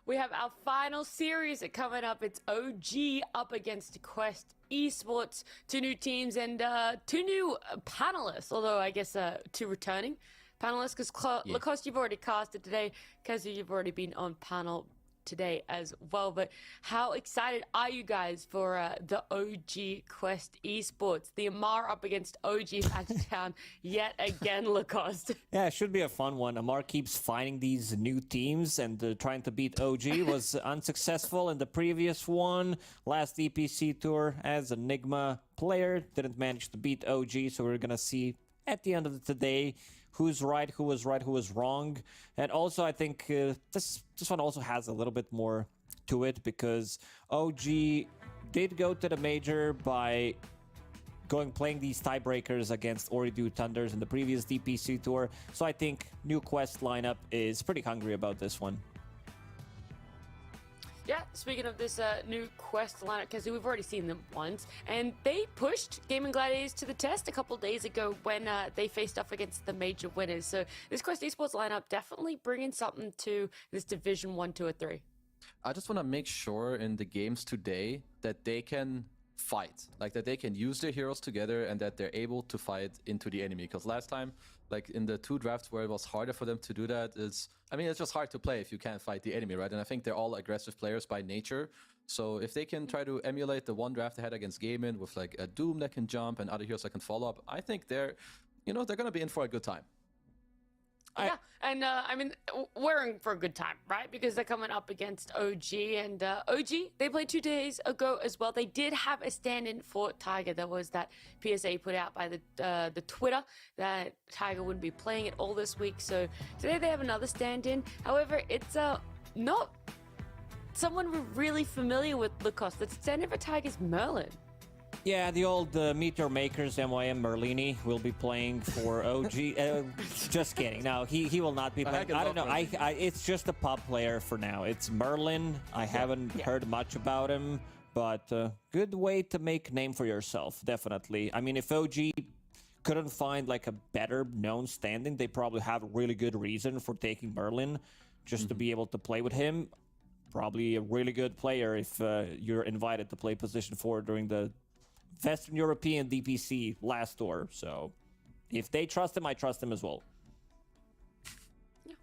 We have our final series coming up. It's OG up against Quest Esports. Two new teams and two new panelists, although I guess two returning panelists, because Lacoste, you've already casted today. Kazu, you've already been on panel today as well. But how excited are you guys for the OG Quest Esports? The Amar up against OG Matchtown yet again, Lacoste. Yeah, it should be a fun one. Amar keeps finding these new teams and trying to beat OG. Was unsuccessful in the previous one. Last DPC tour as Enigma player. Didn't manage to beat OG, so we're gonna see at the end of the day who's right, who was wrong. And also, I think this one also has a little bit more to it because OG did go to the major by playing these tiebreakers against Oridu Thunders in the previous DPC tour. So I think new Quest lineup is pretty hungry about this one. Yeah, speaking of this new Quest lineup, because we've already seen them once, and they pushed Gaming Gladiators to the test a couple days ago when they faced off against the major winners. So this Quest Esports lineup definitely bringing something to this Division 1, 2, or 3. I just want to make sure in the games today that they can fight, like that they can use their heroes together and that they're able to fight into the enemy. Because last time, like in the 2 drafts where it was harder for them to do that, it's just hard to play if you can't fight the enemy, right? And I think they're all aggressive players by nature. So if they can try to emulate the one draft they had against Gaimin with like a Doom that can jump and other heroes that can follow up, I think they're gonna be in for a good time. Yeah, and we're in for a good time, right? Because they're coming up against OG, and OG, they played 2 days ago as well. They did have a stand-in for Tiger. There was that PSA put out by the Twitter that Tiger wouldn't be playing it all this week. So today they have another stand-in. However, it's not someone we're really familiar with, Lucas. The stand-in for Tiger's Merlin. Yeah, the old Meteor Makers, MYM Merlini, will be playing for OG. Just kidding. No, he will not be playing. I don't know. It's just a pub player for now. It's Merlin. I haven't heard much about him, but good way to make name for yourself, definitely. I mean, if OG couldn't find like a better known standing, they probably have a really good reason for taking Merlin, just to be able to play with him. Probably a really good player if you're invited to play position 4 during the Western European DPC last tour. So if they trust him, I trust him as well.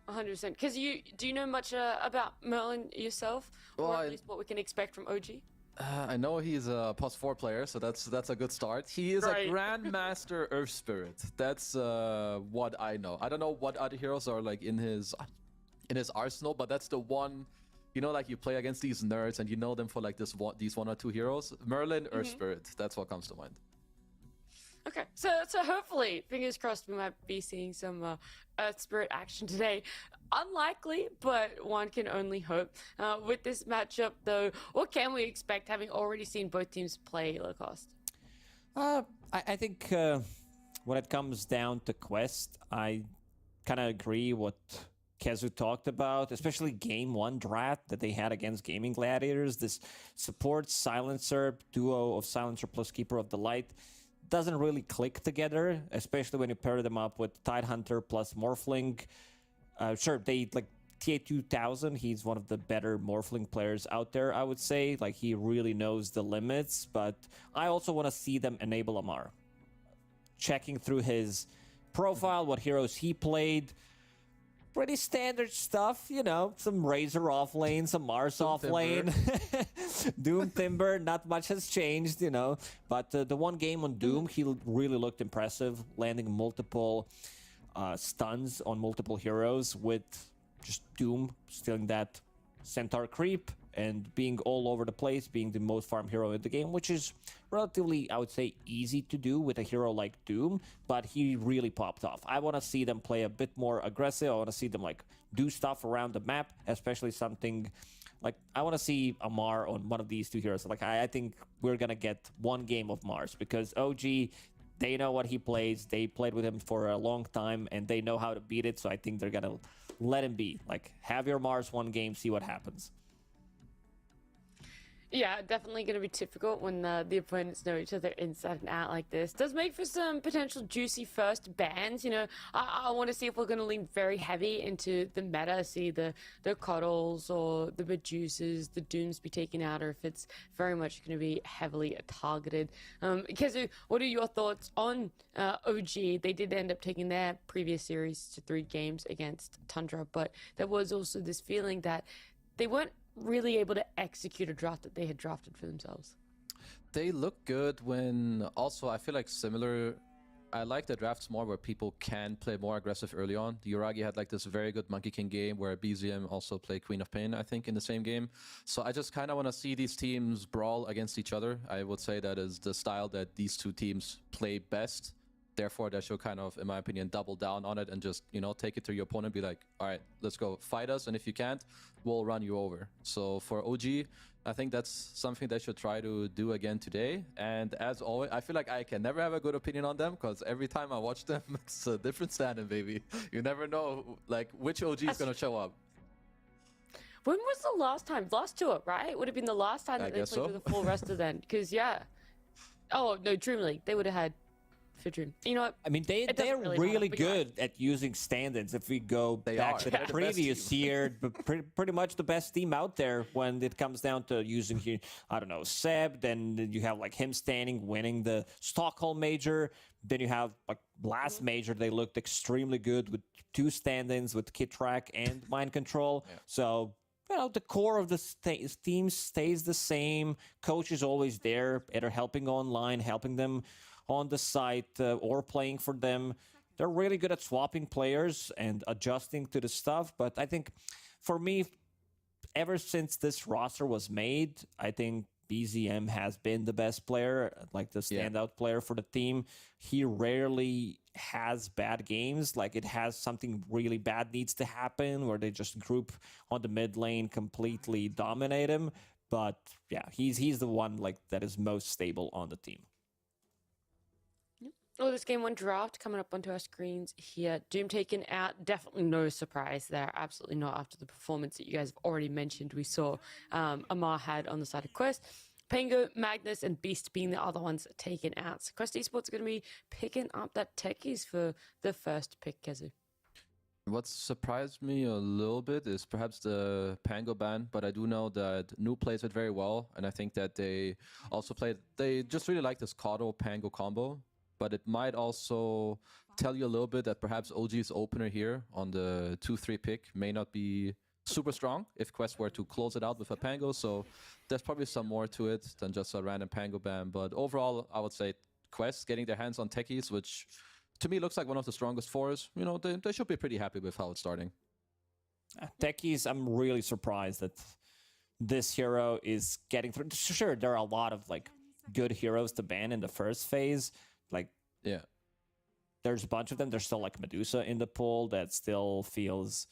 100%. Because do you know much about Merlin yourself, or at least what we can expect from OG? I know he's a +4 player, so that's a good start. He is a Grandmaster Earth Spirit. That's what I know. I don't know what other heroes are like in his arsenal, but that's the one. Like you play against these nerds and you know them for like these 1 or 2 heroes. Merlin, Earth Spirit. That's what comes to mind. Okay, so hopefully, fingers crossed, we might be seeing some Earth Spirit action today. Unlikely, but one can only hope. With this matchup, though, what can we expect, having already seen both teams play Lacoste? I think when it comes down to Quest, I kind of agree what Kezu talked about, especially game 1 draft that they had against Gaming Gladiators. This support silencer duo of silencer plus keeper of the light doesn't really click together, especially when you pair them up with Tidehunter plus Morphling. Sure, they like TA2000, he's one of the better Morphling players out there, I would say. Like, he really knows the limits, but I also want to see them enable Amar. Checking through his profile, what heroes he played, pretty standard stuff, some Razor off lane, some Mars off lane. Doom Timber, not much has changed, But the one game on Doom, he really looked impressive, landing multiple stuns on multiple heroes with just Doom stealing that Centaur creep and being all over the place, being the most farm hero in the game, which is relatively, I would say, easy to do with a hero like Doom, but he really popped off. I want to see them play a bit more aggressive. I want to see them do stuff around the map, especially something like, I want to see Amar on one of these 2 heroes. I think we're going to get one game of Mars, because OG, they know what he plays. They played with him for a long time, and they know how to beat it, so I think they're going to let him be. Have your Mars one game, see what happens. Yeah, definitely going to be difficult when the opponents know each other inside and out like this. Does make for some potential juicy first bans. I want to see if we're going to lean very heavy into the meta, see the Coddles or the Medusas, the Dooms be taken out, or if it's very much going to be heavily targeted. Kezu, what are your thoughts on OG? They did end up taking their previous series to 3 games against Tundra, but there was also this feeling that they weren't really able to execute a draft that they had drafted for themselves. They look good when also, I feel like similar. I like the drafts more where people can play more aggressive early on. The Yuragi had this very good Monkey King game where BZM also played Queen of Pain, I think, in the same game. So I just kind of want to see these teams brawl against each other. I would say that is the style that these 2 teams play best. Therefore, they should kind of, in my opinion, double down on it and just, take it to your opponent, be like, all right, let's go fight us. And if you can't, we'll run you over. So for OG, I think that's something they should try to do again today. And as always, I feel like I can never have a good opinion on them because every time I watch them, it's a different standing, baby. You never know, like, which OG is going to show up. When was the last time? Last tour, right? Would have been the last time that they played with a full roster then. Because, yeah. Oh, no, Dream League. They would have had for Dream. You know what? I mean, they're really good at using stand-ins. If we go back to the previous year, pretty much the best team out there when it comes down to using here. I don't know, Seb. Then you have like him standing, winning the Stockholm Major. Then you have like last major, they looked extremely good with 2 stand-ins with Kit Track and Mind Control. Yeah. So the core of the team stays the same. Coach is always there, either helping online, helping them on the site, or playing for them. They're really good at swapping players and adjusting to the stuff. But I think, for me, ever since this roster was made, I think BZM has been the best player, like the standout player for the team. He rarely has bad games. Like, it has something really bad needs to happen where they just group on the mid lane, completely dominate him. But yeah, he's the one like that is most stable on the team. Oh, this game 1 draft coming up onto our screens here. Doom taken out. Definitely no surprise there. Absolutely not after the performance that you guys have already mentioned. We saw Amar had on the side of Quest. Pango, Magnus, and Beast being the other ones taken out. So Quest Esports are going to be picking up that techies for the first pick, Kezu. What surprised me a little bit is perhaps the Pango ban, but I do know that Nu plays it very well, and I think that they just really like this Kato Pango combo. But it might also tell you a little bit that perhaps OG's opener here on the 2-3 pick may not be super strong if Quest were to close it out with a Pango. So there's probably some more to it than just a random Pango ban. But overall, I would say Quest getting their hands on techies, which to me looks like one of the strongest fours. They should be pretty happy with how it's starting. Techies, I'm really surprised that this hero is getting through. Sure, there are a lot of like good heroes to ban in the first phase. Like, yeah, there's a bunch of them. There's still like Medusa in the pool that still feels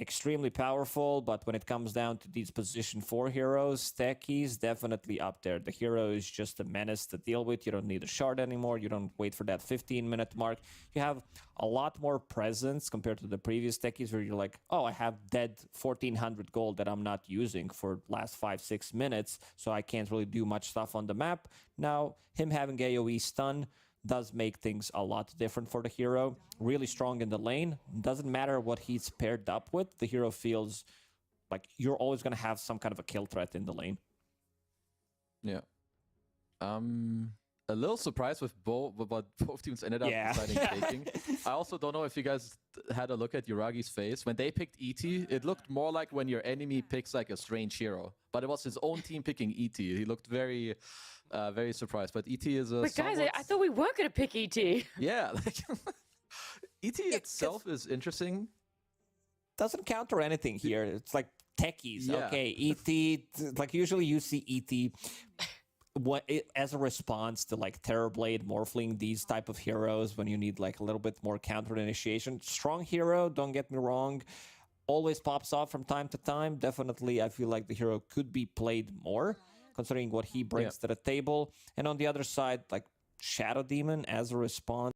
extremely powerful, but when it comes down to these position 4 heroes, Techies definitely up there. The hero is just a menace to deal with. You don't need a shard anymore. You don't wait for that 15-minute mark. You have a lot more presence compared to the previous Techies where you're like, oh, I have dead 1400 gold that I'm not using for last 5-6 minutes, so I can't really do much stuff on the map. Now, him having AoE stun does make things a lot different for the hero. Really strong in the lane. Doesn't matter what he's paired up with. The hero feels like you're always going to have some kind of a kill threat in the lane. Yeah. A little surprised with what both teams ended up deciding taking. I also don't know if you guys had a look at Yuragi's face. When they picked ET, it looked more like when your enemy picks like a strange hero. But it was his own team picking ET. He looked very surprised. But ET is a But guys, I thought we weren't going to pick ET. Yeah, like ET itself is interesting. Doesn't counter anything here. It's like techies. Yeah. Okay, ET, like usually you see ET as a response to like Terrorblade, Morphling, these type of heroes when you need like a little bit more counter initiation. Strong hero, don't get me wrong, always pops off from time to time. Definitely, I feel like the hero could be played more considering what he brings to the table. And on the other side, like Shadow Demon as a response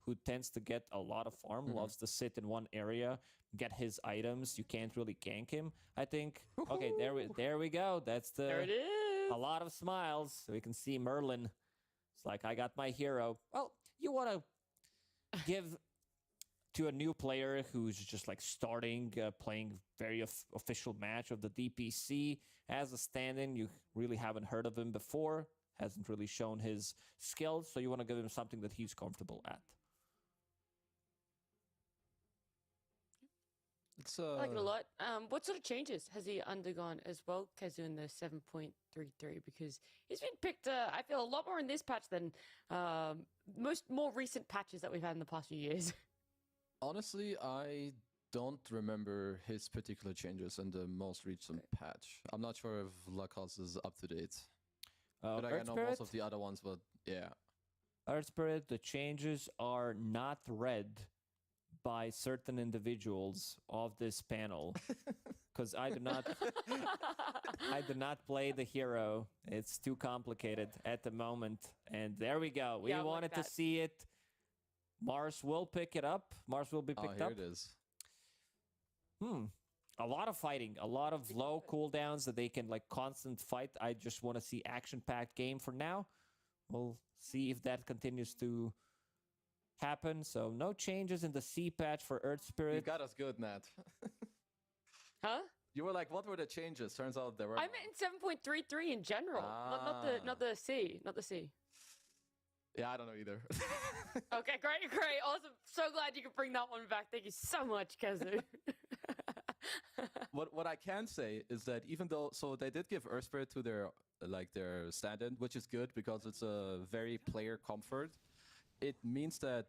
who tends to get a lot of farm, loves to sit in one area, get his items. You can't really gank him, I think. Okay, there we go. That's the... There it is. A lot of smiles. So we can see Merlin. It's like, I got my hero. Well, you want to give to a new player who's just like starting, playing very official match of the DPC as a stand-in. You really haven't heard of him before. Hasn't really shown his skills. So you want to give him something that he's comfortable at. It's I like it a lot. What sort of changes has he undergone as well, Kazu, in the 7.33? Because he's been picked, I feel, a lot more in this patch than more recent patches that we've had in the past few years. Honestly, I don't remember his particular changes in the most recent patch. I'm not sure if Lacoste is up to date. But I know most of the other ones, but yeah. Earth Spirit, the changes are not read by certain individuals of this panel. Because I do not play the hero. It's too complicated at the moment. And there we go. We wanted to see it. Mars will pick it up. Mars will be picked up. Here it is. A lot of fighting, a lot of low cooldowns that they can like constant fight. I just want to see action-packed game for now. We'll see if that continues to happen. So no changes in the C patch for Earth Spirit. You got us good, Nat. Huh? You were like, what were the changes? Turns out there were. I meant in 7.33 in general, not the C, not the C. Yeah, I don't know either. Okay, great, awesome. So glad you could bring that one back. Thank you so much, Kazu. What I can say is that even though they did give Earth Spirit to their stand-in, which is good because it's a very player comfort. It means that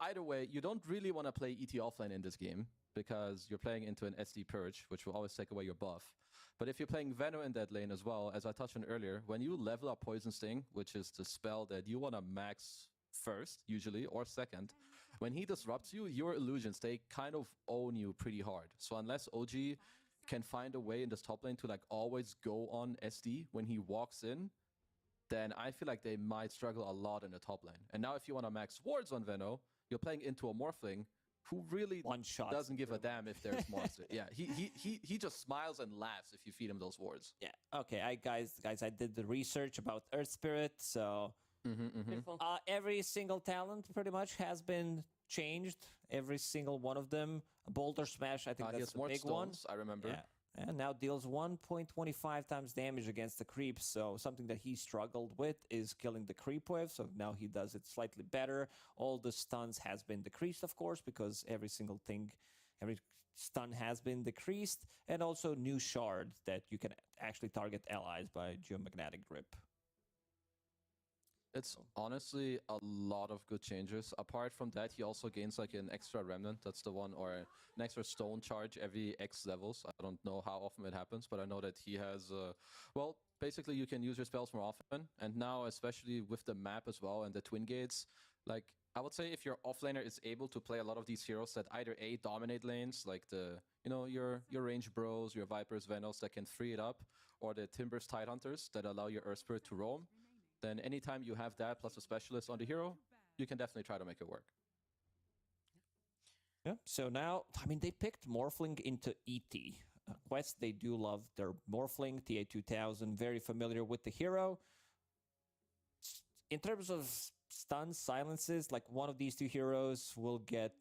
either way, you don't really want to play ET offline in this game because you're playing into an SD purge, which will always take away your buff. But if you're playing Venom in that lane as well, as I touched on earlier, when you level up Poison Sting, which is the spell that you want to max first, usually, or second, when he disrupts you, your illusions, they kind of own you pretty hard. So unless OG can find a way in this top lane to like always go on SD when he walks in, then I feel like they might struggle a lot in the top lane. And now if you want to max wards on Veno, you're playing into a Morphling who really doesn't give a damn if there's monster. Yeah, he just smiles and laughs if you feed him those wards. Yeah, okay, guys, I did the research about Earth Spirit, so every single talent pretty much has been changed. Every single one of them. Boulder Smash, I think that's the big one. I remember. Yeah. And now deals 1.25 times damage against the creeps. So something that he struggled with is killing the creep wave. So now he does it slightly better. All the stuns has been decreased, of course, because every stun has been decreased. And also new shard that you can actually target allies by geomagnetic grip. It's honestly a lot of good changes. Apart from that, he also gains like an extra remnant. That's the one, or an extra stone charge every X levels. I don't know how often it happens, but I know that he has, basically you can use your spells more often. And now, especially with the map as well and the twin gates, like I would say if your offlaner is able to play a lot of these heroes that either A, dominate lanes, like your range bros, your Vipers, Venos that can free it up, or the Timbers Tidehunters that allow your Earth Spirit to roam, then anytime you have that plus a specialist on the hero, you can definitely try to make it work. Yeah, so now, I mean, they picked Morphling into ET. Quest, they do love their Morphling, TA2000, very familiar with the hero. In terms of stuns, silences, like one of these two heroes will get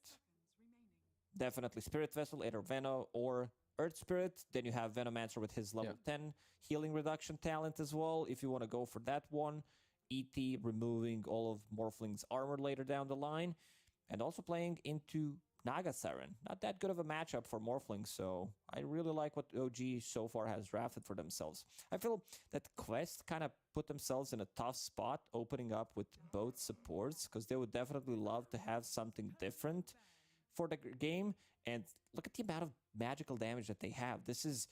definitely Spirit Vessel, either Veno or Earth Spirit. Then you have Venomancer with his level 10 healing reduction talent as well, if you want to go for that one. ET removing all of Morphling's armor later down the line. And also playing into Naga Siren. Not that good of a matchup for Morphling, so I really like what OG so far has drafted for themselves. I feel that Quest kind of put themselves in a tough spot opening up with both supports, because they would definitely love to have something different for the game. And look at the amount of magical damage that they have. This is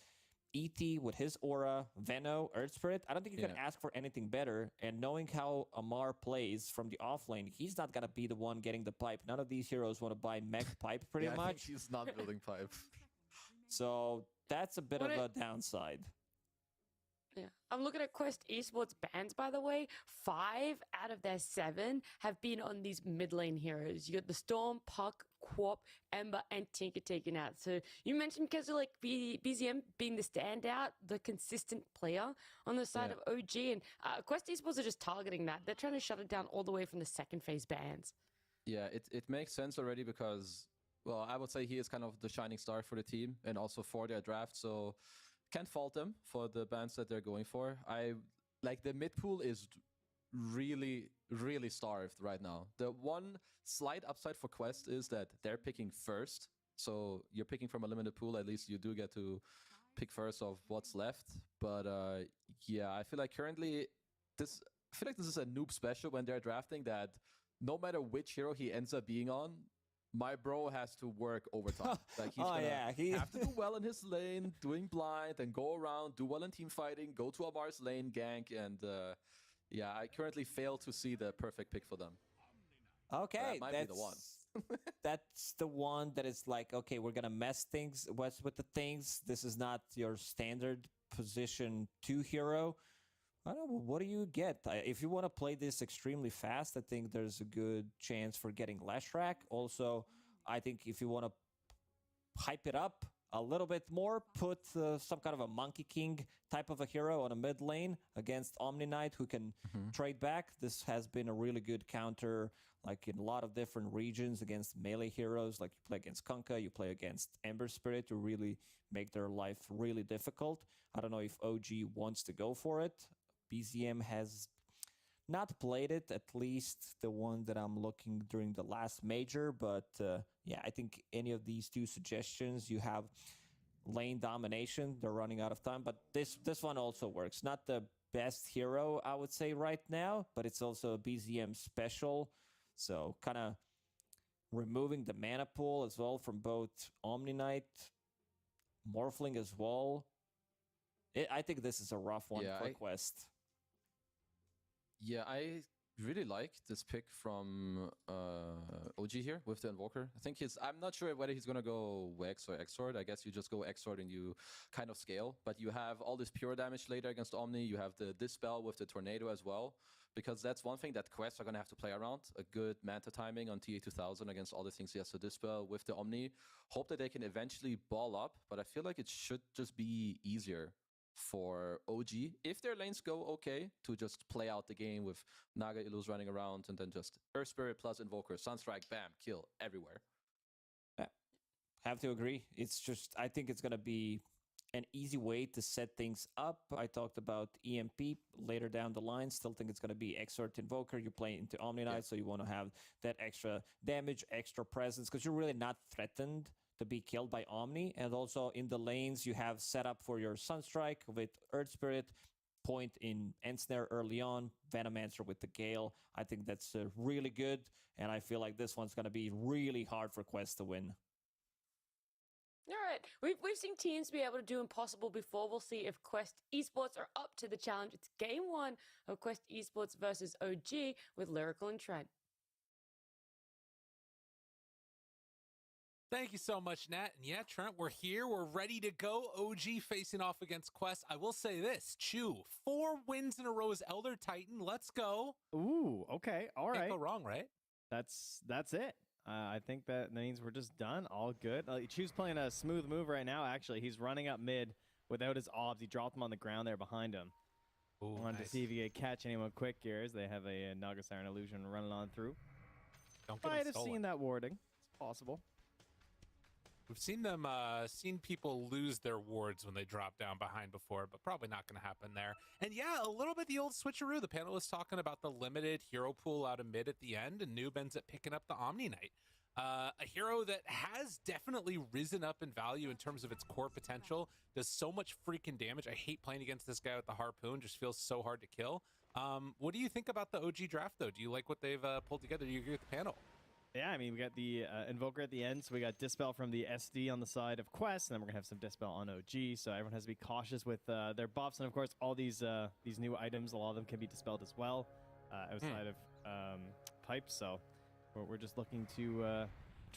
ET with his aura, Veno, Earth Spirit. I don't think you can ask for anything better. And knowing how Amar plays from the offlane, he's not going to be the one getting the pipe. None of these heroes want to buy mech pipe pretty much. I think he's not building pipe. So that's a bit of a downside. Yeah. I'm looking at Quest Esports bans, by the way. 5 out of their 7 have been on these mid lane heroes. You got the Storm, Puck, Quap, Ember, and Tinker taken out. So you mentioned Kezu, like BZM being the standout, the consistent player on the side of OG. And Quest Esports are just targeting that. They're trying to shut it down all the way from the second phase bans. Yeah, it makes sense already because, well, I would say he is kind of the shining star for the team and also for their draft. So can't fault them for the bans that they're going for. The mid pool is really, really starved right now. The one slight upside for Quest is that they're picking first. So you're picking from a limited pool. At least you do get to pick first of what's left. But yeah, I feel like currently this is a noob special when they're drafting that no matter which hero he ends up being on, my bro has to work overtime. Like he's have to do well in his lane, doing blind, and go around, do well in team fighting, go to Amar's lane, gank, and yeah, I currently fail to see the perfect pick for them. Okay, that might be the one. That's the one that is like, okay, we're gonna mess things with the things. This is not your standard position 2 hero. I don't know, what do you get? If you want to play this extremely fast, I think there's a good chance for getting Lashrak. Also, I think if you want to hype it up a little bit more, put some kind of a Monkey King type of a hero on a mid lane against Omni Knight who can trade back. This has been a really good counter, like in a lot of different regions against melee heroes. Like you play against Kunkka, you play against Ember Spirit to really make their life really difficult. I don't know if OG wants to go for it. BZM has not played it, at least the one that I'm looking during the last major. But yeah, I think any of these 2 suggestions, you have lane domination. They're running out of time, but this one also works. Not the best hero, I would say, right now, but it's also a BZM special. So kind of removing the mana pool as well from both Omni Knight, Morphling as well. I think this is a rough one for Quest. Yeah, I really like this pick from OG here with the Invoker. I think I'm not sure whether he's going to go Wex or Exort. I guess you just go Exort and you kind of scale. But you have all this pure damage later against Omni. You have the Dispel with the Tornado as well. Because that's one thing that Quests are going to have to play around. A good Manta timing on TA2000 against all the things he has to Dispel with the Omni. Hope that they can eventually ball up. But I feel like it should just be easier for OG, if their lanes go okay, to just play out the game with Naga Illus running around and then just Earth Spirit plus Invoker, Sunstrike, bam, kill everywhere. Yeah, have to agree. It's just, I think it's going to be an easy way to set things up. I talked about EMP later down the line. Still think it's going to be Exort Invoker. You play into Omni Knight, so you want to have that extra damage, extra presence, because you're really not threatened to be killed by Omni. And also in the lanes, you have set up for your Sunstrike with Earth Spirit, point in Ensnare early on, Venomancer with the Gale. I think that's really good, and I feel like this one's going to be really hard for Quest to win. All right, we've seen teams be able to do impossible before. We'll see if Quest Esports are up to the challenge. It's game 1 of Quest Esports versus OG with Lyrical and Trent. Thank you so much, Nat. And yeah, Trent, we're here. We're ready to go. OG facing off against Quest. I will say this, Chew, 4 wins in a row as Elder Titan. Let's go. Ooh, okay. All right. Can't go wrong, right? That's it. I think that means we're just done. All good. Chew's playing a smooth move right now, actually. He's running up mid without his obs. He dropped him on the ground there behind him. Ooh, wanted to see if he could catch anyone quick here as they have a Naga Siren Illusion running on through. Don't get Might have seen that warding. It's possible. We've seen them, seen people lose their wards when they drop down behind before, but probably not going to happen there. And yeah, a little bit the old switcheroo. The panel was talking about the limited hero pool out of mid at the end, and Noob ends up picking up the Omni Knight. A hero that has definitely risen up in value in terms of its core potential. Does so much freaking damage. I hate playing against this guy with the harpoon. Just feels so hard to kill. What do you think about the OG draft, though? Do you like what they've pulled together? Do you agree with the panel? Yeah, I mean, we got the Invoker at the end, so we got Dispel from the SD on the side of Quest, and then we're going to have some Dispel on OG, so everyone has to be cautious with their buffs, and of course, all these new items, a lot of them can be dispelled as well outside of pipes, so we're just looking to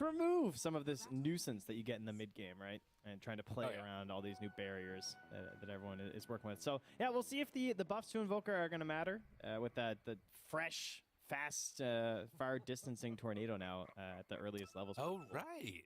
remove some of this nuisance that you get in the mid game, right? And trying to play Oh, yeah. around all these new barriers that everyone is working with. So yeah, we'll see if the buffs to Invoker are going to matter with the fresh, fast, far distancing tornado now at the earliest levels. Oh, right.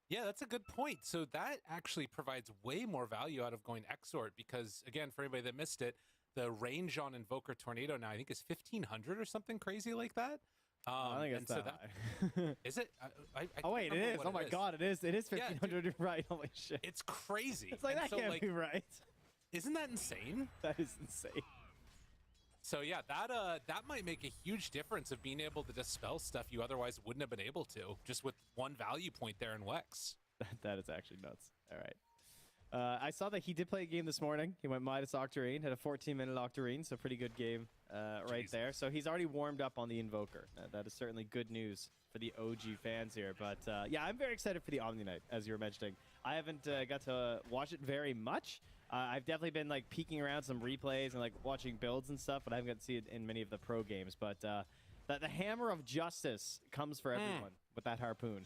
Yeah, that's a good point. So that actually provides way more value out of going Exort because, again, for anybody that missed it, the range on Invoker Tornado now I think is 1,500 or something crazy like that. I think and it's so that that high. is it? I Oh wait, it can't remember is. what Oh my is. god, it is. It is Yeah, 1,500. You're right. Holy shit. It's crazy. It's like And that so, can't be right. Isn't that insane? That is insane. So yeah, that might make a huge difference of being able to dispel stuff you otherwise wouldn't have been able to, just with one value point there in Wex. That is actually nuts. All right. I saw that he did play a game this morning. He went Midas Octarine, had a 14-minute Octarine, so pretty good game right Jeez. there. So he's already warmed up on the Invoker. That is certainly good news for the OG fans here. But yeah, I'm very excited for the Omni Night, as you were mentioning. I haven't got to watch it very much. I've definitely been like peeking around some replays and like watching builds and stuff, but I haven't got to see it in many of the pro games. But the hammer of justice comes for everyone with that harpoon.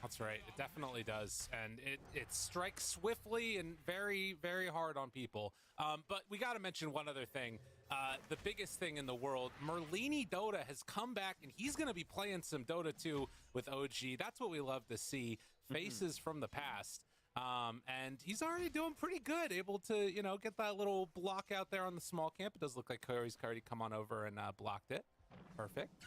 That's right. It definitely does. And it strikes swiftly and very, very hard on people. But we got to mention one other thing. The biggest thing in the world, Merlini Dota has come back, and he's going to be playing some Dota 2 with OG. That's what we love to see. Faces from the past. And he's already doing pretty good, able to, get that little block out there on the small camp. It does look like Corey's already come on over and blocked it. Perfect.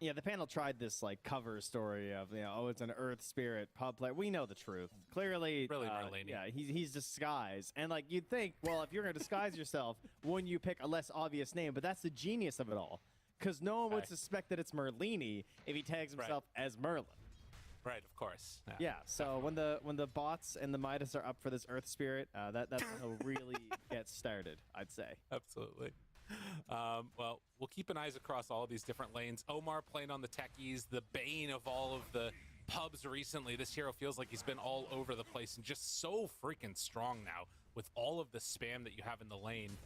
Yeah, the panel tried this like cover story of oh, it's an Earth Spirit pub player. We know the truth. Clearly, Really, Merlini. yeah, he's disguised, and like you'd think, well, if you're gonna disguise yourself, wouldn't you pick a less obvious name? But that's the genius of it all, because no one would Right. suspect that it's Merlini if he tags himself as Merlin. Right, of course. Yeah. So when the bots and the Midas are up for this Earth Spirit, that's when he'll really get started, I'd say. Absolutely. Well, we'll keep an eyes across all of these different lanes. Omar playing on the techies, the bane of all of the pubs recently. This hero feels like he's been all over the place and just so freaking strong now with all of the spam that you have in the lane.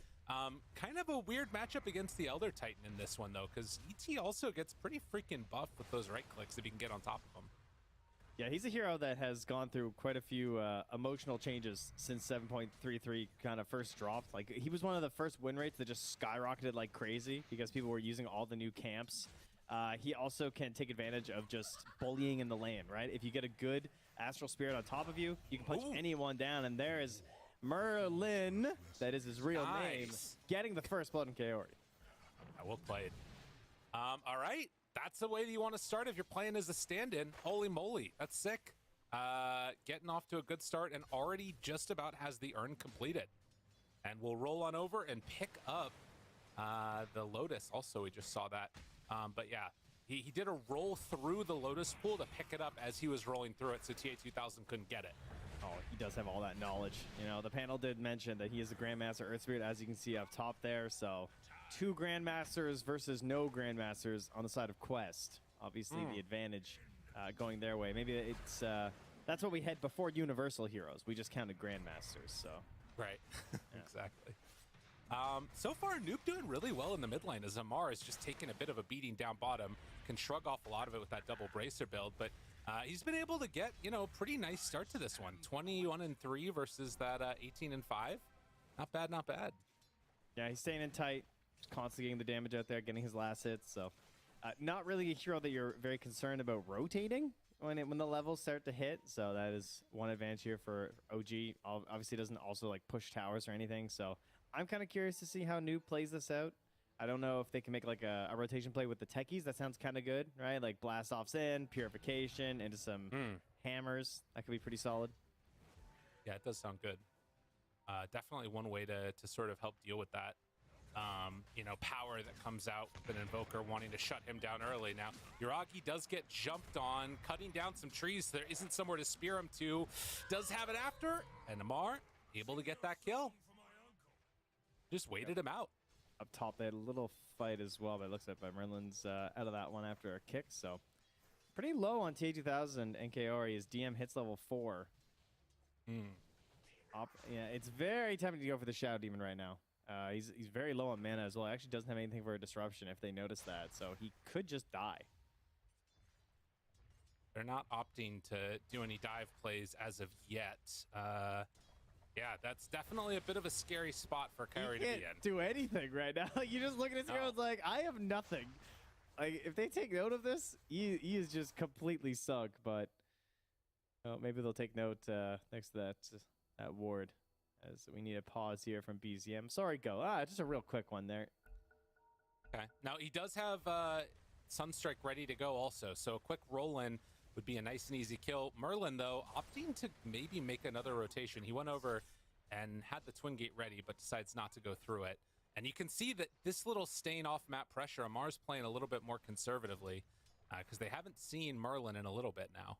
Kind of a weird matchup against the Elder Titan in this one, though, because ET also gets pretty freaking buffed with those right clicks if you can get on top of him. Yeah, he's a hero that has gone through quite a few emotional changes since 7.33 kind of first dropped. Like, he was one of the first win rates that just skyrocketed like crazy because people were using all the new camps. He also can take advantage of just bullying in the lane, right? If you get a good Astral Spirit on top of you, you can punch anyone down, and there is Merlin, that is his real name, getting the first blood in Kaori. Yeah, well played. All right. That's the way that you want to start if you're playing as a stand-in. Holy moly, that's sick. Getting off to a good start and already just about has the urn completed. And we'll roll on over and pick up the Lotus. Also, we just saw that. But yeah, he did a roll through the Lotus pool to pick it up as he was rolling through it, so TA2000 couldn't get it. Oh, he does have all that knowledge. The panel did mention that he is a Grandmaster Earth Spirit, as you can see up top there. So 2 Grandmasters versus no Grandmasters on the side of Quest. Obviously, the advantage going their way. Maybe it's that's what we had before Universal Heroes. We just counted Grandmasters. So Right, exactly. So far, Nuke doing really well in the mid lane as Amar is just taking a bit of a beating down bottom. Can shrug off a lot of it with that double bracer build, but he's been able to get, pretty nice start to this one. 21-3 versus that 18-5. Not bad, not bad. yeah, he's staying in tight, just constantly getting the damage out there, getting his last hits. So not really a hero that you're very concerned about rotating when the levels start to hit. So that is one advantage here for OG. Obviously doesn't also like push towers or anything. So I'm kind of curious to see how Noob plays this out. I don't know if they can make like a rotation play with the techies. That sounds kind of good, right? Like blast offs in, purification into some hammers. That could be pretty solid. Yeah, it does sound good. Definitely one way to sort of help deal with that. Power that comes out with an Invoker wanting to shut him down early. Now, Yuragi does get jumped on, cutting down some trees. There isn't somewhere to spear him to. Does have it after, and Amar able to get that kill. Just waited him out. Up top, they had a little fight as well, but it looks like Merlin's out of that one after a kick. So pretty low on TA2000 and Kaori. His DM hits level 4. Yeah, it's very tempting to go for the Shadow Demon right now. He's very low on mana as well. Actually doesn't have anything for a disruption if they notice that, so he could just die. They're not opting to do any dive plays as of yet. Yeah, that's definitely a bit of a scary spot for Kyrie to be in. Can't do anything right now. You just look at his heroes like, I have nothing. Like, if they take note of this, he is just completely sunk. But maybe they'll take note next to that ward, as we need a pause here from BZM. Sorry, Go. Just a real quick one there. Okay. Now, he does have Sunstrike ready to go also, so a quick roll-in would be a nice and easy kill. Merlin, though, opting to maybe make another rotation. He went over and had the Twin Gate ready, but decides not to go through it. And you can see that this little staying off map pressure, Amar's playing a little bit more conservatively because they haven't seen Merlin in a little bit now.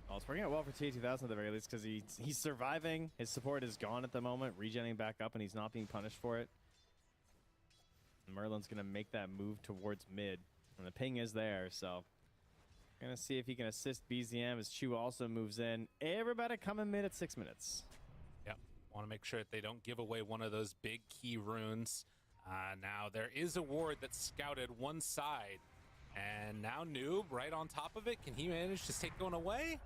Well, it's working out well for TA2000 at the very least because he's surviving. His support is gone at the moment, regenerating back up, and he's not being punished for it. Merlin's going to make that move towards mid, and the ping is there, so going to see if he can assist BZM as Chu also moves in. Everybody coming mid at 6 minutes. Yep, want to make sure that they don't give away one of those big key runes. Now, there is a ward that's scouted one side, and now Noob right on top of it. Can he manage to take one away?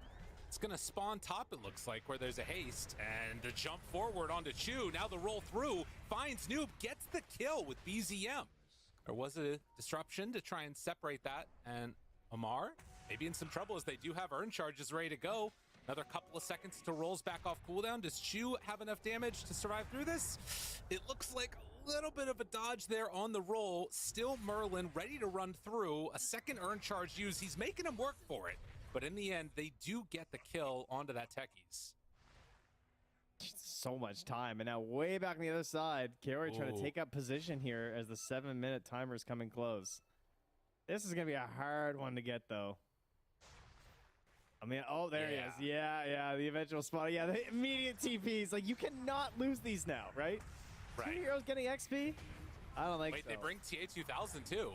It's going to spawn top, it looks like, where there's a haste, and the jump forward onto Chu. Now the roll through, finds Noob, gets the kill with BZM. There was a disruption to try and separate that, and Amar maybe in some trouble as they do have urn charges ready to go. Another couple of seconds to rolls back off cooldown. Does Chu have enough damage to survive through this? It looks like a little bit of a dodge there on the roll. Still Merlin ready to run through. A second urn charge used. He's making him work for it. But in the end, they do get the kill onto that Techies. So much time. And now way back on the other side, Kiori trying to take up position here as the 7-minute timer is coming close. This is going to be a hard one to get, though. I mean, oh, there he is. Yeah, the eventual spot. Yeah, the immediate TPs. Like, you cannot lose these now, right? Right. 2 heroes getting XP? I don't think so. Wait, they bring TA2000 too.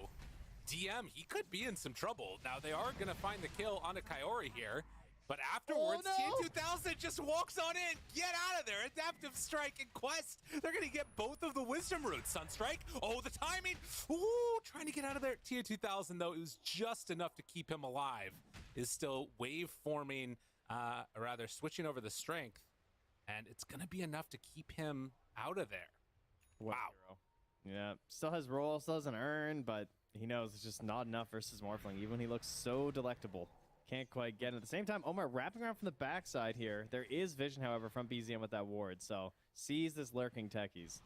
DM, he could be in some trouble. Now, they are going to find the kill onto Kyori here. But afterwards, TA2000 just walks on in. Get out of there. Adaptive Strike and Quest. They're going to get both of the Wisdom Roots. Sunstrike. Oh, the timing. Ooh, trying to get out of there. TA2000, though, it was just enough to keep him alive. Is still wave forming, or rather switching over the strength. And it's going to be enough to keep him out of there. Wow. Yeah, still has roll, still has an urn, but he knows it's just not enough versus Morphling. Even when he looks so delectable. Can't quite get it. At the same time, Omar wrapping around from the backside here. There is vision, however, from BZM with that ward. So sees this lurking Techies.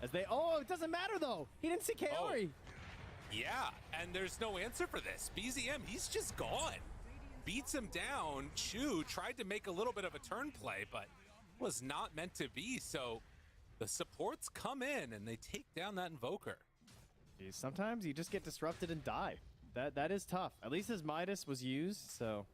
As they, it doesn't matter though. He didn't see Kaori. Yeah, and there's no answer for this. BZM, he's just gone. Beats him down. Chu tried to make a little bit of a turn play, but was not meant to be. So the supports come in and they take down that Invoker. Jeez, sometimes you just get disrupted and die. That is tough. At least his Midas was used, so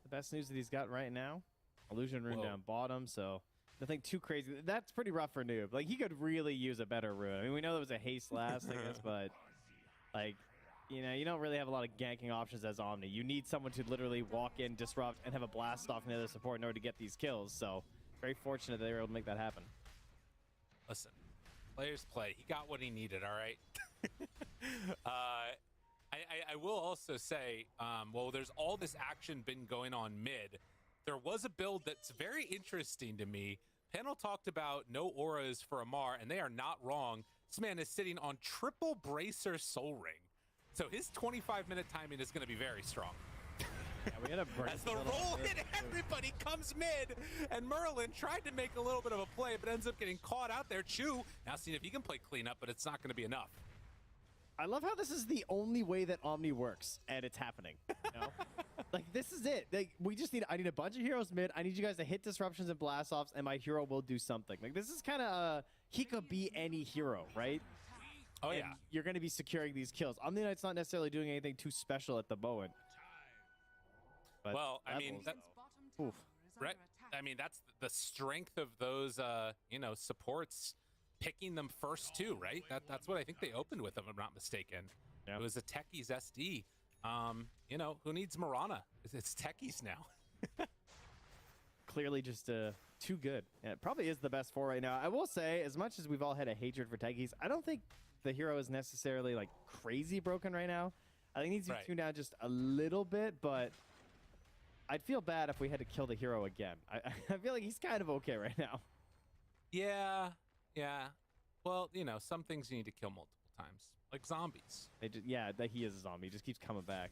the best news that he's got right now. Illusion rune down bottom, so nothing too crazy. That's pretty rough for Noob. Like, he could really use a better rune. I mean, we know there was a haste last, I guess, but like, you know, you don't really have a lot of ganking options as Omni. You need someone to literally walk in, disrupt, and have a blast off another support in order to get these kills. So very fortunate that they were able to make that happen. Listen, players play. He got what he needed, all right? I will also say, well, there's all this action been going on mid. There was a build that's very interesting to me. Panel talked about no auras for Amar, and they are not wrong. This man is sitting on triple Bracer Soul Ring. So his 25-minute timing is going to be very strong. Yeah, we had a as the roll hit, everybody comes mid, and Merlin tried to make a little bit of a play, but ends up getting caught out there. Chu now seeing if he can play cleanup, but it's not going to be enough. I love how this is the only way that Omni works, and it's happening. You know? Like, this is it. Like, I need a bunch of heroes mid. I need you guys to hit disruptions and blast offs, and my hero will do something. Like, this is kind of he could be any hero, right? Oh, and yeah. You're going to be securing these kills. Omni Knight's not necessarily doing anything too special at the moment. But well, I mean, oof. Right? I mean, that's the strength of those, you know, supports. Picking them first too, right? That's what I think they opened with, if I'm not mistaken. It was a Techies SD. You know, who needs Mirana? It's Techies now. Clearly just too good. Yeah, it probably is the best for right now. I will say, as much as we've all had a hatred for Techies, I don't think the hero is necessarily like crazy broken right now. I think he needs to be Right. tuned down just a little bit, but I'd feel bad if we had to kill the hero again. I feel like he's kind of okay right now. Yeah, yeah. Well, you know, some things you need to kill multiple times, like zombies. That he is a zombie. He just keeps coming back.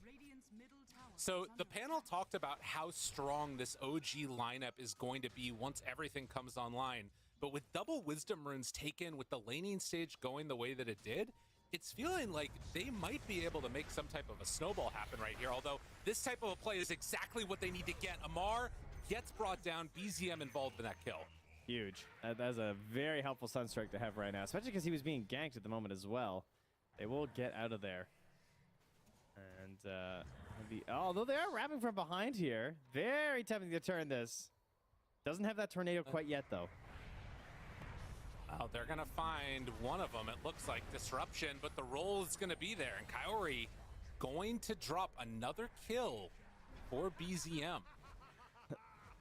So the panel talked about how strong this OG lineup is going to be once everything comes online. But with double wisdom runes taken, with the laning stage going the way that it did, it's feeling like they might be able to make some type of a snowball happen right here. Although this type of a play is exactly what they need to get. Amar gets brought down, BZM involved in that kill. Huge. That's a very helpful Sunstrike to have right now, especially because he was being ganked at the moment as well. They will get out of there. And although they are wrapping from behind here, very tempting to turn this. Doesn't have that tornado quite yet, though. Well, they're going to find one of them. It looks like disruption, but the roll is going to be there. And Kaori going to drop another kill for BZM.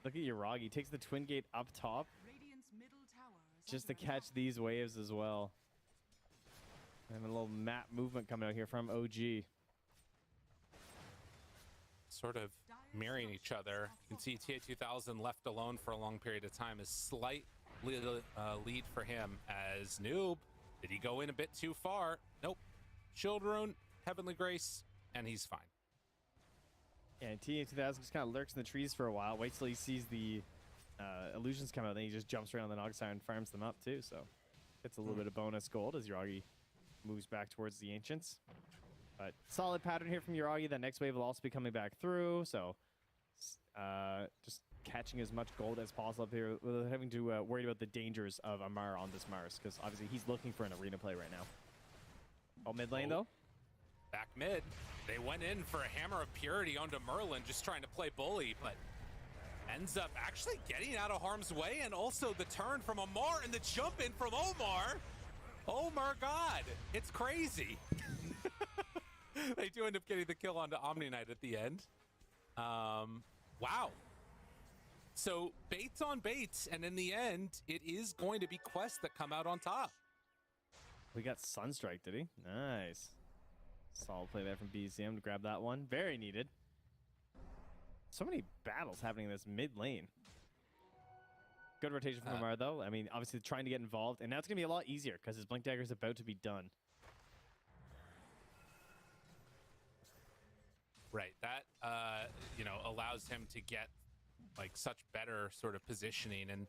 Look at Yuragi. Takes the Twin Gate up top just to catch these waves as well. And a little map movement coming out here from OG. Sort of mirroring each other. You can see TA2000 left alone for a long period of time. A slight lead for him as Noob. Did he go in a bit too far? Nope. Shield Rune, Heavenly Grace, and he's fine. Yeah, and TA2000 just kind of lurks in the trees for a while. Waits till he sees the illusions come out, then he just jumps around the Nogsire and farms them up too. So gets a little bit of bonus gold as Yuragi moves back towards the Ancients. But solid pattern here from Yuragi. That next wave will also be coming back through. So just catching as much gold as possible up here without having to worry about the dangers of Amar on this Mars, because obviously he's looking for an arena play right now. Oh, mid lane though. Back mid, they went in for a Hammer of Purity onto Merlin, just trying to play bully, but ends up actually getting out of harm's way, and also the turn from Amar and the jump in from Omar. Oh my God, it's crazy. They do end up getting the kill onto Omni Knight at the end. Wow. So baits on baits, and in the end, it is going to be Quest that come out on top. We got Sunstrike, did he? Nice. Solid play there from BZM to grab that one. Very needed. So many battles happening in this mid lane. Good rotation from Amar, though. I mean, obviously trying to get involved, and now it's going to be a lot easier because his Blink Dagger is about to be done. Right, that you know, allows him to get like such better sort of positioning, and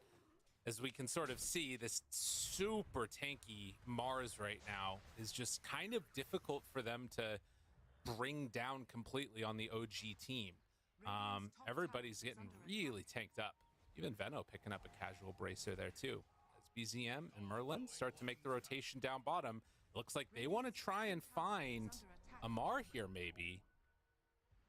as we can sort of see, this super tanky Mars right now is just kind of difficult for them to bring down completely on the OG team. Everybody's getting really tanked up. Even Veno picking up a casual bracer there too. As BZM and Merlin start to make the rotation down bottom, it looks like they want to try and find Amar here maybe.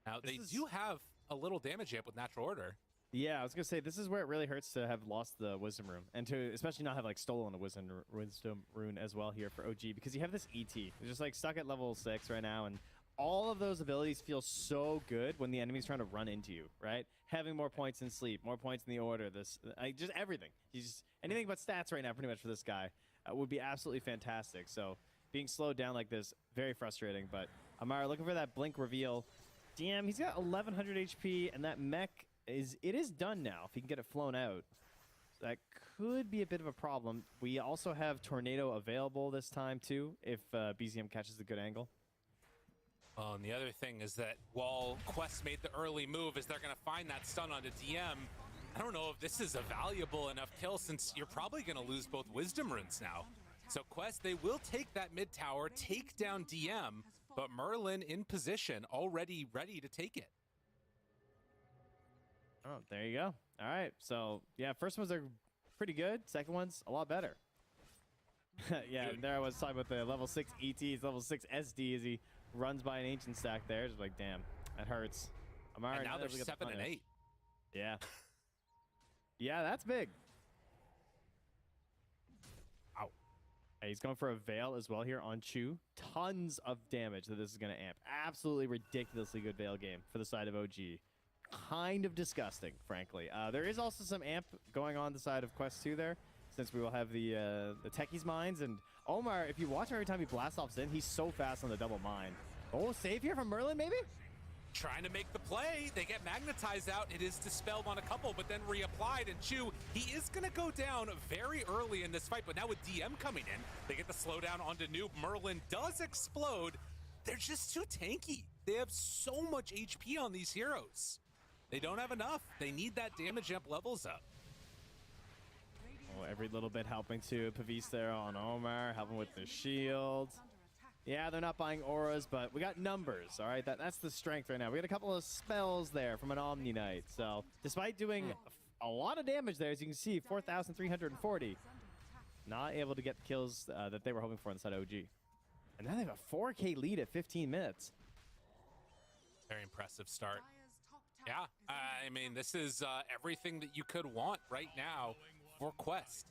Now, they do have a little damage amp with Natural Order. Yeah, I was going to say, this is where it really hurts to have lost the Wisdom Rune, and to especially not have like stolen a Wisdom Rune as well here for OG, because you have this ET. It's just like stuck at level 6 right now, and all of those abilities feel so good when the enemy's trying to run into you, right? Having more points in sleep, more points in the order, just everything. Anything but stats right now pretty much for this guy would be absolutely fantastic. So being slowed down like this, very frustrating, but Amar looking for that blink reveal. Damn, he's got 1100 HP, and that mech is done now. If he can get it flown out, that could be a bit of a problem. We also have Tornado available this time too, if BZM catches a good angle. Oh, and the other thing is that while Quest made the early move, is they're going to find that stun onto DM. I don't know if this is a valuable enough kill, since you're probably going to lose both Wisdom Runes now. So Quest, they will take that mid tower, take down DM, but Merlin in position, already ready to take it. Oh, there you go. All right. So, yeah, first ones are pretty good. Second one's a lot better. Yeah, Dude. there I was talking about the level 6 ETs, level 6 SD as he runs by an Ancient stack there. Just like, damn, that hurts. Amar, And now they're we got the 7 and punish. 8. Yeah. Yeah, that's big. Ow. Hey, he's going for a Veil as well here on Chu. Tons of damage that this is going to amp. Absolutely ridiculously good Veil game for the side of OG. Kind of disgusting, frankly. There is also some amp going on the side of Quest 2 there, since we will have the Techie's mines. And Omar, if you watch him every time he blasts off Sin, he's so fast on the double mine. Oh, save here from Merlin, maybe? Trying to make the play. They get magnetized out. It is dispelled on a couple, but then reapplied. And Chu, he is going to go down very early in this fight. But now with DM coming in, they get the slowdown onto Noob. Merlin does explode. They're just too tanky. They have so much HP on these heroes. They don't have enough. They need that damage amp levels up. Oh, every little bit helping too. Pavis there on Omar, helping with the shield. Yeah, they're not buying auras, but we got numbers, all right? That's the strength right now. We got a couple of spells there from an Omni Knight. So despite doing a lot of damage there, as you can see, 4,340. Not able to get the kills that they were hoping for inside OG. And now they have a 4K lead at 15 minutes. Very impressive start. Yeah, I mean, this is everything that you could want right now for Quest.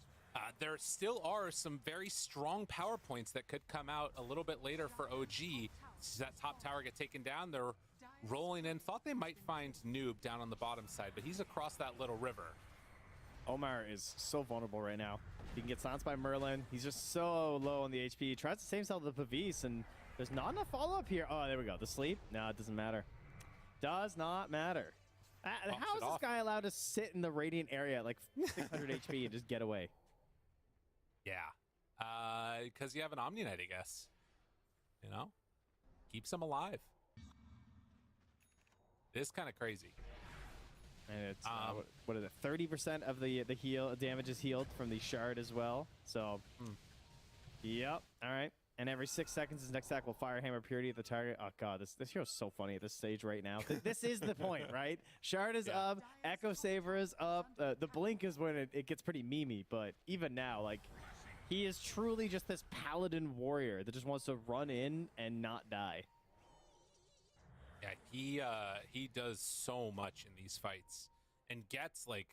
There still are some very strong power points that could come out a little bit later for OG. As that top tower get taken down, they're rolling in. Thought they might find Noob down on the bottom side, but he's across that little river. Omar is so vulnerable right now. He can get silenced by Merlin. He's just so low on the HP. He tries to save himself with the Pavis, and there's not enough follow-up here. Oh, there we go. The sleep? No, it doesn't matter. Does not matter. How is this guy allowed to sit in the Radiant area at like 600 HP and just get away? Yeah, because you have an Omni Knight, I guess. You know, keeps him alive. It is kind of crazy. And it's what is it? 30% of the heal damage is healed from the shard as well. So, yep. All right. And every 6 seconds, his next attack will fire Hammer Purity at the target. Oh god, this hero's so funny at this stage right now. This is the point, right? Shard is up, Echo Saver is up. The blink is when it gets pretty memey. But even now, like, he is truly just this paladin warrior that just wants to run in and not die. Yeah, he does so much in these fights and gets like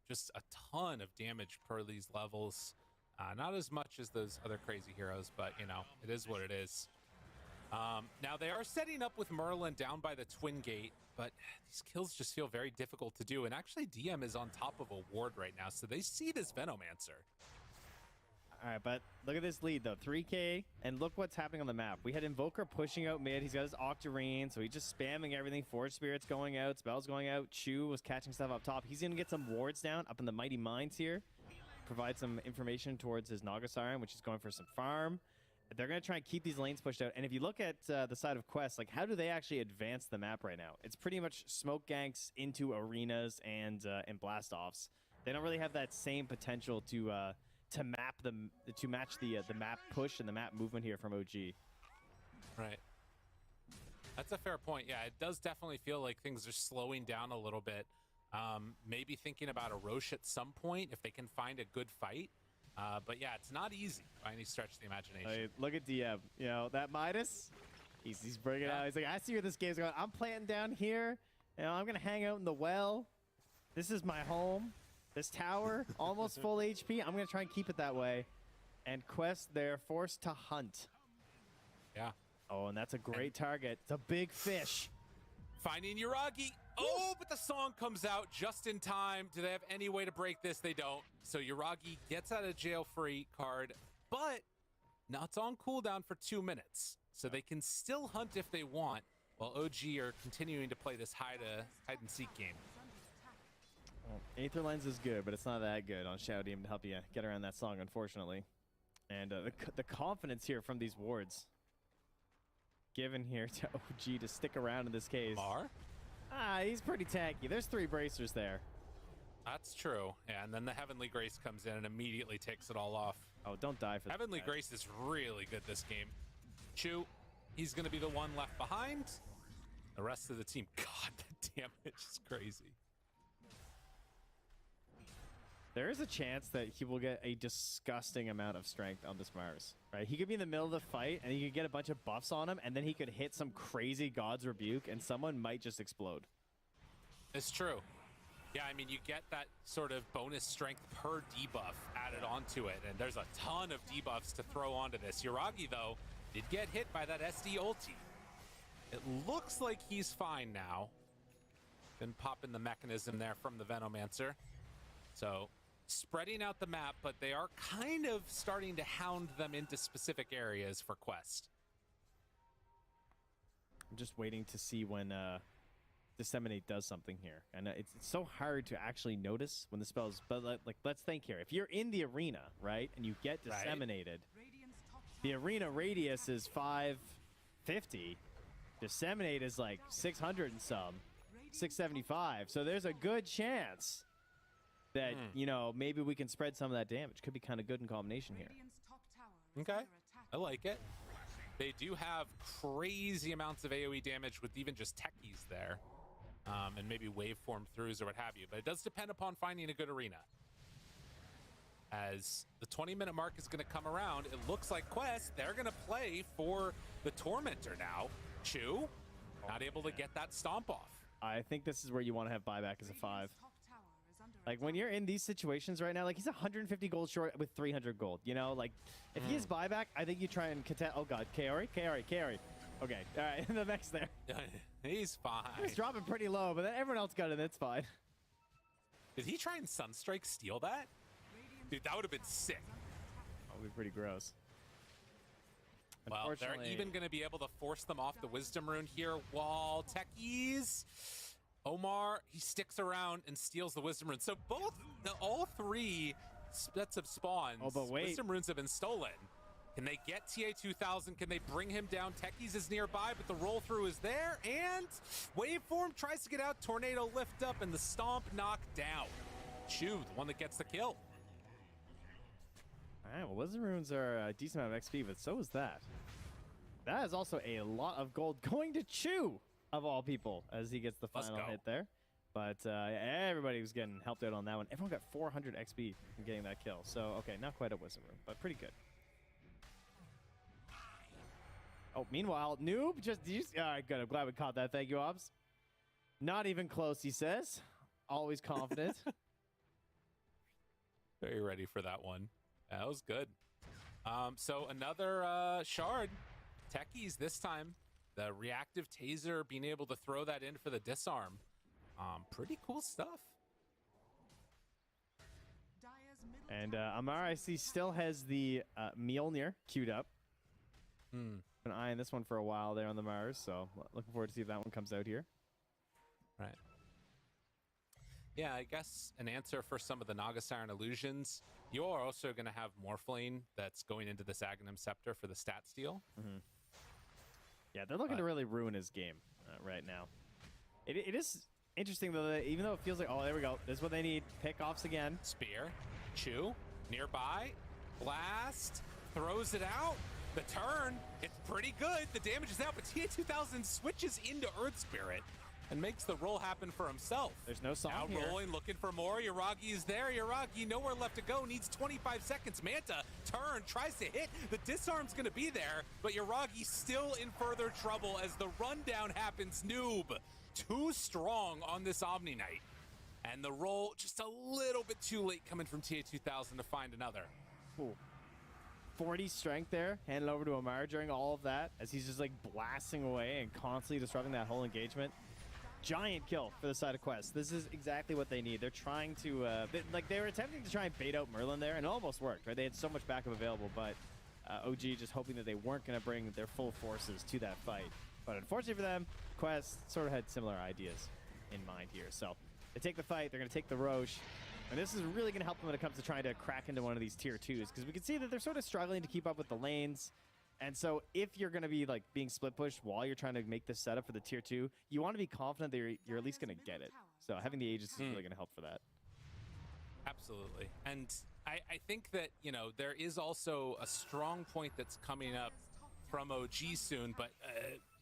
just a ton of damage per these levels. Not as much as those other crazy heroes, but you know, it is what it is. Now they are setting up with Merlin down by the Twin Gate, but these kills just feel very difficult to do. And actually DM is on top of a ward right now, so they see this Venomancer. All right, but look at this lead, though. 3K, and look what's happening on the map. We had Invoker pushing out mid. He's got his Octarine, so he's just spamming everything. Forge Spirit's going out. Spells going out. Chu was catching stuff up top. He's going to get some wards down up in the Mighty Mines here. Provide some information towards his Naga Siren, which is going for some farm. They're going to try and keep these lanes pushed out. And if you look at the side of Quest, like, how do they actually advance the map right now? It's pretty much smoke ganks into arenas and blast-offs. They don't really have that same potential to match the map push and the map movement here from OG. Right. That's a fair point. Yeah, it does definitely feel like things are slowing down a little bit. Maybe thinking about a Roche at some point if they can find a good fight. But yeah, it's not easy by any stretch of the imagination. Hey, look at DM. You know, that Midas, he's bringing out. He's like, I see where this game's going. I'm planting down here. You know, I'm going to hang out in the well. This is my home. This tower, almost full HP. I'm going to try and keep it that way. And Quest, they're forced to hunt. Yeah. Oh, and that's a great target. It's a big fish. Finding Yuragi. Oh, but the song comes out just in time. Do they have any way to break this? They don't. So Yuragi gets out of jail free card, but now it's on cooldown for 2 minutes. So they can still hunt if they want, while OG are continuing to play this hide and seek game. Well, Aether Lens is good, but it's not that good on Shadow Demon to help you get around that song, unfortunately. And the confidence here from these wards given here to OG to stick around in this case. Mar? He's pretty tanky. There's 3 bracers there. That's true. Yeah, and then the Heavenly Grace comes in and immediately takes it all off. Oh, don't die for that. Heavenly Grace is really good this game. Chu, he's going to be the one left behind. The rest of the team, God, the damage is crazy. There is a chance that he will get a disgusting amount of strength on this Mars, right? He could be in the middle of the fight, and he could get a bunch of buffs on him, and then he could hit some crazy God's Rebuke, and someone might just explode. It's true. Yeah, I mean, you get that sort of bonus strength per debuff added onto it, and there's a ton of debuffs to throw onto this. Yuragi, though, did get hit by that SD ulti. It looks like he's fine now. Been popping the mechanism there from the Venomancer. So spreading out the map, but they are kind of starting to hound them into specific areas for Quest. I'm just waiting to see when Disseminate does something here. And it's so hard to actually notice when the spells, but like let's think here. If you're in the arena, right, and you get Disseminated, the arena radius is 550. Disseminate is like 600 and some, 675. So there's a good chance that, you know, maybe we can spread some of that damage. Could be kind of good in combination here. Okay, I like it. They do have crazy amounts of AoE damage with even just techies there. And maybe waveform throughs or what have you. But it does depend upon finding a good arena. As the 20-minute mark is going to come around, it looks like Quest, they're going to play for the Tormentor now. Chu, not able to get that stomp off. I think this is where you want to have buyback as a 5. Like, when you're in these situations right now, like, he's 150 gold short with 300 gold, you know? Like, if he has buyback, I think you try and contest... Oh, God. Kaori? Okay. All right. The mech's there. He's fine. He's dropping pretty low, but then everyone else got it. It's fine. Did he try and Sunstrike steal that? Dude, that would have been sick. That would be pretty gross. Well, they're even going to be able to force them off the Wisdom Rune here. While techies... Omar, he sticks around and steals the Wisdom Rune. So all 3 sets of spawns, Wisdom Runes have been stolen. Can they get TA2000? Can they bring him down? Techies is nearby, but the roll through is there. And Waveform tries to get out. Tornado lift up and the stomp knocked down. Chu, the one that gets the kill. All right, well, Wisdom Runes are a decent amount of XP, but so is that. That is also a lot of gold going to Chu, of all people, as he gets the final hit there. But everybody was getting helped out on that one. Everyone got 400 XP from getting that kill. So, okay, not quite a Wisdom Rune, but pretty good. Oh, meanwhile, Noob all right, good. I'm glad we caught that. Thank you, Obs. Not even close, he says. Always confident. Very ready for that one. That was good. So another shard. Techies this time. The reactive taser, being able to throw that in for the disarm. Pretty cool stuff. And Amara, I see, still has the Mjolnir queued up. Been eyeing this one for a while there on the Mars, so looking forward to see if that one comes out here. Right. Yeah, I guess an answer for some of the Naga Siren illusions. You are also going to have Morphling that's going into this Aghanim Scepter for the stat steal. Yeah, they're looking to really ruin his game right now. It is interesting, though, that even though it feels like, oh, there we go. This is what they need. Pickoffs again. Spear. Chu. Nearby. Blast. Throws it out. The turn. It's pretty good. The damage is out, but TA2000 switches into Earth Spirit and makes the roll happen for himself. There's no song now here. Rolling, looking for more. Yuragi is there. Yuragi, nowhere left to go. Needs 25 seconds. Manta, turn, tries to hit. The disarm's going to be there, but Yuragi still in further trouble as the rundown happens. Noob, too strong on this Omni Knight. And the roll just a little bit too late coming from TA2000 to find another. Ooh. 40 strength there, handed over to Amar during all of that, as he's just like blasting away and constantly disrupting that whole engagement. Giant kill for the side of Quest. This is exactly what they need. They're trying to, they were attempting to try and bait out Merlin there, and it almost worked, right? They had so much backup available, but OG just hoping that they weren't going to bring their full forces to that fight. But unfortunately for them, Quest sort of had similar ideas in mind here. So they take the fight, they're going to take the Roche, and this is really going to help them when it comes to trying to crack into one of these tier 2s, because we can see that they're sort of struggling to keep up with the lanes. And so if you're going to be like being split pushed while you're trying to make this setup for the tier 2, you want to be confident that you're at least going to get it. So having the Aegis is really going to help for that. Absolutely. And I think that, you know, there is also a strong point that's coming up from OG soon, but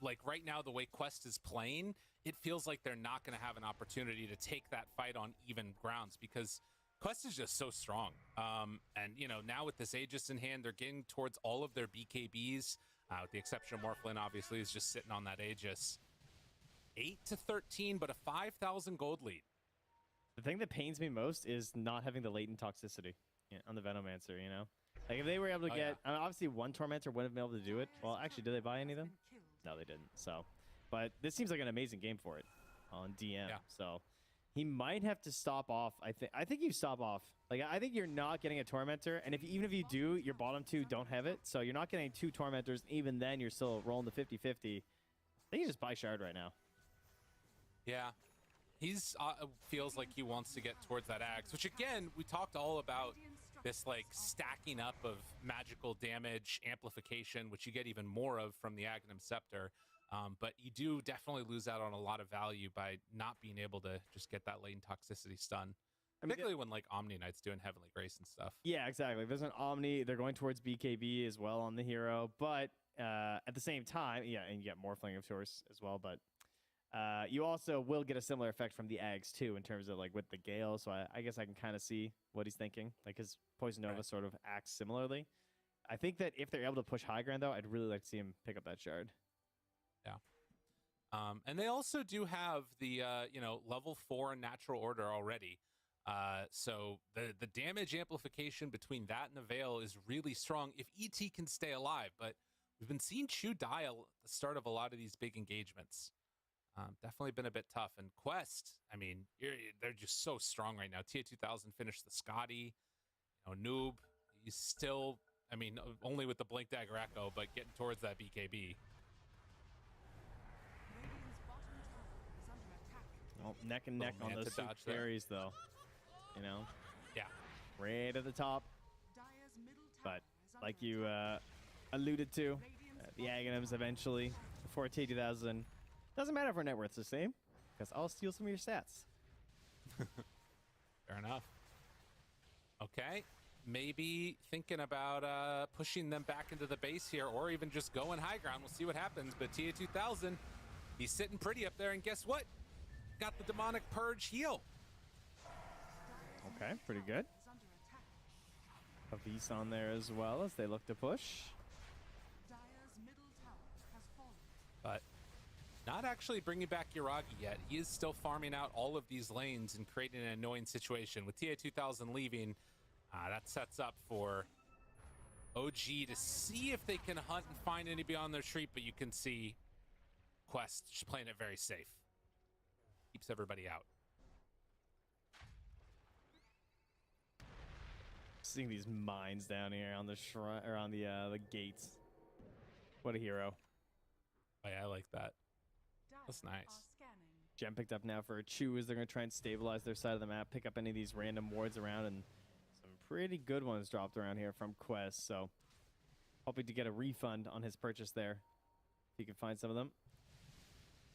like right now, the way Quest is playing, it feels like they're not going to have an opportunity to take that fight on even grounds, because Quest is just so strong. And, you know, now with this Aegis in hand, they're getting towards all of their BKBs, with the exception of Morphlin, obviously, is just sitting on that Aegis. 8-13, but a 5,000 gold lead. The thing that pains me most is not having the latent toxicity on the Venomancer, you know? Like, if they were able to get... I mean, obviously, one Tormentor wouldn't have been able to do it. Well, actually, did they buy any of them? No, they didn't. So, but this seems like an amazing game for it on DM. Yeah. So, he might have to stop off. I think you stop off. Like, I think you're not getting a Tormentor. And even if you do, your bottom two don't have it. So, you're not getting two Tormentors. Even then, you're still rolling the 50-50. They can just buy Shard right now. Yeah. He's feels like he wants to get towards that axe, which again, we talked all about this like stacking up of magical damage amplification, which you get even more of from the Aghanim Scepter. But you do definitely lose out on a lot of value by not being able to just get that lane toxicity stun. Particularly when like Omni Knight's doing Heavenly Grace and stuff. Yeah, exactly. If there's an Omni, they're going towards BKB as well on the hero. But at the same time, yeah, and you get Morphling, of course, as well. But you also will get a similar effect from the Ags, too, in terms of like with the Gale. So I guess I can kind of see what he's thinking. Like his Poison Nova sort of acts similarly. I think that if they're able to push high ground, though, I'd really like to see him pick up that Shard. Yeah. And they also do have the, level 4 natural order already. So the damage amplification between that and the Veil is really strong if ET can stay alive. But we've been seeing Chu die at the start of a lot of these big engagements. Definitely been a bit tough. And Quest, I mean, they're just so strong right now. TA2000 finished the Scotty. Noob, he's still, I mean, only with the Blink Dagger Echo, but getting towards that BKB. Well, neck and neck on those two carries, though. Yeah. Right at the top. But like you alluded to, the Aghanims eventually, before T2000, doesn't matter if our net worth's the same, because I'll steal some of your stats. Fair enough. Okay. Maybe thinking about pushing them back into the base here, or even just going high ground. We'll see what happens. But TA2000, he's sitting pretty up there, and guess what? Got the Demonic Purge heal. Okay, pretty good. Avis on there as well as they look to push. But not actually bringing back Yuragi yet. He is still farming out all of these lanes and creating an annoying situation. With TA2000 leaving, that sets up for OG to see if they can hunt and find anybody on their street, but you can see Quest just playing it very safe. Keeps everybody out. Seeing these mines down here on the shrine or on the gates. What a hero. Oh, yeah, I like that. That's nice. Gem picked up now for a Chu as they're going to try and stabilize their side of the map, pick up any of these random wards around, and some pretty good ones dropped around here from Quest. So hoping to get a refund on his purchase there. If you can find some of them.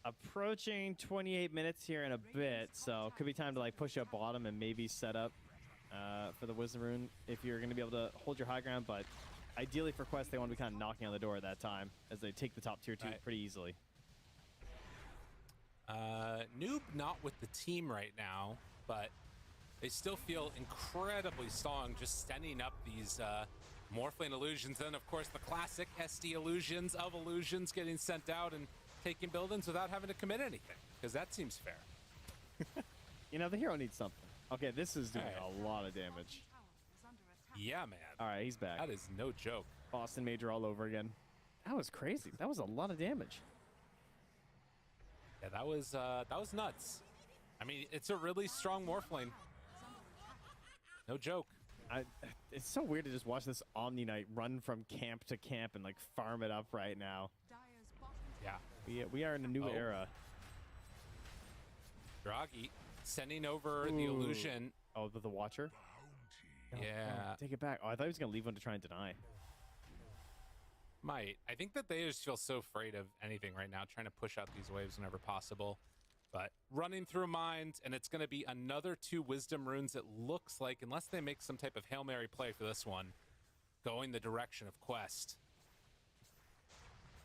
Approaching 28 minutes here in a bit, so could be time to like push up bottom and maybe set up for the Wisdom Rune if you're going to be able to hold your high ground. But ideally for Quest, they want to be kind of knocking on the door at that time as they take the top tier 2 pretty easily. Noob not with the team right now, but they still feel incredibly strong just sending up these Morphling illusions. And of course the classic SD illusions of illusions getting sent out and taking buildings without having to commit anything, because that seems fair. The hero needs something. Okay, this is doing a lot of damage. Yeah, man. All right, he's back. That is no joke. Boston Major all over again. That was crazy. That was a lot of damage. Yeah, that was nuts. I mean, it's a really strong Morphling. No joke. It's so weird to just watch this Omni Knight run from camp to camp and like farm it up right now. Yeah. We are in a new era. Draghi sending over the illusion. Oh, the Watcher? Yeah. Oh, take it back. Oh, I thought he was going to leave one to try and deny. Might. I think that they just feel so afraid of anything right now, trying to push out these waves whenever possible. But running through mines, and it's going to be another 2 Wisdom Runes, it looks like, unless they make some type of Hail Mary play for this one, going the direction of Quest.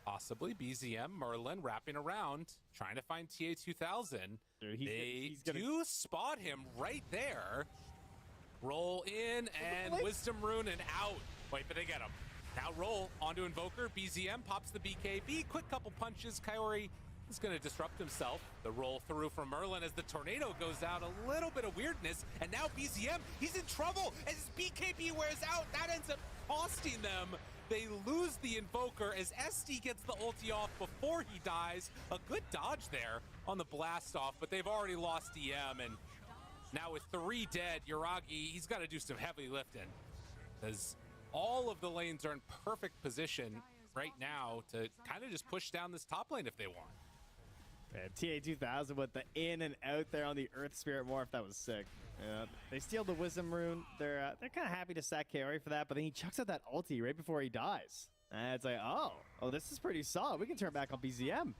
Possibly BZM, Merlin wrapping around, trying to find TA2000. Dude, They do spot him right there. Roll in and Wisdom Rune and out. Wait, but they get him. Now roll onto Invoker. BZM pops the BKB. Quick couple punches. Kaori is going to disrupt himself. The roll through from Merlin as the tornado goes out. A little bit of weirdness. And now BZM, he's in trouble as his BKB wears out. That ends up costing them. They lose the Invoker as SD gets the ulti off before he dies. A good dodge there on the blast off, but they've already lost DM. And now with 3 dead, Yuragi, he's got to do some heavy lifting, because all of the lanes are in perfect position right now to kind of just push down this top lane if they want. Man, TA2000 with the in and out there on the Earth Spirit Morph. That was sick. Yeah, they steal the Wisdom Rune. They're kind of happy to sack KRA for that, but then he chucks out that ulti right before he dies. And it's like, oh, this is pretty solid. We can turn back on BZM.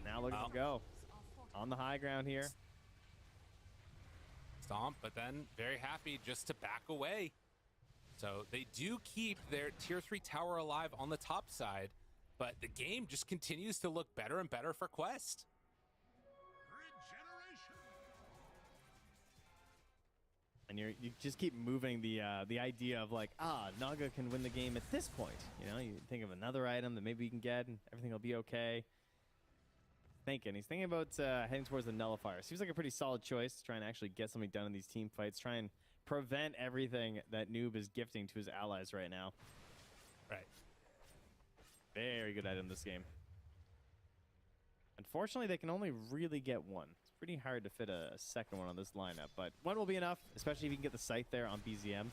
Now look at him go. On the high ground here. Stomp, but then very happy just to back away. So they do keep their tier 3 tower alive on the top side, but the game just continues to look better and better for Quest. And you just keep moving the idea of like, Naga can win the game at this point. You know, you think of another item that maybe you can get and everything will be okay. He's thinking about heading towards the Nullifier. Seems like a pretty solid choice to try and actually get something done in these team fights. Try and prevent everything that Noob is gifting to his allies right now. Right. Very good item this game. Unfortunately, they can only really get one. It's pretty hard to fit a second one on this lineup, but one will be enough, especially if you can get the sight there on BZM.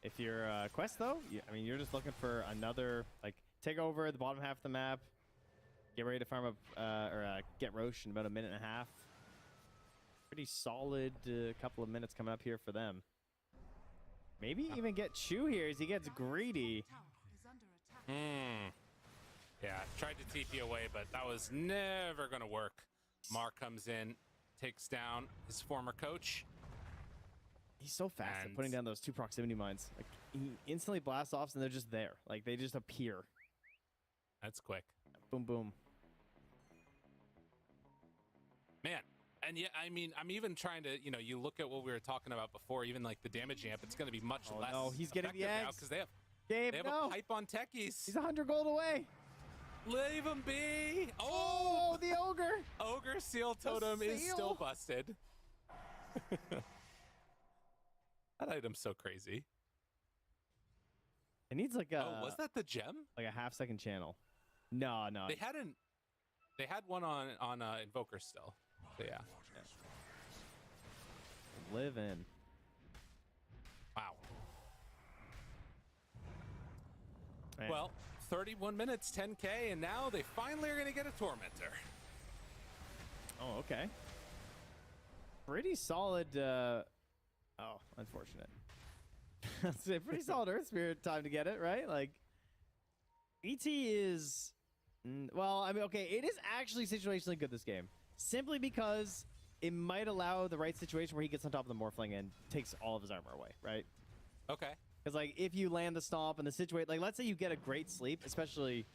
If you're Quest, though, you're just looking for another, like, take over the bottom half of the map, get ready to farm up, get Roche in about a minute and a half. Pretty solid couple of minutes coming up here for them. Maybe even get Chu here as he gets greedy. Yeah, tried to TP away, but that was never going to work. Mar comes in, takes down his former coach. He's so fast at putting down those 2 proximity mines. Like, he instantly blasts off and they're just there. Like, they just appear. That's quick. Boom, boom. Man, and yeah, I'm even trying to, you look at what we were talking about before, even like the damage amp, it's going to be much less. No, he's getting the eggs. Because they have, Gabe, a pipe on techies. He's 100 gold away. Leave him be. Oh, the ogre. Ogre seal totem is still busted. That item's so crazy. It needs like a. Oh, was that the gem? Like a half-second channel. No. They had one on Invoker still. So yeah. Live in. Wow. Man. Well, 31 minutes, 10K, and now they finally are going to get a Tormentor. Oh, okay. Pretty solid. Unfortunate. That's a pretty solid Earth Spirit time to get it, right? Like, ET is. Well, okay, it is actually situationally good this game. Simply because it might allow the right situation where he gets on top of the Morphling and takes all of his armor away, right? Okay. Because, like, if you land the stomp and the situation, like, let's say you get a great sleep, especially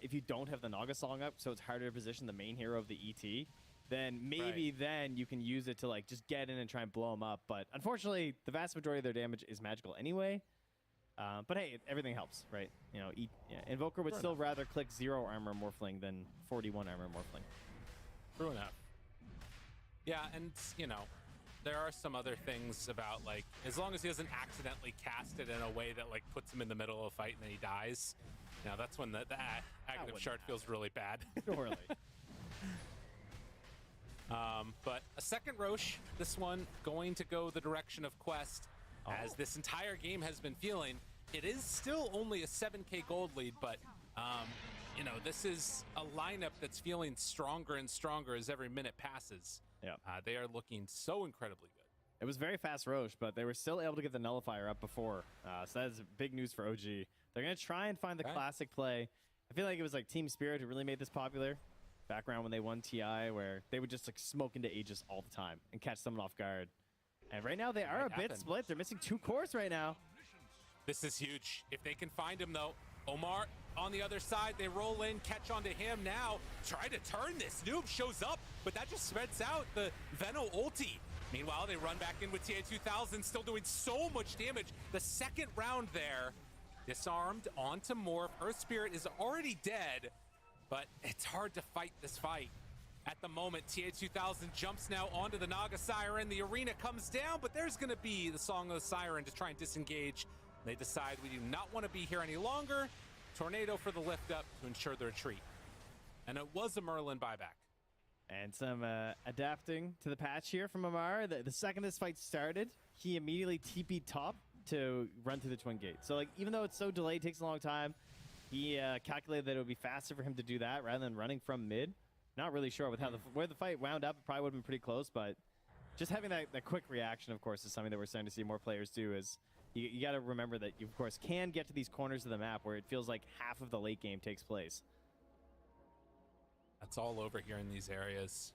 if you don't have the Naga song up, so it's harder to position the main hero of the ET, then maybe then you can use it to, like, just get in and try and blow them up. But unfortunately, the vast majority of their damage is magical anyway. But hey, everything helps, right? Invoker would still rather click 0 armor Morphling than 41 armor Morphling. True enough. Yeah, and, there are some other things about, like, as long as he doesn't accidentally cast it in a way that, like, puts him in the middle of a fight and then he dies. Now, that's when the active shard feels really bad. Surely. But a second Roche, this one going to go the direction of Quest, as this entire game has been feeling. It is still only a 7K gold lead, but, this is a lineup that's feeling stronger and stronger as every minute passes. Yeah. They are looking so incredibly good. It was very fast Roche, but they were still able to get the Nullifier up before. So that is big news for OG. They're going to try and find the classic play. I feel like it was like Team Spirit who really made this popular. Background when they won TI, where they would just like smoke into Aegis all the time and catch someone off guard. And right now they are a bit split. They're missing 2 cores right now. This is huge. If they can find him, though, Omar on the other side, they roll in, catch onto him now. Try to turn this. Noob shows up, but that just spreads out the Veno ulti. Meanwhile, they run back in with TA2000, still doing so much damage. The second round there, disarmed onto Morph. Earth Spirit is already dead, but it's hard to fight this fight. At the moment, TA2000 jumps now onto the Naga Siren. The arena comes down, but there's going to be the Song of the Siren to try and disengage. They decide we do not want to be here any longer. Tornado for the lift up to ensure the retreat. And it was a Merlin buyback. And some adapting to the patch here from Amar. The second this fight started, he immediately TP'd top to run through the twin gate. So like even though it's so delayed, takes a long time, he calculated that it would be faster for him to do that rather than running from mid. Not really sure with how where the fight wound up. It probably would have been pretty close, but just having that quick reaction, of course, is something that we're starting to see more players do. Is you got to remember that you, of course, can get to these corners of the map where it feels like half of the late game takes place. That's all over here in these areas.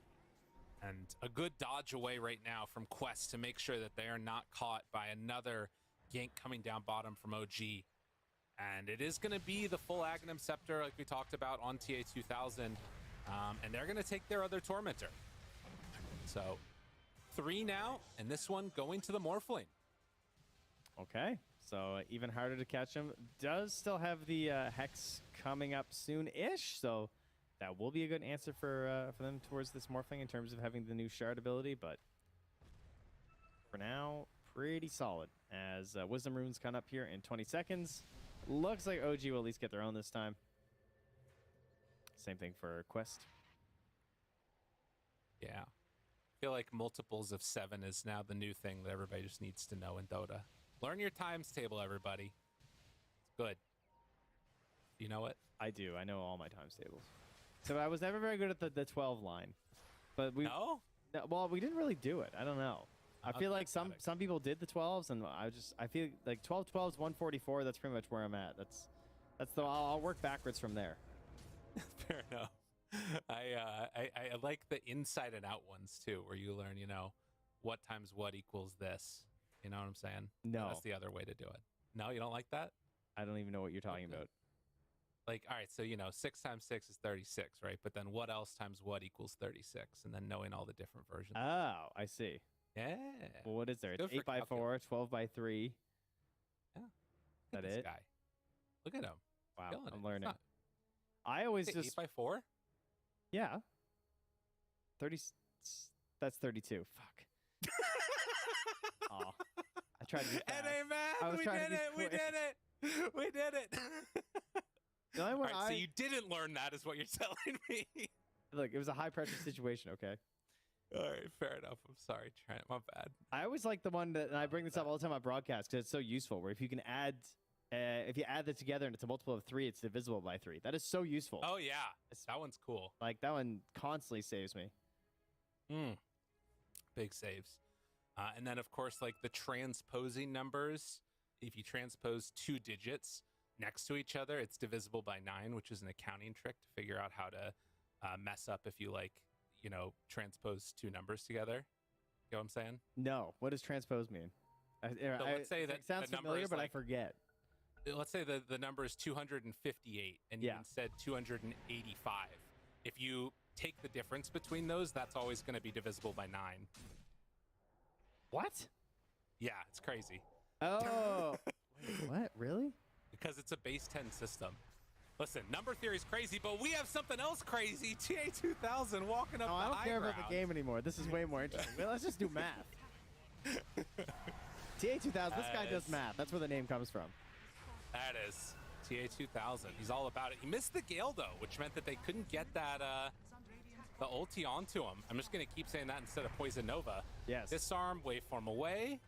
And a good dodge away right now from Quest to make sure that they are not caught by another gank coming down bottom from OG. And it is going to be the full Aghanim Scepter like we talked about on TA2000. And they're going to take their other Tormentor. So 3 now, and this one going to the Morphling. Okay, so even harder to catch him. Does still have the Hex coming up soon-ish, so that will be a good answer for them towards this Morphling in terms of having the new Shard ability, but for now, pretty solid. As Wisdom Runes come up here in 20 seconds. Looks like OG will at least get their own this time. Same thing for Quest. Yeah. I feel like multiples of 7 is now the new thing that everybody just needs to know in Dota. Learn your times table, everybody. It's good. You know it? I do. I know all my times tables. So I was never very good at the 12 line. But we No? well, we didn't really do it. I don't know. I feel like some people did the 12s, and I feel like 12 12s 144. That's pretty much where I'm at. I'll work backwards from there. Fair enough. I like the inside and out ones too, where you learn, what times what equals this. You know what I'm saying? No. That's the other way to do it. No, you don't like that? I don't even know what you're talking about. Like, all right, so 6 times 6 is 36, right? But then what else times what equals 36? And then knowing all the different versions. Oh, I see. Yeah. Well, what is there? It's Good for 8 by 4, 12 by 3. Yeah. That This it? guy. Look at him. Wow, Killing it. I'm It's learning. not- I always Is it 8 just by 4? yeah. 30. That's 32. Fuck. Oh, I tried to be fast. And I man, was we trying to did be it. We quick. did it. We did it. The only All one right, so you didn't learn that is what you're telling me. look, it was a high pressure situation. Okay. All right, fair enough. I'm sorry, Trent. My bad. I always like the one that, and I bring this up all the time on broadcast because it's so useful. Where if you can add, if you add that together and it's a multiple of 3, it's divisible by 3. That is so useful. Oh yeah, that one's cool. Like that one constantly saves me. Big saves. And then of course, like the transposing numbers. If you transpose 2 digits next to each other, it's divisible by 9, which is an accounting trick to figure out how to mess up if you transpose 2 numbers together. You know what I'm saying? No, what does transpose mean? Let's say that it sounds the number familiar, is but I like- forget. Let's say the number is 258 and you Yeah. instead 285. If you take the difference between those, that's always going to be divisible by 9. What? Yeah, it's crazy Oh, wait, what? Really? because it's a base 10 system. Listen, number theory is crazy, but we have something else crazy. TA2000 walking up Oh, the I don't high care about ground. the game anymore. This is way more interesting. Well, let's just do math. TA2000. This guy does Yes. math. That's where the name comes from. That is TA2000. He's all about it. He missed the Gale, though, which meant that they couldn't get that the ulti onto him. I'm just going to keep saying that instead of Poison Nova. Yes. Disarm, waveform away.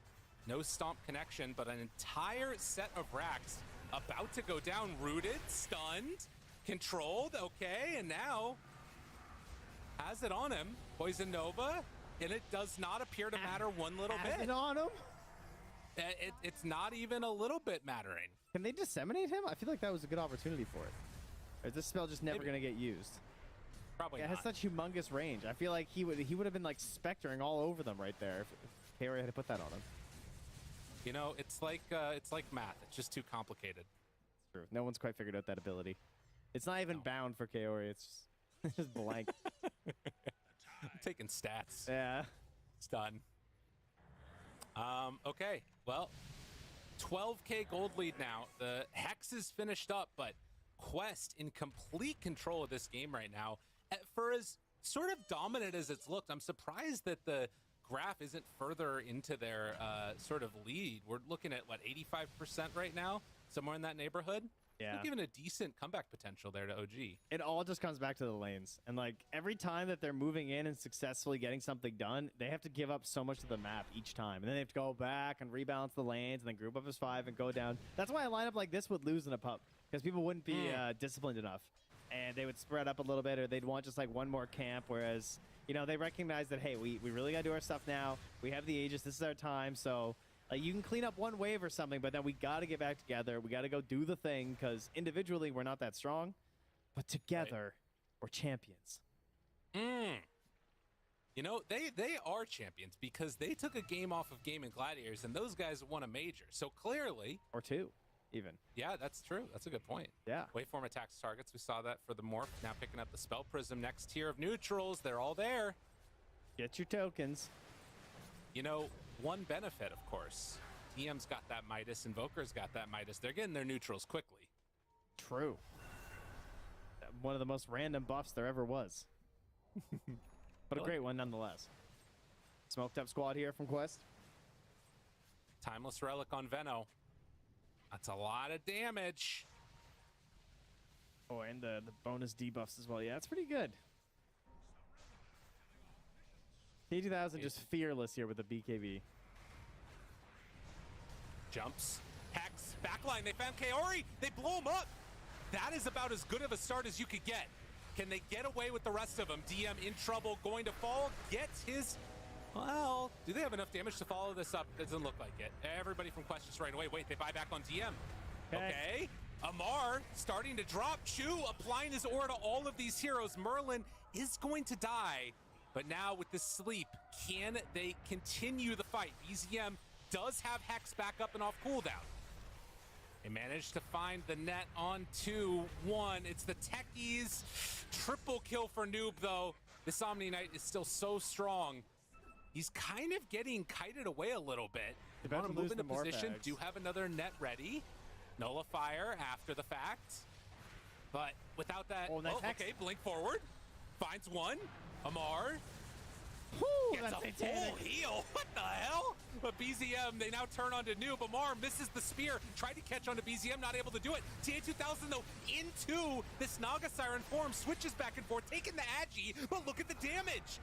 No stomp connection, but an entire set of racks about to go down. Rooted, stunned, controlled. Okay, and now has it on him. Poison Nova, and it does not appear to matter one little Has bit. it on him? It's not even a little bit mattering. Can they disseminate him? I feel like that was a good opportunity for it. Or is this spell just never Maybe. going to get used? Probably Yeah, it not. has such humongous range. I feel like he would have been like spectering all over them right there if Kaori had to put that on him. You know, it's like math. It's just too complicated. True. No one's quite figured out that ability. It's not even No. bound for Kaori. It's just, it's just blank. I'm taking stats. Yeah. It's done. Okay. Well, 12K gold lead now. The Hex is finished up, but Quest in complete control of this game right now. For as sort of dominant as it's looked, I'm surprised that the graph isn't further into their sort of lead. We're looking at, what, 85% right now? Somewhere in that neighborhood? Yeah. Still giving a decent comeback potential there to OG. It all just comes back to the lanes. And like every time that they're moving in and successfully getting something done, they have to give up so much of the map each time. And then they have to go back and rebalance the lanes and then group up as 5 and go down. That's why a lineup like this would lose in a pub, because people wouldn't be disciplined enough. And they would spread up a little bit, or they'd want just like one more camp. Whereas, you know, they recognize that, hey, we really got to do our stuff now. We have the Aegis. This is our time. So you can clean up one wave or something, but then we got to get back together. We got to go do the thing, because individually we're not that strong, but together we're champions. You know, they are champions because they took a game off of Gaming Gladiators, and those guys won a major. So clearly, Or 2, even. yeah, that's true. That's a good point. Yeah. Waveform attacks targets. We saw that for the Morph. Now picking up the Spell Prism. Next tier of neutrals. They're all there. Get your tokens. You know, one benefit, of course. TM's got that Midas. Invoker's got that Midas. They're getting their neutrals quickly. True. One of the most random buffs there ever was. But a great one nonetheless. Smoked up squad here from Quest. Timeless Relic on Veno. That's a lot of damage. Oh, and the bonus debuffs as well. Yeah, that's pretty good. T2000 just fearless here with the BKB. Jumps. Hex. Backline. They found Kaori. They blow him up. That is about as good of a start as you could get. Can they get away with the rest of them? DM in trouble. Going to fall. Gets his... Well, do they have enough damage to follow this up? Doesn't look like it. Everybody from Quest just right away. Wait, they buy back on DM. Okay. Amar starting to drop. Chu applying his aura to all of these heroes. Merlin is going to die. But now with this sleep, can they continue the fight? BZM does have Hex back up and off cooldown. They managed to find the net on 2-1. It's the Techies. Triple kill for Noob, though. This Omni Knight is still so strong. He's kind of getting kited away a little bit. They Want to move into position. bags. Do have another net ready. Nullifier after the fact. But without that... Oh, nice Hex. okay, blink forward. Finds one. Amar. Whew, Gets that's a satanic. full heal. What the hell? But BZM, they now turn onto Noob. Amar misses the spear. Tried to catch onto BZM, not able to do it. TA2000, though, into this Naga Siren form. Switches back and forth, taking the Agi. But look at the damage.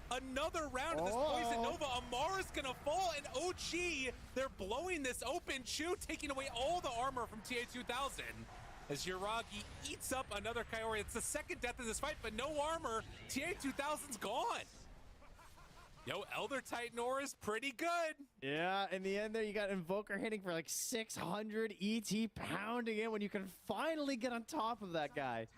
Another round of this Poison Nova. Amar is going to fall. And OG, they're blowing this open. Chu taking away all the armor from TA2000. As Yuragi eats up another Kaori. It's the second death in this fight, but no armor. TA2000's gone. Yo, Elder Titan aura is pretty good. Yeah, in the end there, you got Invoker hitting for like 600 ET pounding in when you can finally get on top of that guy.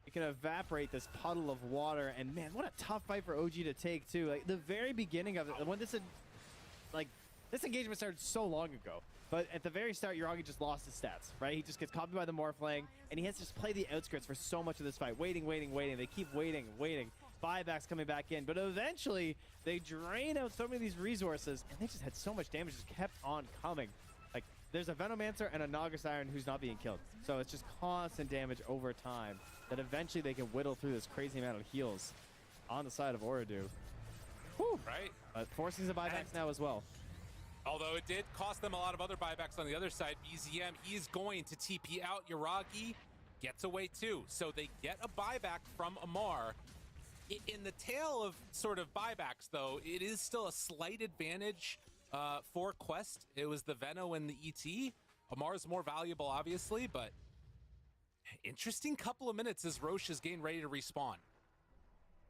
You can evaporate this puddle of water, and man, what a tough fight for OG to take too. Like the very beginning of it, when this engagement started so long ago, but at the very start, Yuragi just lost his stats, right? He just gets copied by the Morphling, and he has to just play the outskirts for so much of this fight. Waiting. They keep waiting. Buybacks coming back in, but eventually they drain out so many of these resources, and they just had so much damage, just kept on coming. Like, there's a Venomancer and a Naga Siren who's not being killed. So it's just constant damage over time that eventually they can whittle through this crazy amount of heals on the side of Oridu. Whew. Right. Forcing the buybacks now as well. Although it did cost them a lot of other buybacks on the other side. BZM, he is going to TP out. Yuragi gets away too. So they get a buyback from Amar. In the tail of sort of buybacks, though, it is still a slight advantage for Quest. It was the Veno and the ET. Amar's more valuable, obviously, but interesting couple of minutes as Roche is getting ready to respawn.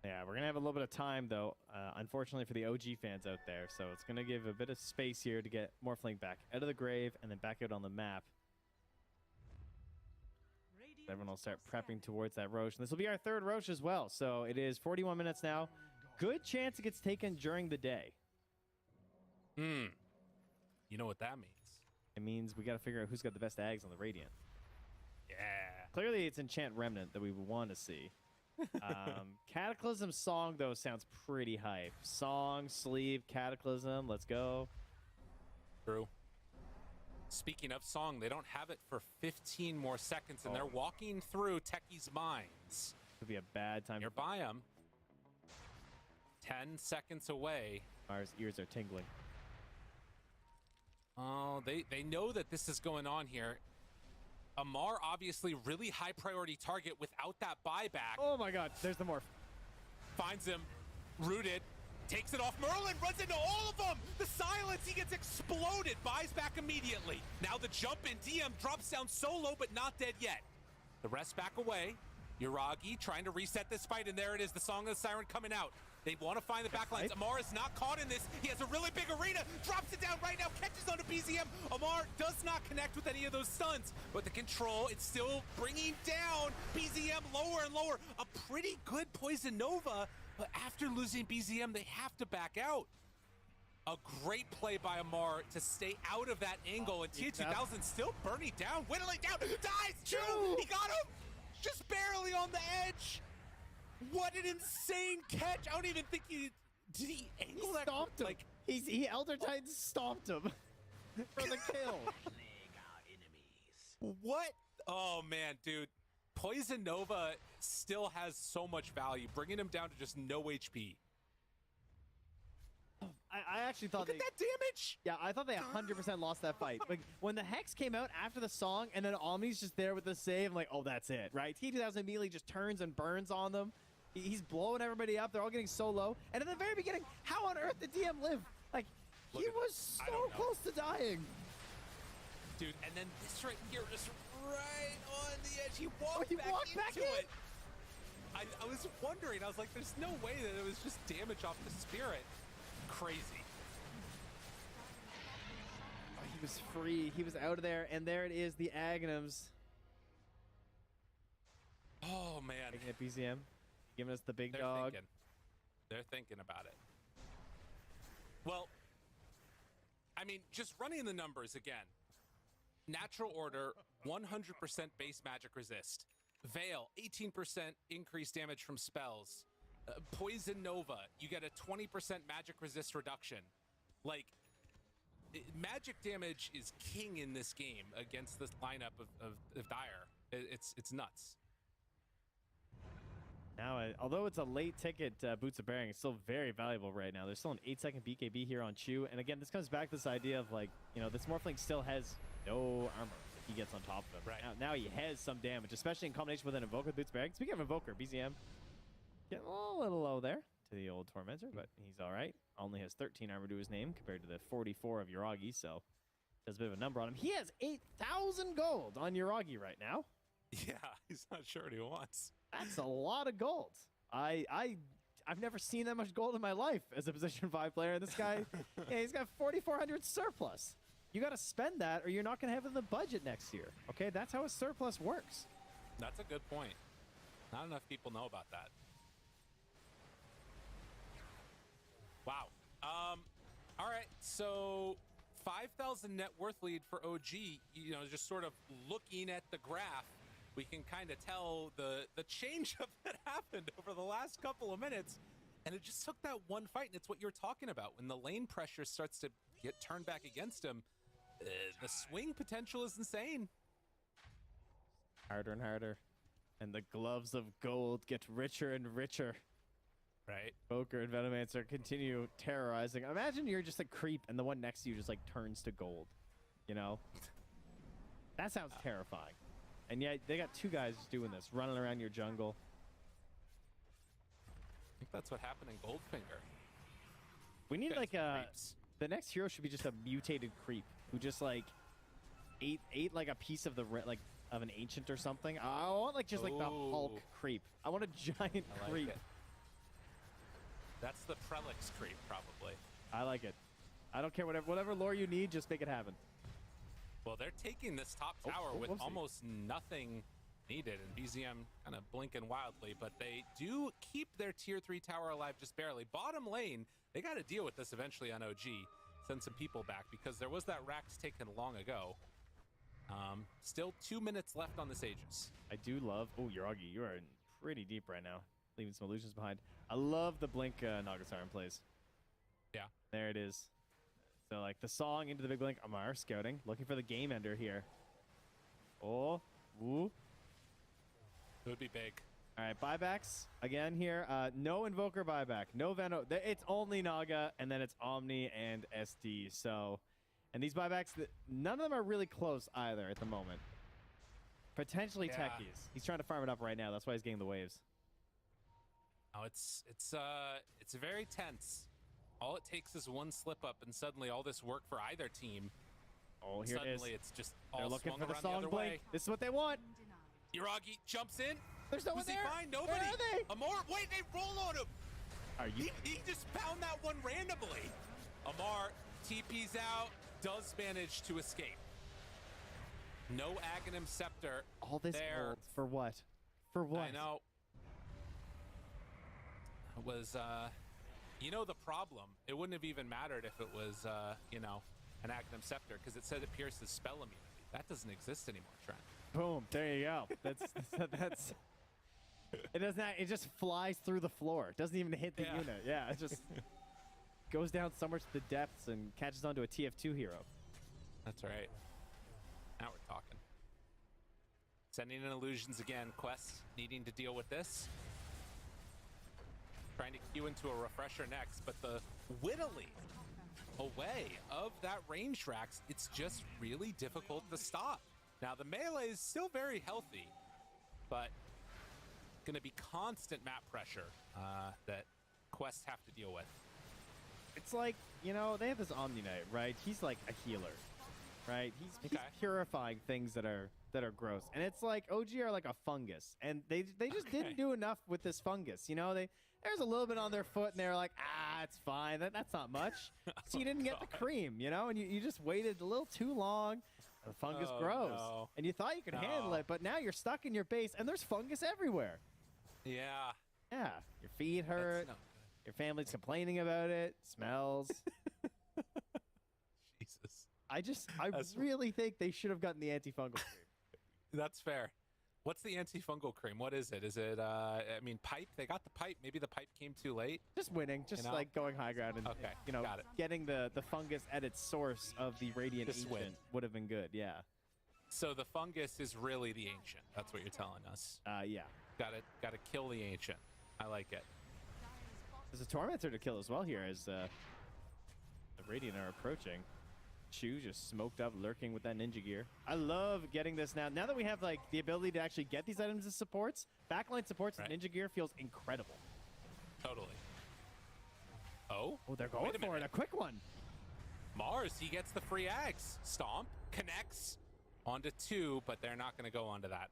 Yeah, we're going to have a little bit of time, though, unfortunately for the OG fans out there. So it's going to give a bit of space here to get Morphling back out of the grave and then back out on the map. Everyone will start prepping towards that Roche. And this will be our third Roche as well. So it is 41 minutes now. Good chance it gets taken during the day. You know what that means. It means we got to figure out who's got the best Ags on the Radiant. Yeah. Clearly, it's Enchant Remnant that we want to see. Cataclysm Song, though, sounds pretty hype. Song, Sleep, Cataclysm, let's go. True. Speaking of song, they don't have it for 15 more seconds, and they're walking through Techie's mines. Could be a bad time. Nearby him. 10 seconds away. Mars' ears are tingling. Oh, they know that this is going on here. Amar obviously really high priority target without that buyback. Oh my god, there's the morph. Finds him, rooted, takes it off. Merlin runs into all of them. The silence, he gets exploded, buys back immediately. Now the jump in, DM drops down so low, but not dead yet. The rest back away. Yuragi trying to reset this fight, and there it is, the Song of the Siren coming out. They want to find the backlines. Amar is not caught in this. He has a really big arena, drops it down right now, catches onto BZM. Amar does not connect with any of those stuns, but the control, it's still bringing down BZM lower and lower. A pretty good Poison Nova, but after losing BZM, they have to back out. A great play by Amar to stay out of that angle, and T2000 still burning down, whittling down, dies, Chu! He got him! Just barely on the edge. What an insane catch. I don't even think did he angle that? Stomped him. Like, He Elder Titan stomped him for the kill. what? Oh man, dude. Poison Nova still has so much value, bringing him down to just no HP. I actually thought Look at that damage. Yeah, I thought they 100% lost that fight. Like, when the Hex came out after the song and then Omni's just there with the save, I'm like, oh, that's it, right? T2000 immediately just turns and burns on them. He's blowing everybody up. They're all getting so low. And in the very beginning, how on earth did DM live? Like, he was so close to dying. Dude, and then this right here is right on the edge. He walked, back into in. it. I was wondering. I was like, there's no way that it was just damage off the spirit. Crazy. Oh, he was free. He was out of there. And there it is, the Agnums. Oh, man. Taking it BZM. Giving us the big They're dog. thinking. They're thinking about it. Well, I mean, just running the numbers again. Natural Order, 100% base magic resist. Veil, 18% increased damage from spells. Poison Nova, you get a 20% magic resist reduction. Like, magic damage is king in this game against this lineup of Dire. It's nuts. Now, although it's a late ticket, Boots of Bearing is still very valuable right now. There's still an 8-second BKB here on Chu. And again, this comes back to this idea of, like, you know, this Morphling still has no armor if he gets on top of him. Right. Now he has some damage, especially in combination with an Invoker with Boots of Bearing. Speaking of Invoker, BZM getting a little low there to the old Tormentor, but he's all right. Only has 13 armor to his name compared to the 44 of Yuragi, so does a bit of a number on him. He has 8,000 gold on Yuragi right now. Yeah, he's not sure what he wants. That's a lot of gold. I've never seen that much gold in my life as a position 5 player. And this guy, yeah, he's got 4,400 surplus. You got to spend that or you're not going to have it in the budget next year. Okay, that's how a surplus works. That's a good point. Not enough people know about that. Wow. All right, so 5,000 net worth lead for OG, you know, just sort of looking at the graph, we can kind of tell the change up that happened over the last couple of minutes. And it just took that one fight, and it's what you're talking about. When the lane pressure starts to get turned back against him, the swing potential is insane. Harder and harder. And the gloves of gold get richer and richer. Right. Poker and Venomancer continue terrorizing. Imagine you're just a creep and the one next to you just like turns to gold. You know? That sounds terrifying. And yet they got 2 guys just doing this, running around your jungle. I think that's what happened in Goldfinger. We need Guys like were a... creeps. The next hero should be just a mutated creep who just like ate like a piece of the like of an ancient or something. I want like just like the Hulk Ooh. creep. I want a giant I like creep. it. That's the Prelix creep, probably. I like it. I don't care whatever lore you need, just make it happen. Well, they're taking this top tower with almost nothing needed, and BZM kind of blinking wildly, but they do keep their tier 3 tower alive just barely. Bottom lane, they got to deal with this eventually on OG. Send some people back because there was that Rax taken long ago. Still 2 minutes left on the Sages. I do love... Oh, Yuragi, you are in pretty deep right now. Leaving some illusions behind. I love the Blink Nagasaran plays. Yeah. There it is. So, like, the song into the big blink. Amar scouting. Looking for the game ender here. Oh. Ooh. It would be big. All right, buybacks again here. No Invoker buyback. No Veno. It's only Naga, and then it's Omni and SD. So, and these buybacks, none of them are really close either at the moment. Potentially Yeah. techies. He's trying to farm it up right now. That's why he's getting the waves. Oh, it's very tense. All it takes is one slip up, and suddenly all this work for either team. Oh, here it is. Suddenly, it's just They're all looking swung for the around song the other blink. way. This is what they want. Iragi jumps in. There's no one Who's he there. find? Nobody. Where are they? Amar, wait, they roll on him. Are you? He just found that one randomly. Amar TP's out, does manage to escape. No Aghanim Scepter. All this there. gold for what? For what? I know. It was, you know, the problem. It wouldn't have even mattered if it was, you know, an Aghanim Scepter, because it said it pierces spell immunity. That doesn't exist anymore, Trent. Boom. There you go. That's. It does not. It just flies through the floor. It doesn't even hit the Yeah. unit. Yeah. It just goes down somewhere to the depths and catches onto a TF2 hero. That's right. Now we're talking. Sending in illusions again. Quest needing to deal with this. Trying to queue into a refresher next, but the whittling away of that range racks, it's just really difficult to stop. Now the melee is still very healthy, but going to be constant map pressure that quests have to deal with. It's like, you know, they have this Omni Knight, right? He's like a healer, right? He's Okay. purifying things that are gross. And it's like OG are like a fungus, and they just Okay. didn't do enough with this fungus. You know, there's a little bit on their foot, and they're like, it's fine. That's not much. So you didn't get the cream, you know, and you just waited a little too long. And the fungus Oh, grows, no. and you thought you could handle No. it, but now you're stuck in your base, and there's fungus everywhere. Yeah. Yeah, your feet hurt. That's Your family's complaining about it. Smells. Jesus. I That's- really think they should have gotten the antifungal cream. That's fair. What's the antifungal cream? What is it? Is it, I mean, pipe? They got the pipe. Maybe the pipe came too late. Just winning, just know? like going high ground and Okay, you know, got it. getting the fungus at its source of the radiant Just win. ancient would have been good. Yeah. So the fungus is really the ancient. That's what you're telling us. Yeah. Gotta kill the ancient. I like it. There's a tormentor to kill as well here as the radiant are approaching. Chu just smoked up, lurking with that ninja gear. I love getting this now. Now that we have like the ability to actually get these items as supports, backline supports with Right. ninja gear feels incredible. Totally. Oh? Oh, they're going Wait a for it. minute. A quick one. Mars, he gets the free ags. Stomp, connects onto 2, but they're not going to go onto that.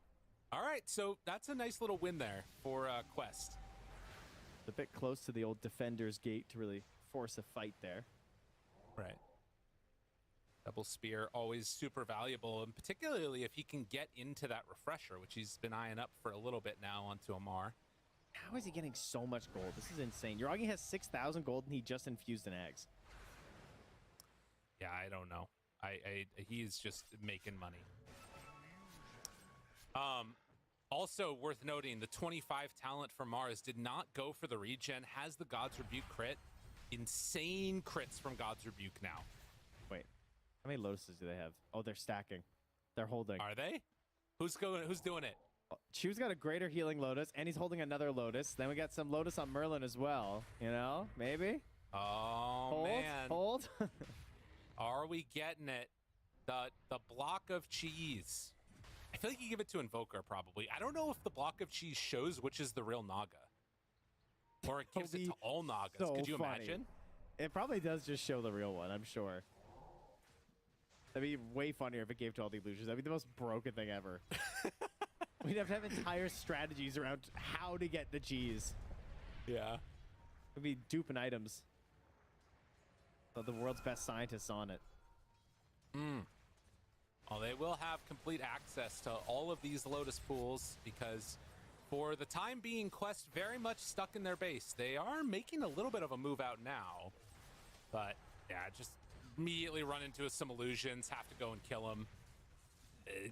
All right, so that's a nice little win there for Quest. A bit close to the old defender's gate to really force a fight there. Right. Double spear, always super valuable, and particularly if he can get into that refresher, which he's been eyeing up for a little bit now onto Amar. How is he getting so much gold? This is insane. Yuragi has 6,000 gold and he just infused an eggs. Yeah, I don't know. He's just making money. Also worth noting, the 25 talent for Mars did not go for the regen, has the God's Rebuke crit. Insane crits from God's Rebuke now. Wait, how many lotuses do they have? Oh, they're stacking. They're holding. Are they? Who's doing it? Chu's got a greater healing lotus and he's holding another lotus. Then we got some lotus on Merlin as well. You know, maybe? Oh, Hold, man. hold. Are we getting it? The block of cheese. I feel like you give it to Invoker, probably. I don't know if the block of cheese shows which is the real Naga. Or it gives it to all Nagas. so Could you funny. imagine? It probably does just show the real one, I'm sure. That'd be way funnier if it gave to all the illusions. That'd be the most broken thing ever. We'd have to have entire strategies around how to get the cheese. Yeah. It'd be duping items. So the world's best scientists on it. Well, they will have complete access to all of these Lotus pools because for the time being, Quest very much stuck in their base. They are making a little bit of a move out now. But, yeah, just immediately run into some illusions, have to go and kill them.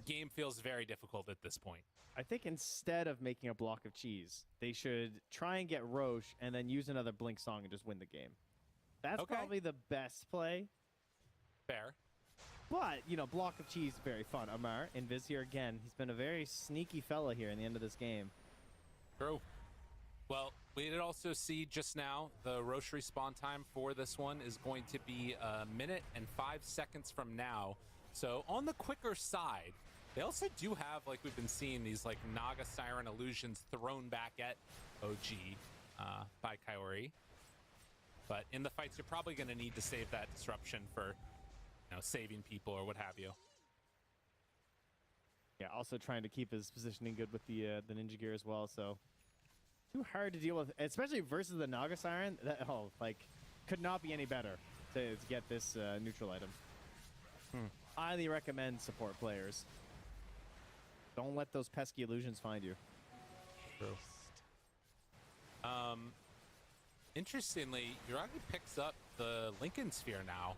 Game feels very difficult at this point. I think instead of making a block of cheese, they should try and get Roche and then use another Blink Song and just win the game. That's Okay. probably the best play. Fair. But, you know, block of cheese, very fun. Amar, Invis here again. He's been a very sneaky fella here in the end of this game. True. Well, we did also see just now the Roche respawn time for this one is going to be 1 minute and 5 seconds from now. So on the quicker side, They also do have, like we've been seeing, these like Naga Siren illusions thrown back at OG by Kaori. But in the fights, you're probably going to need to save that disruption for, you know, saving people or what have you. Yeah, also trying to keep his positioning good with the ninja gear as well. So too hard to deal with, especially versus the Naga Siren. That could not be any better to get this neutral item. Highly recommend support players. Don't let those pesky illusions find you. True. Interestingly, Yuragi picks up the Lincoln Sphere now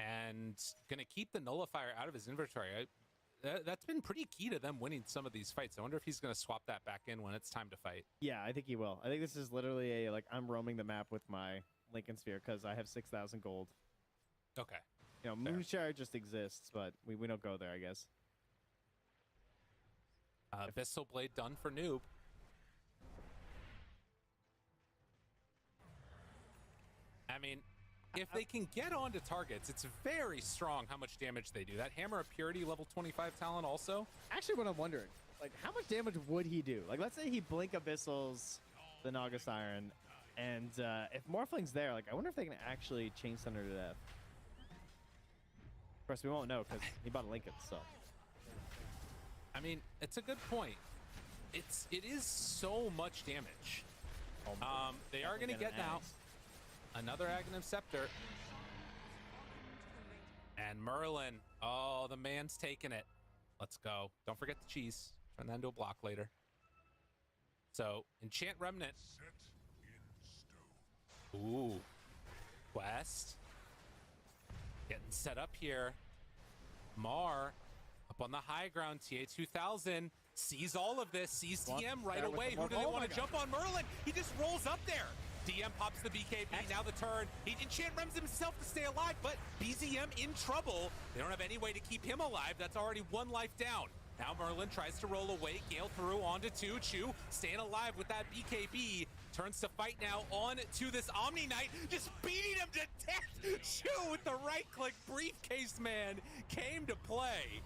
and gonna keep the Nullifier out of his inventory. That's been pretty key to them winning some of these fights. I wonder if he's gonna swap that back in when it's time to fight. Yeah, I think he will. I think this is literally a, like, I'm roaming the map with my Lincoln Sphere because I have 6,000 gold. Okay. You know, Moonshire just exists, but we don't go there, I guess. Abyssal Blade done for Noob. I mean, if they can get onto targets, it's very strong how much damage they do. That Hammer of Purity level 25 talent also. Actually, what I'm wondering, like, how much damage would he do? Like, let's say he Blink Abyssals the Naga Siren, and if Morphling's there, like, I wonder if they can actually Chain Thunder to death. Of course, we won't know because he bought a Lincoln, so. I mean, it's a good point. It is so much damage. They are going to get now another Aghanim Scepter. And Merlin. Oh, the man's taking it. Let's go. Don't forget the cheese. Turn that into a block later. So, Enchant Remnant. Ooh. Quest. Getting set up here. Mar. Up on the high ground, TA2000 sees all of this, sees DM right away. Who do they want to jump on? Merlin, he just rolls up there. DM pops the BKB, now the turn. He enchant rems himself to stay alive, but BZM in trouble. They don't have any way to keep him alive. That's already one life down. Now Merlin tries to roll away. Gale through onto 2. Chu staying alive with that BKB. Turns to fight now on to this Omni Knight. Just beating him to death. Chu with the right click. Briefcase man came to play.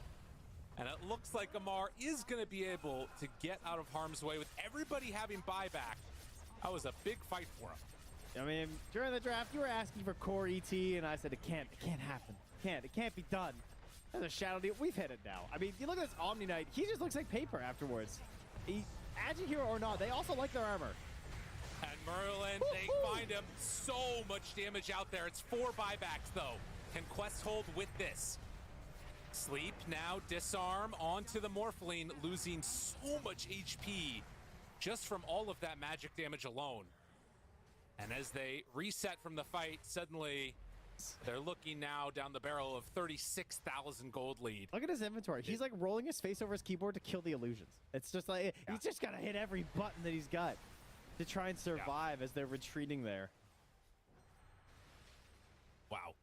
And it looks like Amar is going to be able to get out of harm's way with everybody having buyback. That was a big fight for him. I mean, during the draft, you were asking for core ET, and I said it can't happen. It can't be done. There's a shadow deal. We've hit it now. I mean, you look at this Omni Knight. He just looks like paper afterwards. Agi hero or not, they also like their armor. And Merlin, they find him. So much damage out there. It's 4 buybacks, though. Can Quest hold with this? Sleep now, disarm onto the Morphling, losing so much HP just from all of that magic damage alone. And as they reset from the fight, suddenly they're looking now down the barrel of 36,000 gold lead. Look at his inventory. He's like rolling his face over his keyboard to kill the illusions. It's just like, he's just got to hit every button that he's got to try and survive as they're retreating there. Wow.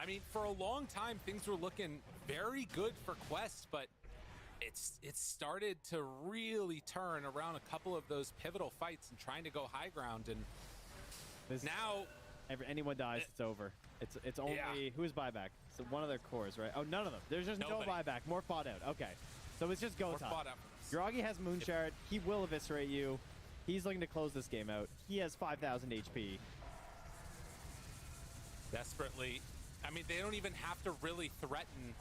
I mean, for a long time, things were looking very good for Quest, but it's started to really turn around a couple of those pivotal fights and trying to go high ground. And now, anyone dies, it's over. It's only who's buyback. So one of their cores, right? Oh, none of them. There's just no buyback. More fought out. Okay, so it's just go time. Yuragi has Moonshard. He will eviscerate you. He's looking to close this game out. He has 5,000 HP. Desperately. I mean, they don't even have to really threaten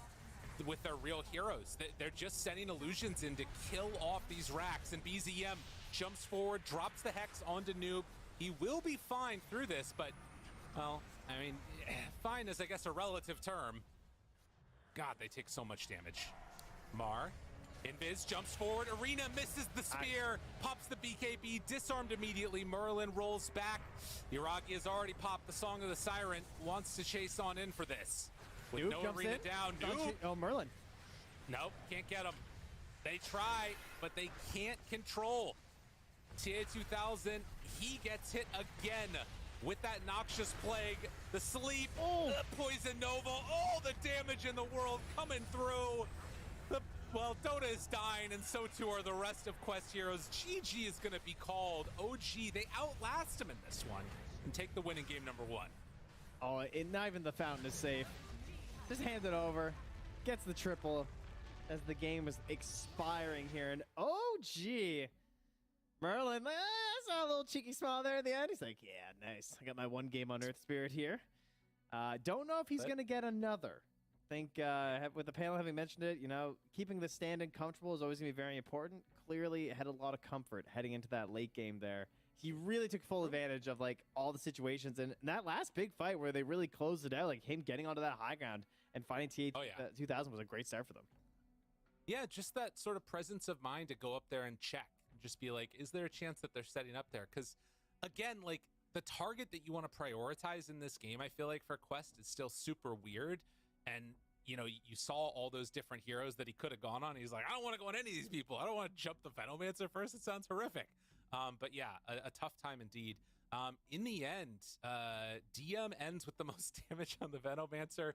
with their real heroes. They're just sending illusions in to kill off these racks, and BZM jumps forward, drops the Hex onto Noob. He will be fine through this, but, well, I mean, fine is, I guess, a relative term. God, they take so much damage. Mar, Invis jumps forward. Arena misses the spear, pops the BKB, disarmed immediately. Merlin rolls back. Yuragi has already popped the Song of the Siren, wants to chase on in for this. With Noob no Arena down. Noob. Oh, Merlin. Nope, can't get him. They try, but they can't control. TA2000, he gets hit again with that Noxious Plague. The sleep, the Poison Nova, all the damage in the world coming through. Well, Dota is dying, and so too are the rest of Quest heroes. GG is going to be called. OG, they outlast him in this one and take the win in game number 1. Oh, not even the fountain is safe. Just hand it over. gets the triple as the game was expiring here. And OG Merlin, I saw a little cheeky smile there at the end. He's like, yeah, nice. I got my 1 game on Earth Spirit here. Don't know if he's going to get another. I think with the panel having mentioned it, you know, keeping the stand-in comfortable is always going to be very important. Clearly had a lot of comfort heading into that late game there. He really took full advantage of, like, all the situations. And that last big fight where they really closed it out, like him getting onto that high ground and finding TA2000 was a great start for them. Yeah, just that sort of presence of mind to go up there and check. Just be like, is there a chance that they're setting up there? Because, again, like, the target that you want to prioritize in this game, I feel like, for Quest is still super weird. And, you know, you saw all those different heroes that he could have gone on. He's like, I don't want to go on any of these people. I don't want to jump the Venomancer first. It sounds horrific. But yeah, a tough time indeed. In the end, DM ends with the most damage on the Venomancer.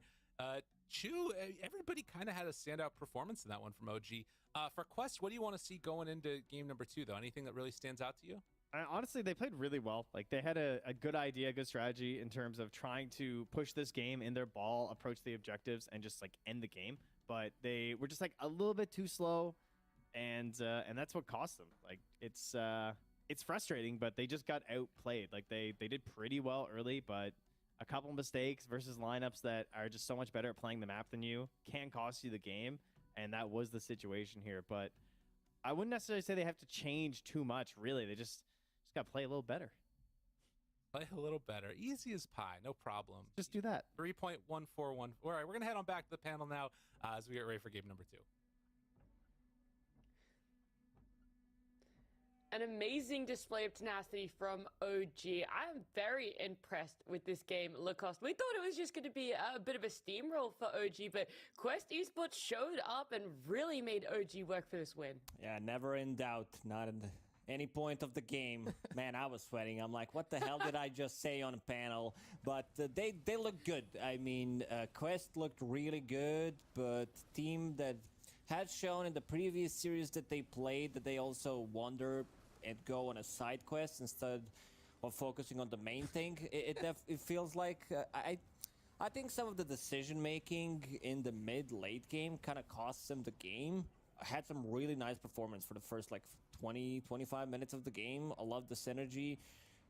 Chu, everybody kind of had a standout performance in that one from OG. For Quest, what do you want to see going into game number 2, though? Anything that really stands out to you? Honestly, they played really well. Like, they had a good idea, good strategy in terms of trying to push this game in their ball, approach the objectives, and just, like, end the game. But they were just, like, a little bit too slow, and that's what cost them. Like, it's frustrating, but they just got outplayed. Like, they did pretty well early, but a couple mistakes versus lineups that are just so much better at playing the map than you can cost you the game, and that was the situation here. But I wouldn't necessarily say they have to change too much, really. They just got to play a little better. Play a little better. Easy as pie. No problem. Just do that. 3.141. All right, we're going to head on back to the panel now as we get ready for game number 2. An amazing display of tenacity from OG. I am very impressed with this game, Lacoste. We thought it was just going to be a bit of a steamroll for OG, but Quest Esports showed up and really made OG work for this win. Yeah, never in doubt. Not in any point of the game. Man, I was sweating. I'm like, what the hell did I just say on a panel? But they look good. I mean, Quest looked really good, but team that had shown in the previous series that they played that they also wonder and go on a side quest instead of focusing on the main thing. It feels like I think some of the decision making in the mid-late game kind of costs them the game. I had some really nice performance for the first like 20-25 minutes of the game. I love the synergy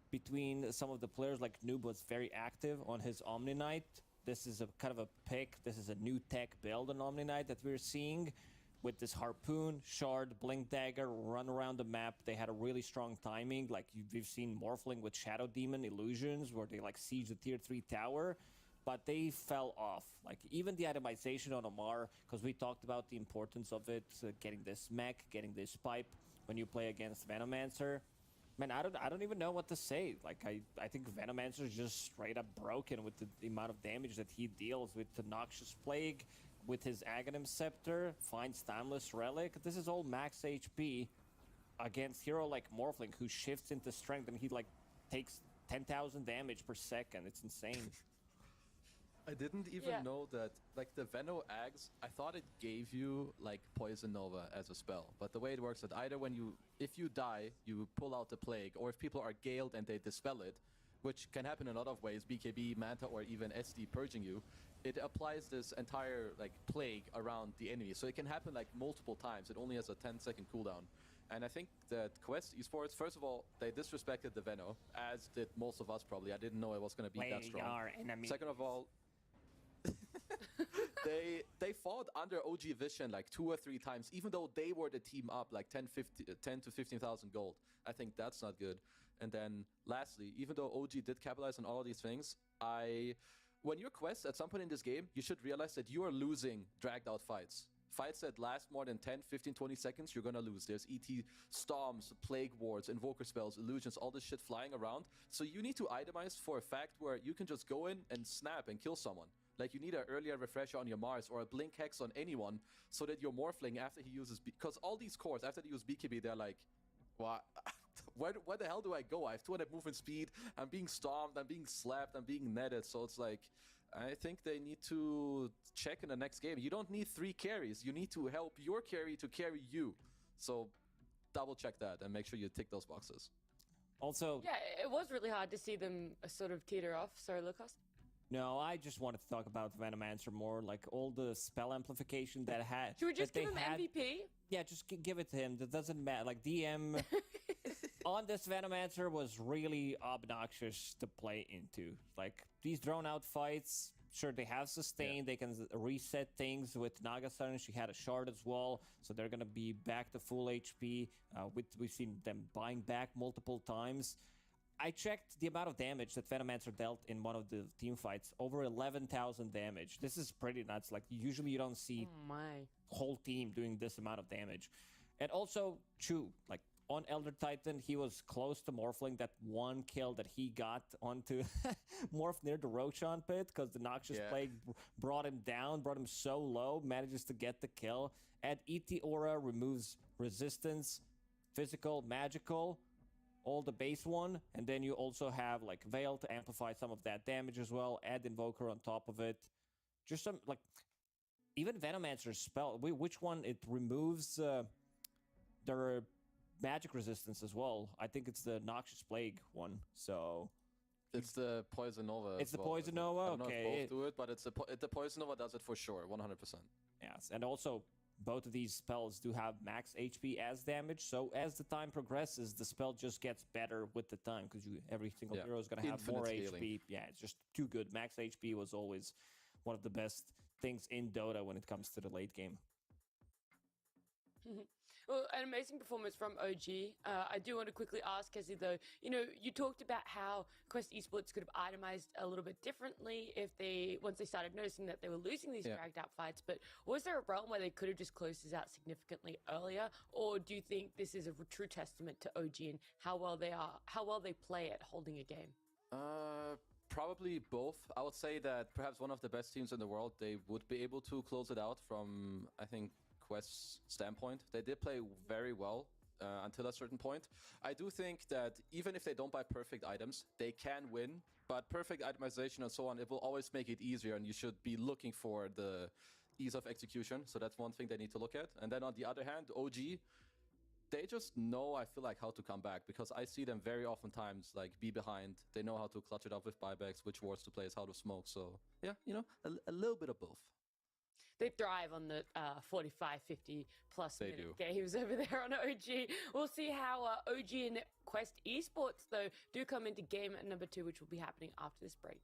between some of the players. Like Noob was very active on his Omni Knight. This is a kind of a pick. This is a new tech build on Omni Knight that we're seeing. With this Harpoon, Shard, Blink Dagger, run around the map. They had a really strong timing. Like we've seen Morphling with Shadow Demon Illusions where they like siege the tier 3 tower. But they fell off. Like even the itemization on Omar, because we talked about the importance of it, getting this mech, getting this pipe when you play against Venomancer. Man, I don't even know what to say. Like I think Venomancer is just straight up broken with the amount of damage that he deals with the Noxious Plague. With his Aghanim Scepter, finds Timeless Relic. This is all max HP against hero like Morphling, who shifts into strength and he like takes 10,000 damage per second. It's insane. I didn't even know that, like, the Veno Ags, I thought it gave you, like, Poison Nova as a spell. But the way it works is that either if you die, you pull out the Plague, or if people are Galed and they dispel it, which can happen in a lot of ways, BKB, Manta, or even SD purging you, it applies this entire like plague around the enemy. So it can happen like multiple times. It only has a 10-second cooldown. And I think that Quest Esports, first of all, they disrespected the Veno, as did most of us probably. I didn't know it was going to be that strong. Second of all, they fought under OG Vision like 2 or 3 times, even though they were the team up like 10 to 15,000 gold. I think that's not good. And then lastly, even though OG did capitalize on all of these things, when you're Quest, at some point in this game, you should realize that you are losing dragged out fights. Fights that last more than 10, 15, 20 seconds, you're gonna lose. There's ET Storms, Plague Wards, Invoker Spells, Illusions, all this shit flying around. So you need to itemize for a fact where you can just go in and snap and kill someone. Like you need an earlier refresher on your Mars or a Blink Hex on anyone so that your Morphling, after he uses... Because all these cores, after they use BKB, they're like, what? Where the hell do I go? I have 200 movement speed, I'm being stormed, I'm being slapped, I'm being netted, so it's like, I think they need to check in the next game. You don't need 3 carries, you need to help your carry to carry you. So, double check that and make sure you tick those boxes. Also... Yeah, it was really hard to see them sort of teeter off. Sorry, Lucas. No, I just wanted to talk about Venomancer more, like all the spell amplification that had. Should we just that give him they had. MVP? Yeah, just give it to him. That doesn't matter. Like DM on this Venomancer was really obnoxious to play into. Like these drawn out fights, sure they have sustain. They can reset things with Nagasan. She had a shard as well, so they're gonna be back to full HP. We've seen them buying back multiple times. I checked the amount of damage that Venomancer dealt in one of the team fights. Over 11,000 damage. This is pretty nuts. Like usually you don't see Oh my. whole team doing this amount of damage. And also, Chu, like on Elder Titan, he was close to Morphling. That one kill that he got onto Morph near the Roshan pit because the Noxious Plague brought him down, brought him so low, manages to get the kill. Add ET Aura, removes resistance, physical, magical, all the base one. And then you also have like Veil to amplify some of that damage as well. Add Invoker on top of it. Just some, like, even Venomancer's spell, which one? It removes their magic resistance as well. I think it's the Noxious Plague one. So It's the Poison Nova. it's as the well. Poison Nova. I don't know Okay. if both do it, but the Poison Nova does it for sure, 100%. Yes, and also both of these spells do have max HP as damage. So as the time progresses, the spell just gets better with the time because every single hero is gonna have Infinite more scaling. HP. Yeah, it's just too good. Max HP was always one of the best things in Dota when it comes to the late game. Well, an amazing performance from OG. I do want to quickly ask, Kessie, though, you talked about how Quest Esports could have itemized a little bit differently once they started noticing that they were losing these dragged out fights, but was there a realm where they could have just closed this out significantly earlier, or do you think this is a true testament to OG and how well they play at holding a game? Probably both. I would say that perhaps one of the best teams in the world, they would be able to close it out from, I think, Quest's standpoint. They did play very well until a certain point. I do think that even if they don't buy perfect items, they can win, but perfect itemization and so on, it will always make it easier, and you should be looking for the ease of execution. So that's one thing they need to look at. And then on the other hand, OG, they just know, I feel like, how to come back, because I see them very oftentimes like be behind. They know how to clutch it up with buybacks, which wards to place, how to smoke. So yeah, a little bit of both. They thrive on the 45, 50 plus They minute do. games over there on OG. We'll see how OG and Quest Esports, though, do come into game number 2, which will be happening after this break.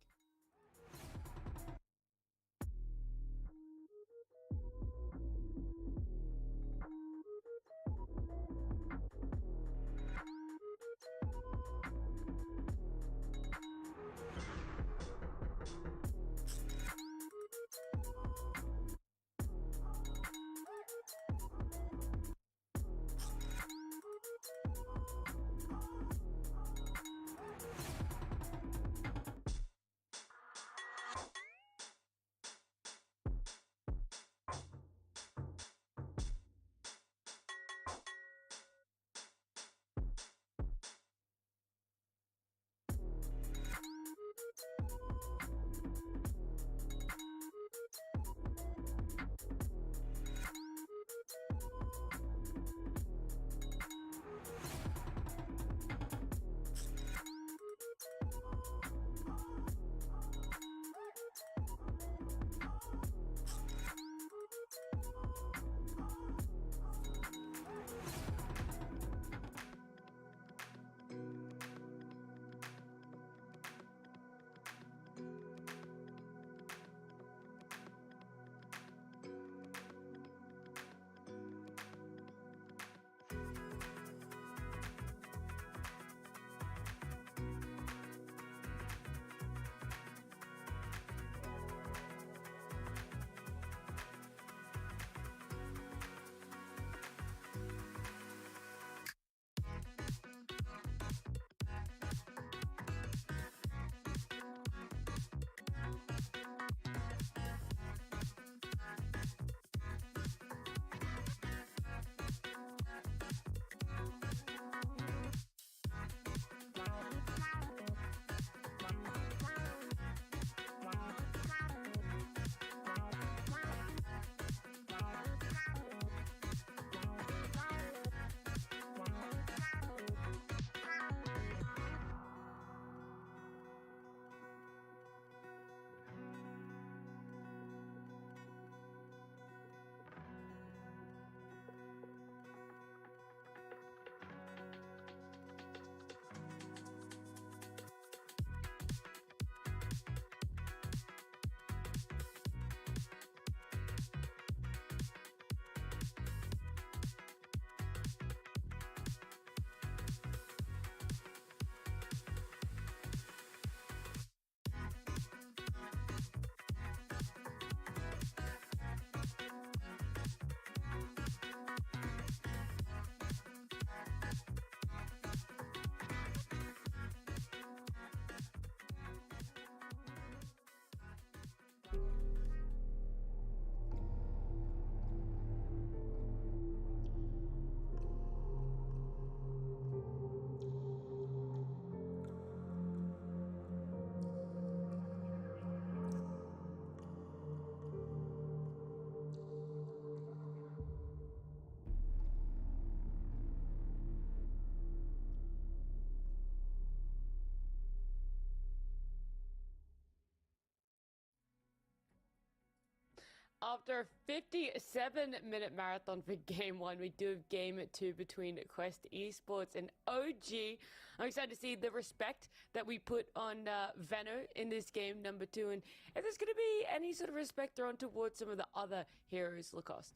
After a 57-minute marathon for Game 1, we do have Game 2 between Quest Esports and OG. I'm excited to see the respect that we put on Veno in this game, number 2, and if there's going to be any sort of respect thrown towards some of the other heroes, Lacoste.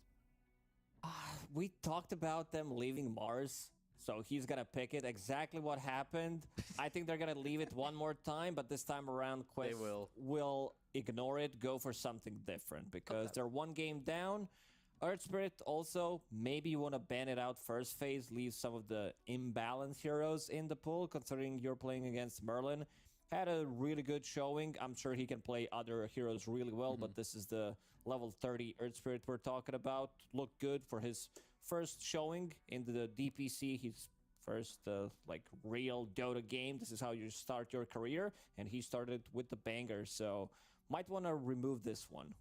We talked about them leaving Mars, so he's gonna pick it. Exactly what happened. I think they're gonna leave it one more time, but this time around, Quest will ignore it, go for something different, because they're one game down. Earth Spirit also, maybe you want to ban it out first phase, leave some of the imbalanced heroes in the pool, considering you're playing against Merlin. Had a really good showing. I'm sure he can play other heroes really well, but this is the level 30 Earth Spirit we're talking about. Looked good for his first showing in the DPC, his first like real Dota game. This is how you start your career, and he started with the banger, so might want to remove this one.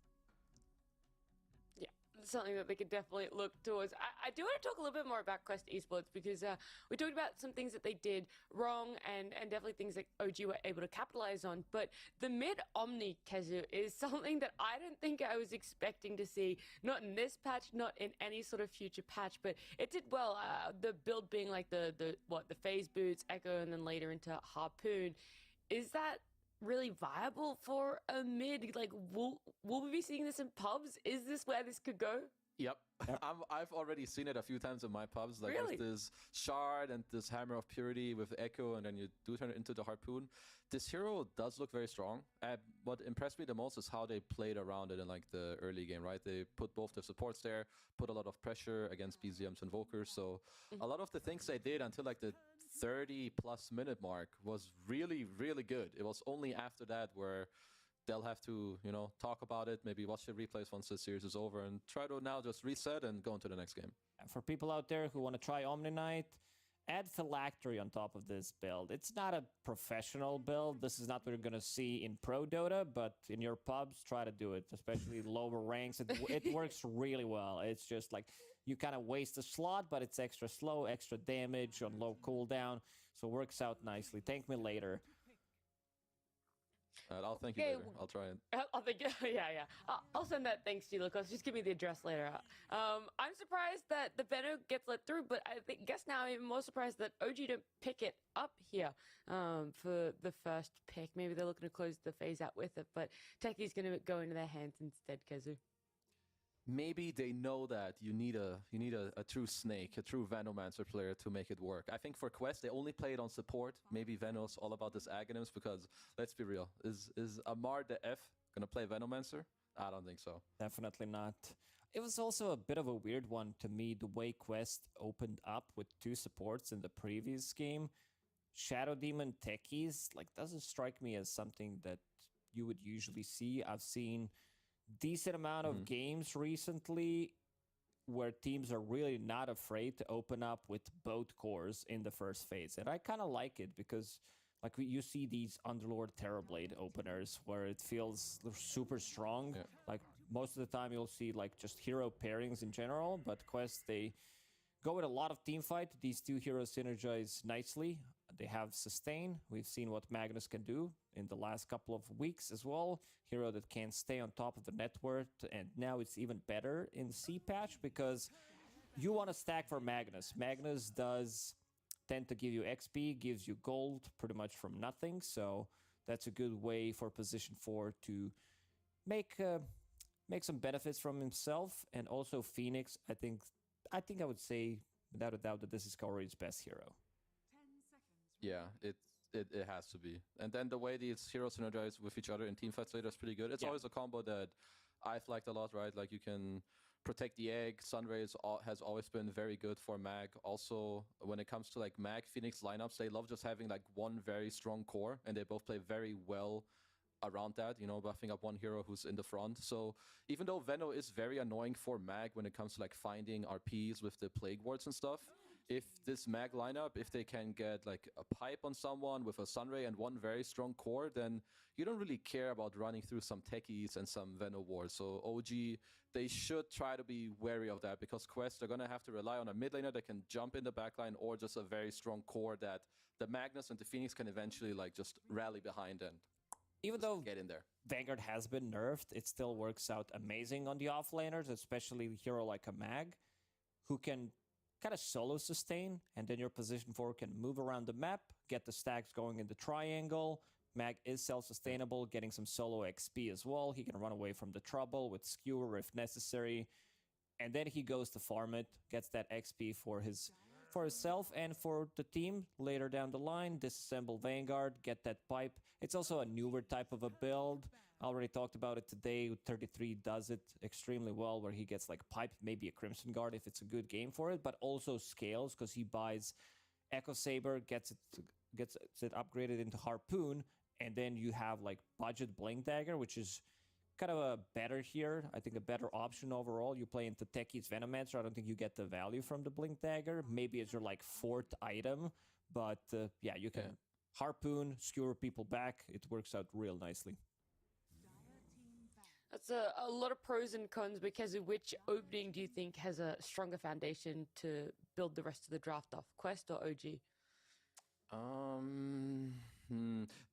Yeah, something that they could definitely look towards. I do want to talk a little bit more about Quest Esports, because we talked about some things that they did wrong, and definitely things that OG were able to capitalize on. But the mid-Omni Kezu is something that I don't think I was expecting to see, not in this patch, not in any sort of future patch, but it did well. The build being like the phase boots, Echo, and then later into Harpoon. Is that really viable for a mid? Like, will we be seeing this in pubs? Is this where this could go? Yep. I've already seen it a few times in my pubs. Like, Really? with this shard and this hammer of purity with echo, and then you do turn it into the harpoon. This hero does look very strong. What impressed me the most is how they played around it in like the early game, right? They put both the supports there, put a lot of pressure against BZMs and Vokers. So a lot of the things they did until like the 30+ minute mark was really, really good. It was only after that where they'll have to, you know, talk about it, maybe watch the replays once the series is over, and try to now just reset and go into the next game. For people out there who want to try Omni Knight, add Phylactery on top of this build. It's not a professional build. This is not what you're going to see in Pro Dota, but in your pubs, try to do it, especially lower ranks. It works really well. It's just like you kind of waste a slot, but it's extra slow, extra damage on low cooldown, so it works out nicely. Thank me later. I'll thank you later. I'll try it. I'll think, yeah. I'll send that thanks to you, Lucas. Just give me the address later. I'm surprised that the Veno gets let through, but guess now I'm even more surprised that OG don't pick it up here for the first pick. Maybe they're looking to close the phase out with it, but Techie's going to go into their hands instead, Kezu. Maybe they know that you need a true snake, a true Venomancer player to make it work. I think for Quest, they only play it on support. Maybe Veno's all about this Aghanims, because let's be real, is Amar the F gonna play Venomancer? I don't think so. Definitely not. It was also a bit of a weird one to me, the way Quest opened up with 2 supports in the previous game. Shadow Demon techies, like, doesn't strike me as something that you would usually see. I've seen decent amount of games recently where teams are really not afraid to open up with both cores in the first phase, and I kind of like it, because like you see these Underlord Terrorblade openers where it feels super strong. Like most of the time you'll see like just hero pairings in general, but Quest, they go with a lot of team fight. These 2 heroes synergize nicely. They have sustain. We've seen what Magnus can do in the last couple of weeks as well. Hero that can stay on top of the net worth, and now it's even better in C patch, because you want to stack for Magnus. Magnus does tend to give you XP, gives you gold pretty much from nothing, so that's a good way for position 4 to make some benefits from himself. And also Phoenix, I think I would say without a doubt that this is Kaori's best hero. Yeah, it has to be. And then the way these heroes synergize with each other in teamfights later is pretty good. It's always a combo that I've liked a lot, right? Like, you can protect the egg. Sunray has always been very good for Mag. Also, when it comes to like Mag Phoenix lineups, they love just having like one very strong core, and they both play very well around that, you know, buffing up one hero who's in the front. So even though Veno is very annoying for Mag when it comes to like finding RPs with the Plague Wards and stuff, if this Mag lineup, if they can get like a pipe on someone with a Sunray and one very strong core, then you don't really care about running through some techies and some Veno wards. So OG, they should try to be wary of that, because Quest, they're going to have to rely on a mid laner that can jump in the backline, or just a very strong core that the Magnus and the Phoenix can eventually like just rally behind and Even though Get in there. Vanguard has been nerfed, it still works out amazing on the offlaners, especially a hero like a Mag, who can kind of solo sustain, and then your position 4 can move around the map, get the stacks going in the triangle. Mag is self-sustainable, getting some solo XP as well. He can run away from the trouble with Skewer if necessary. And then he goes to farm it, gets that XP for himself and for the team later down the line. Disassemble Vanguard, get that pipe. It's also a newer type of a build. I already talked about it today. 33 does it extremely well, where he gets like pipe, maybe a Crimson Guard if it's a good game for it, but also scales because he buys Echo Saber, gets it upgraded into Harpoon, and then you have like budget Blink Dagger, which is kind of a better here. I think a better option overall. You play into Techie's Venomancer. I don't think you get the value from the Blink Dagger. Maybe it's your like 4th item, but yeah, you can Harpoon, skewer people back. It works out real nicely. That's a lot of pros and cons, because of which opening do you think has a stronger foundation to build the rest of the draft off? Quest or OG?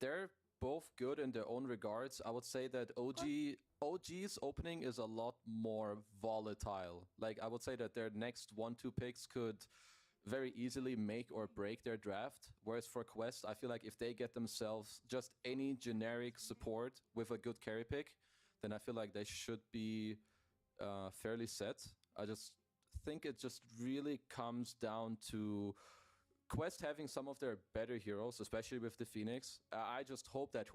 They're both good in their own regards. I would say that OG's opening is a lot more volatile. Like, I would say that their next 1-2 picks could very easily make or break their draft. Whereas for Quest, I feel like if they get themselves just any generic support with a good carry pick, then I feel like they should be fairly set. I just think it just really comes down to Quest having some of their better heroes, especially with the Phoenix. I just hope that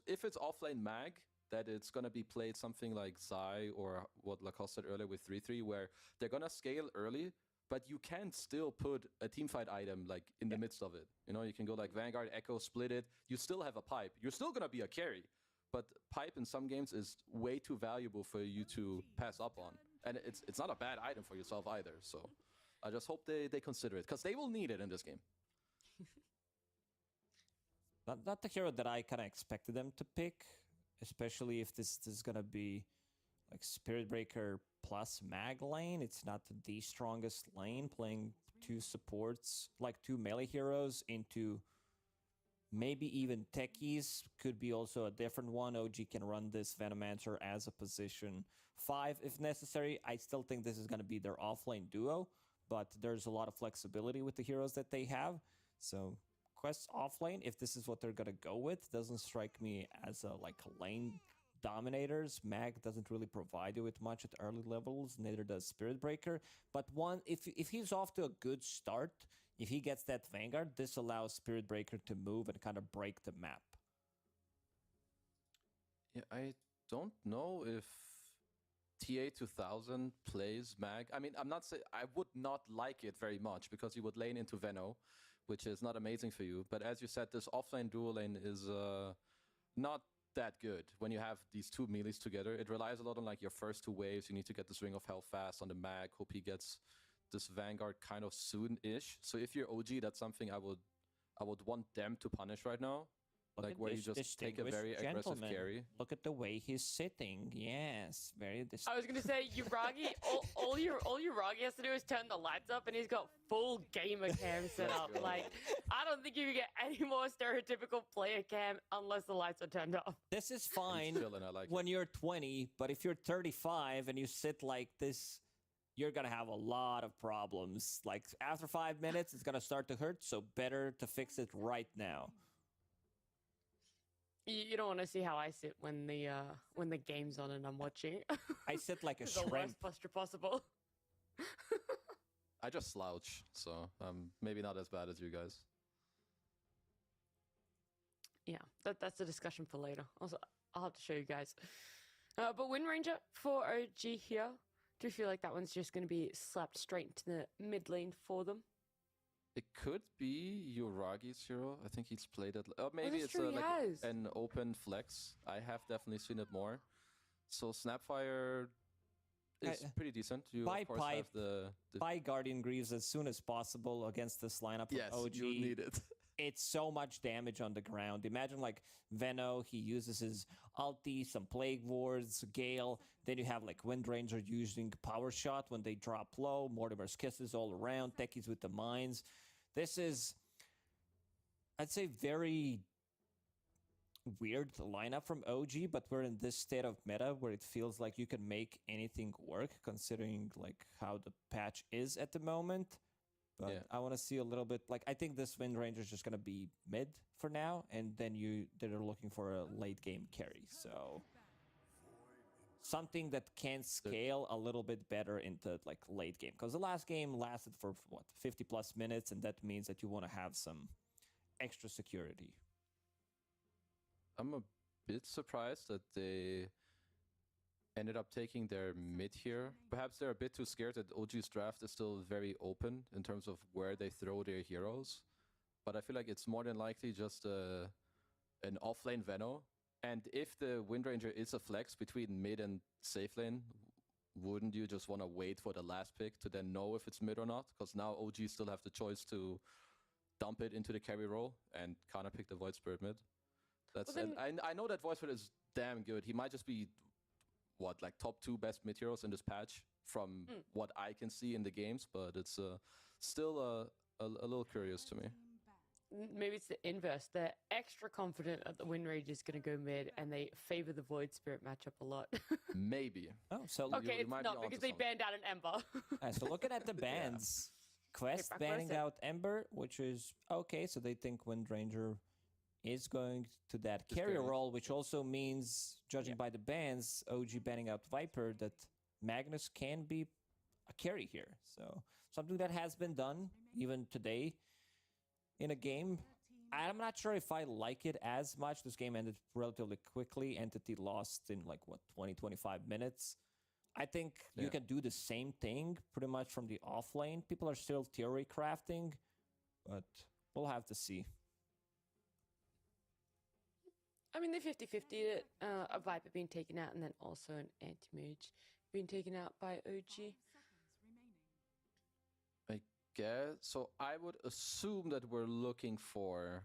if it's offlane Mag, that it's going to be played something like Zai or what Lacoste said earlier with 3-3, where they're going to scale early, but you can still put a teamfight item like in the midst of it. You know, you can go like Vanguard, Echo, split it. You still have a pipe. You're still going to be a carry, but pipe in some games is way too valuable for you to pass up on. And it's not a bad item for yourself either, so I just hope they consider it, because they will need it in this game. Not the hero that I kind of expected them to pick, especially if this is going to be like Spirit Breaker plus Mag lane. It's not the strongest lane, playing 2 supports, like 2 melee heroes into maybe even Techies could be also a different one. OG can run this Venomancer as a position 5 if necessary. I still think this is going to be their offlane duo, but there's a lot of flexibility with the heroes that they have. So Quest offlane, if this is what they're going to go with, doesn't strike me as a like lane dominators. Mag doesn't really provide you with much at early levels, neither does Spirit Breaker. But if he's off to a good start, if he gets that Vanguard, this allows Spirit Breaker to move and kind of break the map. Yeah, I don't know if TA 2000 plays Mag. I mean, I would not like it very much, because you would lane into Veno, which is not amazing for you. But as you said, this offlane dual lane is not that good when you have these 2 melees together. It relies a lot on like your first 2 waves. You need to get this Ring of Hell fast on the Mag. Hope he gets this Vanguard kind of soon-ish. So if you're OG, that's something I would want them to punish right now. Like where you just take a very aggressive carry. Look at the way he's sitting. Yes, very I was gonna say, Uragi, all Uragi has to do is turn the lights up, and he's got full gamer cam set up. Like, I don't think you can get any more stereotypical player cam unless the lights are turned off. This is fine like when you're 20, but if you're 35 and you sit like this, you're gonna have a lot of problems. Like after 5 minutes, it's gonna start to hurt. So better to fix it right now. You don't want to see how I sit when the game's on and I'm watching. I sit like a the shrimp. worst posture possible. I just slouch, so maybe not as bad as you guys. Yeah, that's a discussion for later. Also, I'll have to show you guys. But Wind Ranger for OG here. Do you feel like that one's just going to be slapped straight into the mid lane for them? It could be Uragi's hero. I think he's played it. Maybe that's it's true, like an open flex. I have definitely seen it more. So Snapfire is pretty decent. You buy of course pipe, have the buy Guardian Greaves as soon as possible against this lineup. yes, of OG. you need it. It's so much damage on the ground. Imagine like Veno, he uses his ulti, some Plague Wards, Gale. Then you have like Wind Ranger using Power Shot when they drop low. Mortimer's Kisses all around. Techies with the Mines. This is, I'd say, very weird lineup from OG, but we're in this state of meta where it feels like you can make anything work, considering like how the patch is at the moment. But Yeah. I want to see a little bit. Like I think this Wind Ranger is just gonna be mid for now, and then they're looking for a late game carry. So something that can scale a little bit better into like late game, because the last game lasted for what 50 plus minutes, and that means that you want to have some extra security. I'm a bit surprised that they ended up taking their mid here. Perhaps they're a bit too scared that OG's draft is still very open in terms of where they throw their heroes. But I feel like it's more than likely just an offlane Veno. And if the Wind Ranger is a flex between mid and safe lane, wouldn't you just want to wait for the last pick to then know if it's mid or not? Because now OG still have the choice to dump it into the carry role and kind of pick the Void Spirit mid. That's Well, and I know that Void Spirit is damn good. He might just be what, like top 2 best mid heroes in this patch from what I can see in the games, but it's still a little curious to me. Maybe it's the inverse. They're extra confident that the Wind Ranger is going to go mid, and they favor the Void Spirit matchup a lot. Maybe. Oh, so Okay, you it's might be not onto because they something. banned out an Ember. so looking at the bans, Quest back banning first. out Ember, which is okay. So they think Wind Ranger is going to that carrier carry. role, which also means, judging by the bans, OG banning out Viper, that Magnus can be a carry here. So something that has been done even today in a game. I'm not sure if I like it as much. This game ended relatively quickly. Entity lost in like, what, 20, 25 minutes. I think you can do the same thing pretty much from the offlane. People are still theory crafting, but we'll have to see. I mean, the 50-50, a Viper being taken out, and then also an anti-mage being taken out by OG. I guess. So I would assume that we're looking for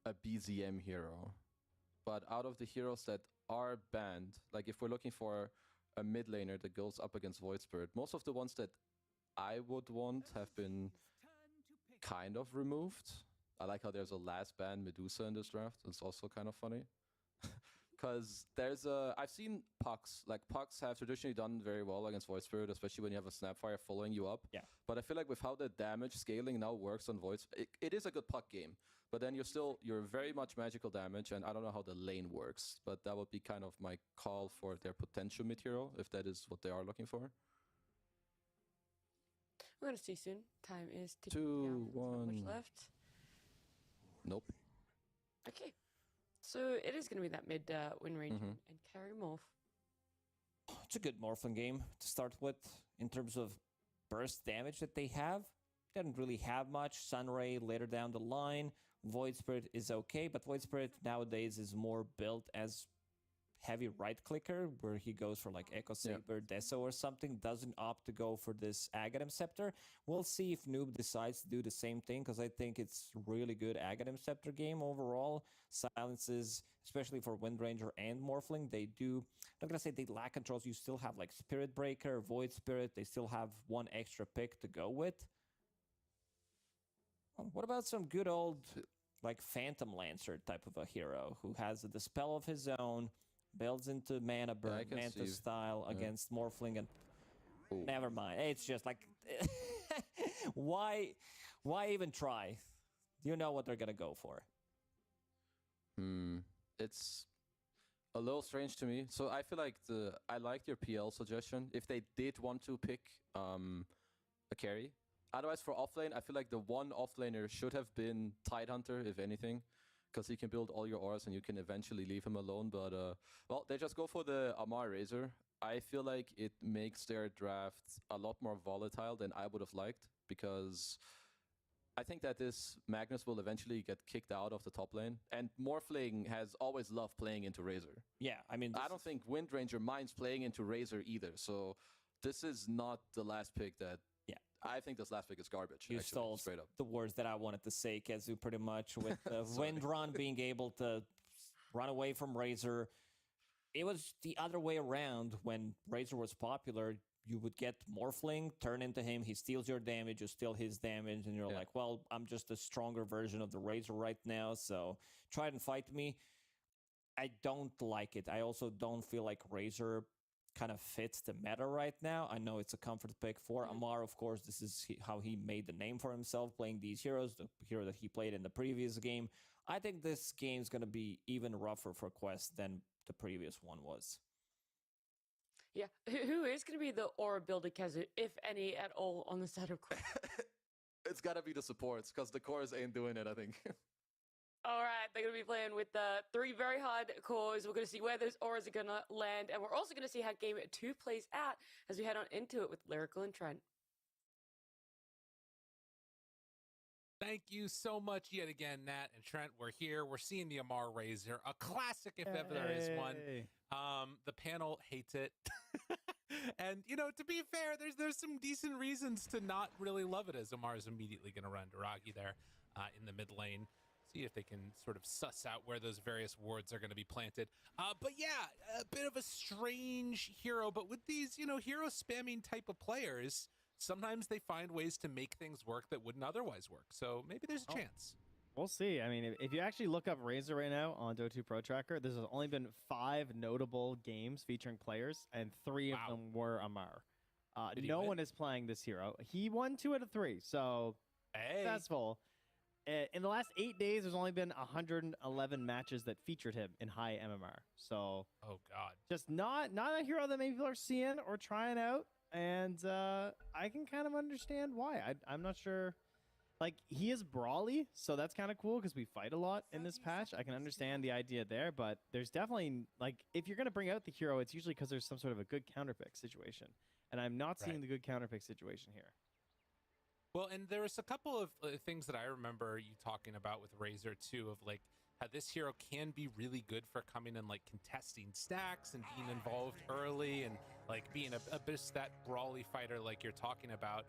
a BZM hero. But out of the heroes that are banned, like if we're looking for a mid laner that goes up against Void Spirit, most of the ones that I would want have been kind of removed. I like how there's a last ban Medusa in this draft. It's also kind of funny. Because I've seen Pucks. Like, Pucks have traditionally done very well against Void Spirit, especially when you have a Snapfire following you up. Yeah. But I feel like with how the damage scaling now works on Void Spirit, it is a good Puck game. But then you're very much magical damage, and I don't know how the lane works. But that would be kind of my call for their potential mid hero, if that is what they are looking for. We're going to see soon. Time is ticking 2, down. There's not much 1. left. Nope. Okay. So it is going to be that mid Wind Ranger and carry morph. It's a good Morphin game to start with in terms of burst damage that they have. They don't really have much. Sunray later down the line. Void Spirit is okay, but Void Spirit nowadays is more built as heavy right clicker, where he goes for like Echo Saber, Deso or something, doesn't opt to go for this Aghanim Scepter. We'll see if Noob decides to do the same thing, because I think it's really good Aghanim Scepter game overall. Silences, especially for Wind Ranger and Morphling, they do, I'm not gonna say they lack controls. You still have like Spirit Breaker, Void Spirit, they still have one extra pick to go with. What about some good old like Phantom Lancer type of a hero who has a Dispel of his own, builds into Mana Burn, can Manta see. style against Morphling, and never mind. It's just like, why even try? You know what they're gonna go for. It's a little strange to me. So I feel like I liked your PL suggestion. If they did want to pick a carry. Otherwise, for offlane, I feel like the one offlaner should have been Tidehunter, if anything, because he can build all your auras and you can eventually leave him alone. But, well, they just go for the Amar Razor. I feel like it makes their draft a lot more volatile than I would have liked, because I think that this Magnus will eventually get kicked out of the top lane. And Morphling has always loved playing into Razor. Yeah, I mean, I don't think Wind Ranger minds playing into Razor either. So this is not the last pick that... Yeah. I think this last pick is garbage. you actually, stole straight up. the words that I wanted to say, Kezu, pretty much, with Windrun being able to run away from Razor. It was the other way around. When Razor was popular, you would get Morphling, turn into him, he steals your damage, you steal his damage, and you're like, well, I'm just a stronger version of the Razor right now, so try and fight me. I don't like it. I also don't feel like Razor kind of fits the meta right now. I know it's a comfort pick for Amar, of course. This is how he made the name for himself, playing these heroes, the hero that he played in the previous game. I think this game's going to be even rougher for Quest than the previous one was. Yeah, who is going to be the aura builder, Kazu, if any at all, on the side of Quest? It's gotta be the supports, because the cores ain't doing it, I think. All right, they're going to be playing with 3 very hard cores. We're going to see where those auras are going to land, and we're also going to see how Game 2 plays out as we head on into it with Lyrical and Trent. Thank you so much yet again, Nat and Trent. We're here. We're seeing the Amar Razor, a classic if ever there is one. The panel hates it. And, you know, to be fair, there's some decent reasons to not really love it, as Amar is immediately going to run Duragi there in the mid lane. See if they can sort of suss out where those various wards are going to be planted. But yeah, a bit of a strange hero. But with these, you know, hero spamming type of players, sometimes they find ways to make things work that wouldn't otherwise work. So maybe there's a chance. We'll see. I mean, if you actually look up Razor right now on Dota 2 Pro Tracker, there's only been 5 notable games featuring players, and 3 of them were Amar. No one is playing this hero. He won 2 out of 3, so successful. In the last 8 days, there's only been 111 matches that featured him in high MMR. So, oh god, just not a hero that many people are seeing or trying out, and I can kind of understand why. I'm not sure. Like, he is brawly, so that's kind of cool because we fight a lot in this patch. I can understand the idea there, but there's definitely, like, if you're going to bring out the hero, it's usually because there's some sort of a good counterpick situation. And I'm not seeing the good counterpick situation here. Well, and there was a couple of things that I remember you talking about with Razor too, of like how this hero can be really good for coming and like contesting stacks and being involved early and like being a bit of that brawly fighter like you're talking about.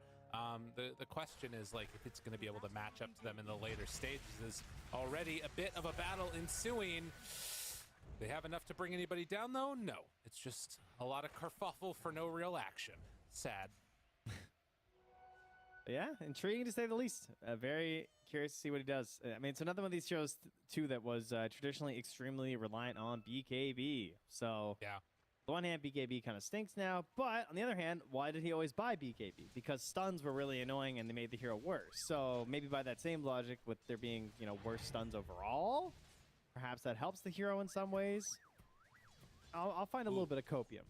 The question is like if it's going to be able to match up to them in the later stages. Is already a bit of a battle ensuing. They have enough to bring anybody down though? No, it's just a lot of kerfuffle for no real action. Sad. Yeah, intriguing to say the least. Very curious to see what he does. I mean, it's another one of these shows, too, that was traditionally extremely reliant on BKB. So, yeah. On the one hand, BKB kind of stinks now. But on the other hand, why did he always buy BKB? Because stuns were really annoying and they made the hero worse. So maybe by that same logic, with there being, you know, worse stuns overall, perhaps that helps the hero in some ways. I'll find a little bit of copium.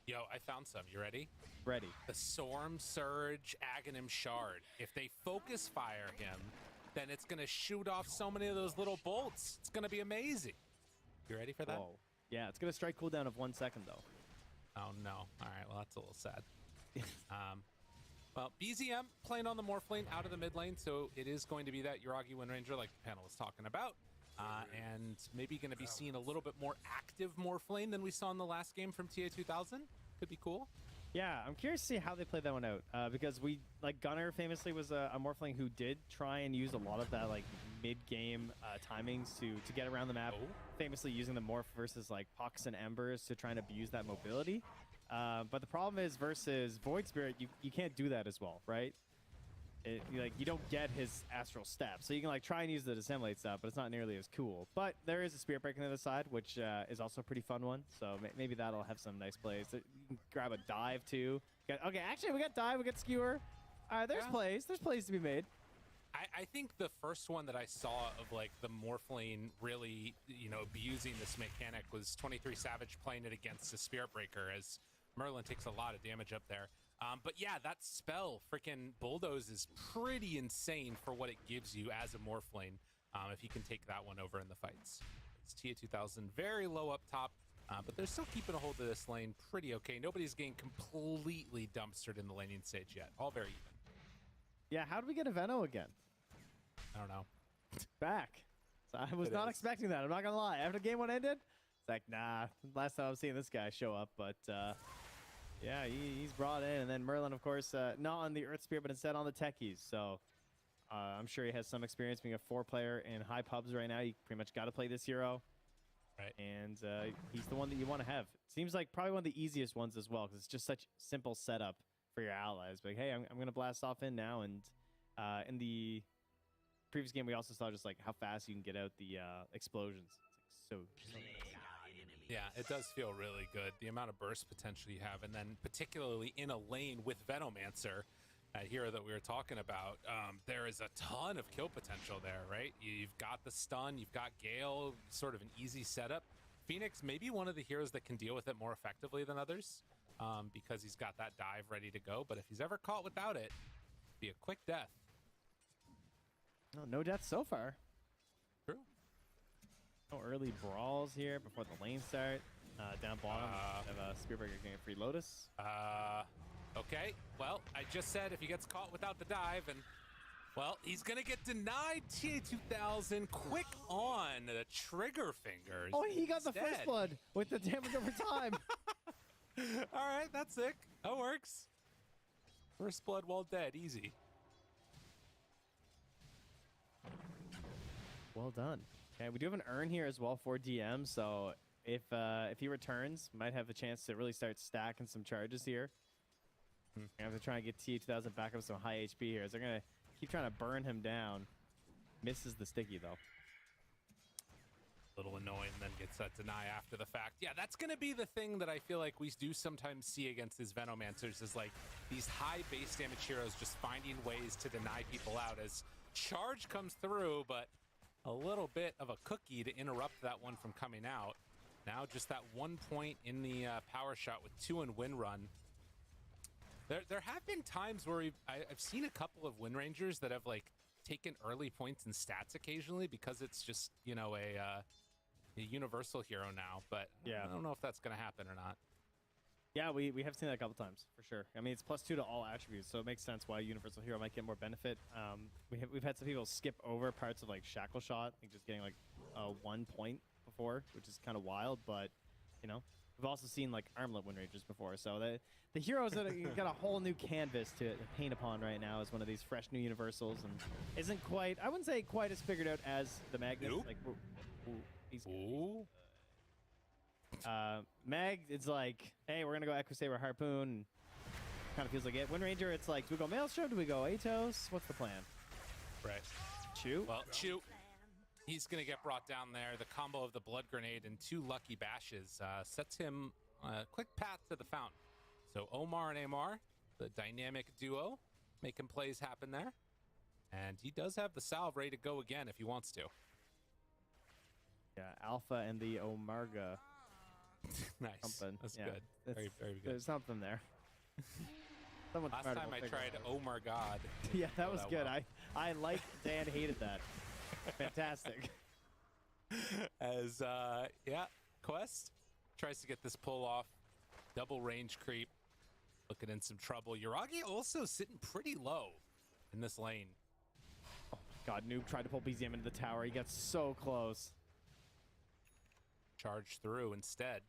Yo, I found some. You ready? Ready. The Storm Surge Aghanim Shard. If they focus fire him, then it's going to shoot off so many of those little bolts. It's going to be amazing. You ready for that? Whoa. Yeah, it's going to strike cooldown of 1 second, though. Oh, no. All right, well, that's a little sad. Well, BZM playing on the Morph lane out of the mid lane, so it is going to be that Uragi Wind Ranger like the panel was talking about. And maybe going to be seeing a little bit more active Morph lane than we saw in the last game from TA 2000. Could be cool. Yeah, I'm curious to see how they play that one out. Because we, like, Gunnar famously was a Morph lane who did try and use a lot of that, like, mid-game timings to get around the map. Famously using the Morph versus, like, Pucks and Embers to try and abuse that mobility. But the problem is versus Void Spirit, you can't do that as well, right? You don't get his astral step, so you can like try and use the dissemblate stuff, but it's not nearly as cool. But there is a Spirit Break on the other side, which is also a pretty fun one. So maybe that'll have some nice plays. You can grab a dive too. Okay, actually we got dive, we got skewer. There's plays. There's plays to be made. I think the first one that I saw of like the Morph lane really, you know, abusing this mechanic was 23 Savage playing it against the Spirit Breaker, as Merlin takes a lot of damage up there. But yeah, that spell, freaking Bulldoze, is pretty insane for what it gives you as a Morph lane, if you can take that one over in the fights. It's TA 2000 very low up top, but they're still keeping a hold of this lane pretty okay. Nobody's getting completely dumpstered in the laning stage yet. All very even. Yeah, how do we get a Veno again? I don't know. Back. So I was not expecting that. I'm not going to lie. After game 1 ended, it's like, nah, last time I've seen this guy show up, but... yeah, he's brought in, and then Merlin, of course, not on the Earth Spear, but instead on the Techies. So I'm sure he has some experience being a 4-player in high pubs right now. You pretty much got to play this hero. Right. And he's the one that you want to have. Seems like probably one of the easiest ones as well, because it's just such simple setup for your allies. Like, hey, I'm going to blast off in now. And in the previous game, we also saw just like how fast you can get out the explosions. It's like so Yeah, it does feel really good. The amount of burst potential you have, and then particularly in a lane with Venomancer, a hero that we were talking about, there is a ton of kill potential there, right? You've got the stun, you've got Gale, sort of an easy setup. Phoenix may be one of the heroes that can deal with it more effectively than others, because he's got that dive ready to go. But if he's ever caught without it, it'd be a quick death. no death so far. True. No early brawls here before the lane start. Down bottom, have Spearbreaker getting a free Lotus. Okay, well, I just said if he gets caught without the dive, and, well, he's going to get denied TA2000 quick on the trigger fingers. Oh, he got the instead. first blood with the damage over time. All right, that's sick. That works. First blood while dead, easy. Well done. Okay, we do have an urn here as well for DM, so if he returns, might have a chance to really start stacking some charges here. I have to try and get TA2000 back up some high HP here. As they're gonna keep trying to burn him down. Misses the sticky though. Little annoying, then gets that deny after the fact. Yeah, that's going to be the thing that I feel like we do sometimes see against his Venomancers, is like these high base damage heroes just finding ways to deny people out as charge comes through, but a little bit of a cookie to interrupt that one from coming out. Now just that 1 point in the power shot with 2 in win run. There have been times where I've seen a couple of Wind Rangers that have like taken early points in stats occasionally because it's just, you know, a universal hero now, but Yeah. I don't know if that's going to happen or not. Yeah, we have seen that a couple times for sure. I mean, it's +2 to all attributes, so it makes sense why Universal Hero might get more benefit. We've had some people skip over parts of like Shackle Shot, like just getting like 1 point before, which is kind of wild. But you know, we've also seen like Armlet Wind Rangers before, so the heroes that got a whole new canvas to paint upon right now is one of these fresh new Universals, and isn't quite, I wouldn't say quite as figured out as the Magnus. Nope. Like, he's Ooh. Mag, it's like, hey, we're gonna go Echo Saber Harpoon. Kind of feels like it. Wind Ranger, it's like, do we go Maelstrom? Do we go Atos? What's the plan? Right. Chew? Well, Chew, he's going to get brought down there. The combo of the Blood Grenade and 2 lucky bashes sets him a quick path to the fountain. So Omar and Amar, the dynamic duo, making plays happen there. And he does have the salve ready to go again if he wants to. Yeah, Alpha and the Omarga. Nice. Something. That's Yeah, good. Very, very good. There's something there. Someone Last smart time will I figure tried it out. Oh My God. Yeah, that was that good. well. I like Dan hated that. Fantastic. As, Quest tries to get this pull off. Double range creep. Looking in some trouble. Yuragi also sitting pretty low in this lane. God, Noob tried to pull BZM into the tower. He got so close. Charge through instead.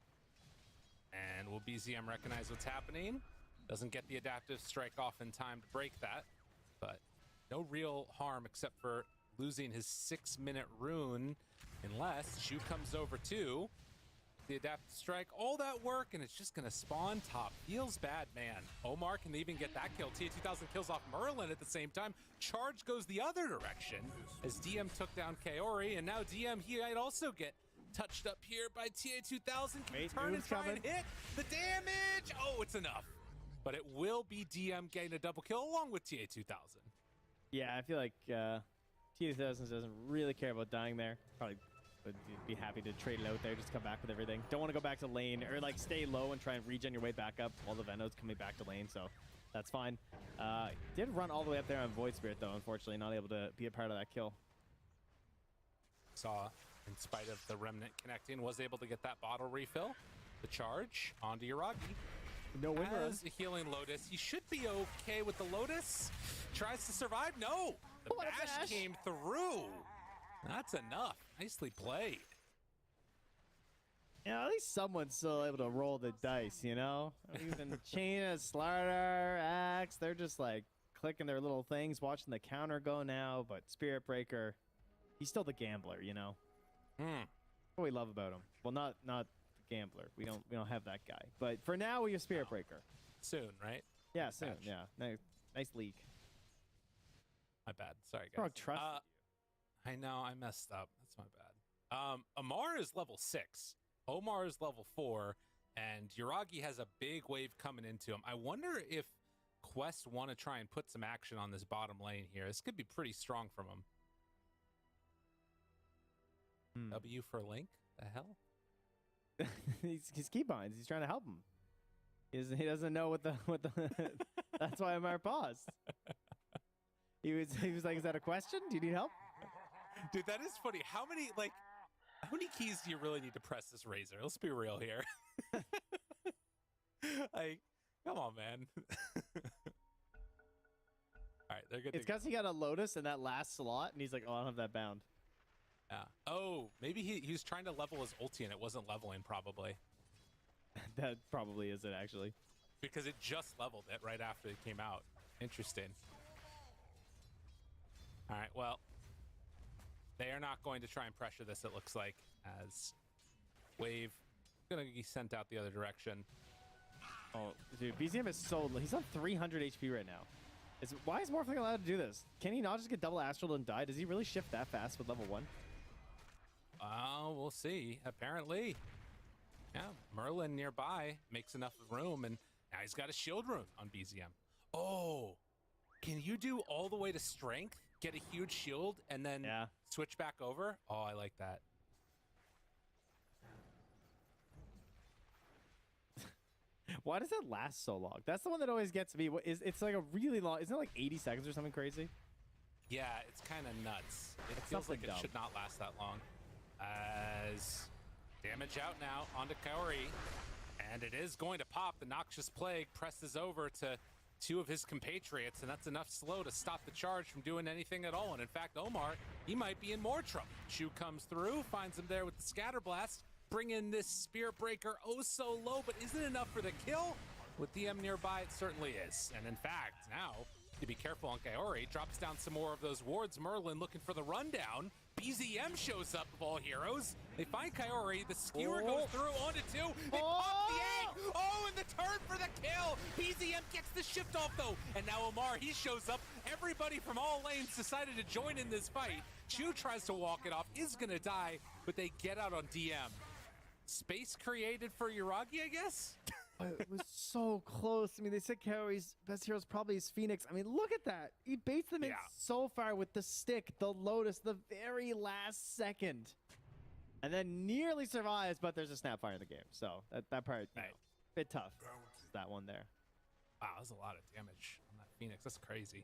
And will BZM recognize what's happening? Doesn't get the adaptive strike off in time to break that. But no real harm except for losing his 6-minute rune. Unless Shu comes over too. The adaptive strike, all that work, and it's just going to spawn top. Feels bad, man. Omar can even get that kill. TA2000 kills off Merlin at the same time. Charge goes the other direction as DM took down Kaori, and now DM, he might also get touched up here by TA2000. Can he Wait, turn and Moon's try and coming. hit the damage? Oh, it's enough. But it will be DM getting a double kill along with TA2000. Yeah, I feel like T2000 doesn't really care about dying there. Probably would be happy to trade it out there, just come back with everything. Don't want to go back to lane, or like stay low and try and regen your way back up while the Veno's coming back to lane, so that's fine. Did run all the way up there on Void Spirit though, unfortunately, not able to be a part of that kill. Saw, in spite of the Remnant connecting, was able to get that bottle refill. The charge onto Yuragi. No win run. Has a healing Lotus. He should be okay with the Lotus. Tries to survive. No! The What a bash bash. came through. That's enough. Nicely played. Yeah, at least someone's still able to roll the dice, you know? Even Chaina, Slardar, Axe, they're just like clicking their little things, watching the counter go now, but Spirit Breaker, he's still the gambler, you know? What we love about him. Well, not the gambler. We don't have that guy. But for now, we have Spirit Breaker. Soon, right? Yeah, soon. Bash. Yeah, nice leak. My bad. Sorry, guys. Frog trusted I know, I messed up. That's my bad. Amar is level 6. Omar is level 4. And Yuragi has a big wave coming into him. I wonder if Quest want to try and put some action on this bottom lane here. This could be pretty strong from him. W for Link? The hell? he's keybinds. He's trying to help him. He doesn't know what the That's why Amar paused. He was like, "Is that a question? Do you need help?" Dude, that is funny. How many keys do you really need to press this Razor? Let's be real here. Like, come on, man. All right, they're good. It's because he got a Lotus in that last slot, and he's like, "Oh, I don't have that bound." Yeah. Oh, maybe he was trying to level his ulti and it wasn't leveling, probably. That probably is it, actually. Because it just leveled it right after it came out. Interesting. All right, well, they are not going to try and pressure this, it looks like, as Wave going to be sent out the other direction. Oh, dude, BZM is so low. He's on 300 HP right now. Why is Morphling allowed to do this? Can he not just get double Astral and die? Does he really shift that fast with level 1? We'll see. Apparently. Yeah, Merlin nearby makes enough room, and now he's got a shield rune on BZM. Oh, can you do all the way to strength, get a huge shield, and then switch back over? Oh, I like that. Why does it last so long? That's the one that always gets me. It's like a really long... Isn't it like 80 seconds or something crazy? Yeah, it's kind of nuts. It It's feels like something it should not last that long. As damage out now onto Kaori. And it is going to pop. The Noxious Plague presses over to two of his compatriots, and that's enough slow to stop the charge from doing anything at all. And in fact, Omar, he might be in more trouble. Chu comes through, finds him there with the Scatter Blast. Bring in this Spear Breaker oh so low, but is it enough for the kill? With DM nearby, it certainly is. And in fact, now, to be careful on Kaori, drops down some more of those wards. Merlin looking for the rundown. BZM shows up of all heroes. They find Kaori, the skewer goes through onto 2. They pop the egg! Oh, and the turn for the kill! BZM gets the shift off though, and now Omar, he shows up. Everybody from all lanes decided to join in this fight. Chu tries to walk it off, is gonna die, but they get out on DM. Space created for Yuragi, I guess? It was so close. I mean, they said Kaori's best hero is probably his Phoenix. I mean, look at that. He baits them in so far with the stick, the Lotus, the very last second. And then nearly survives, but there's a Snapfire in the game. So that part, you know, bit tough. That one there. Wow, that was a lot of damage on that Phoenix. That's crazy.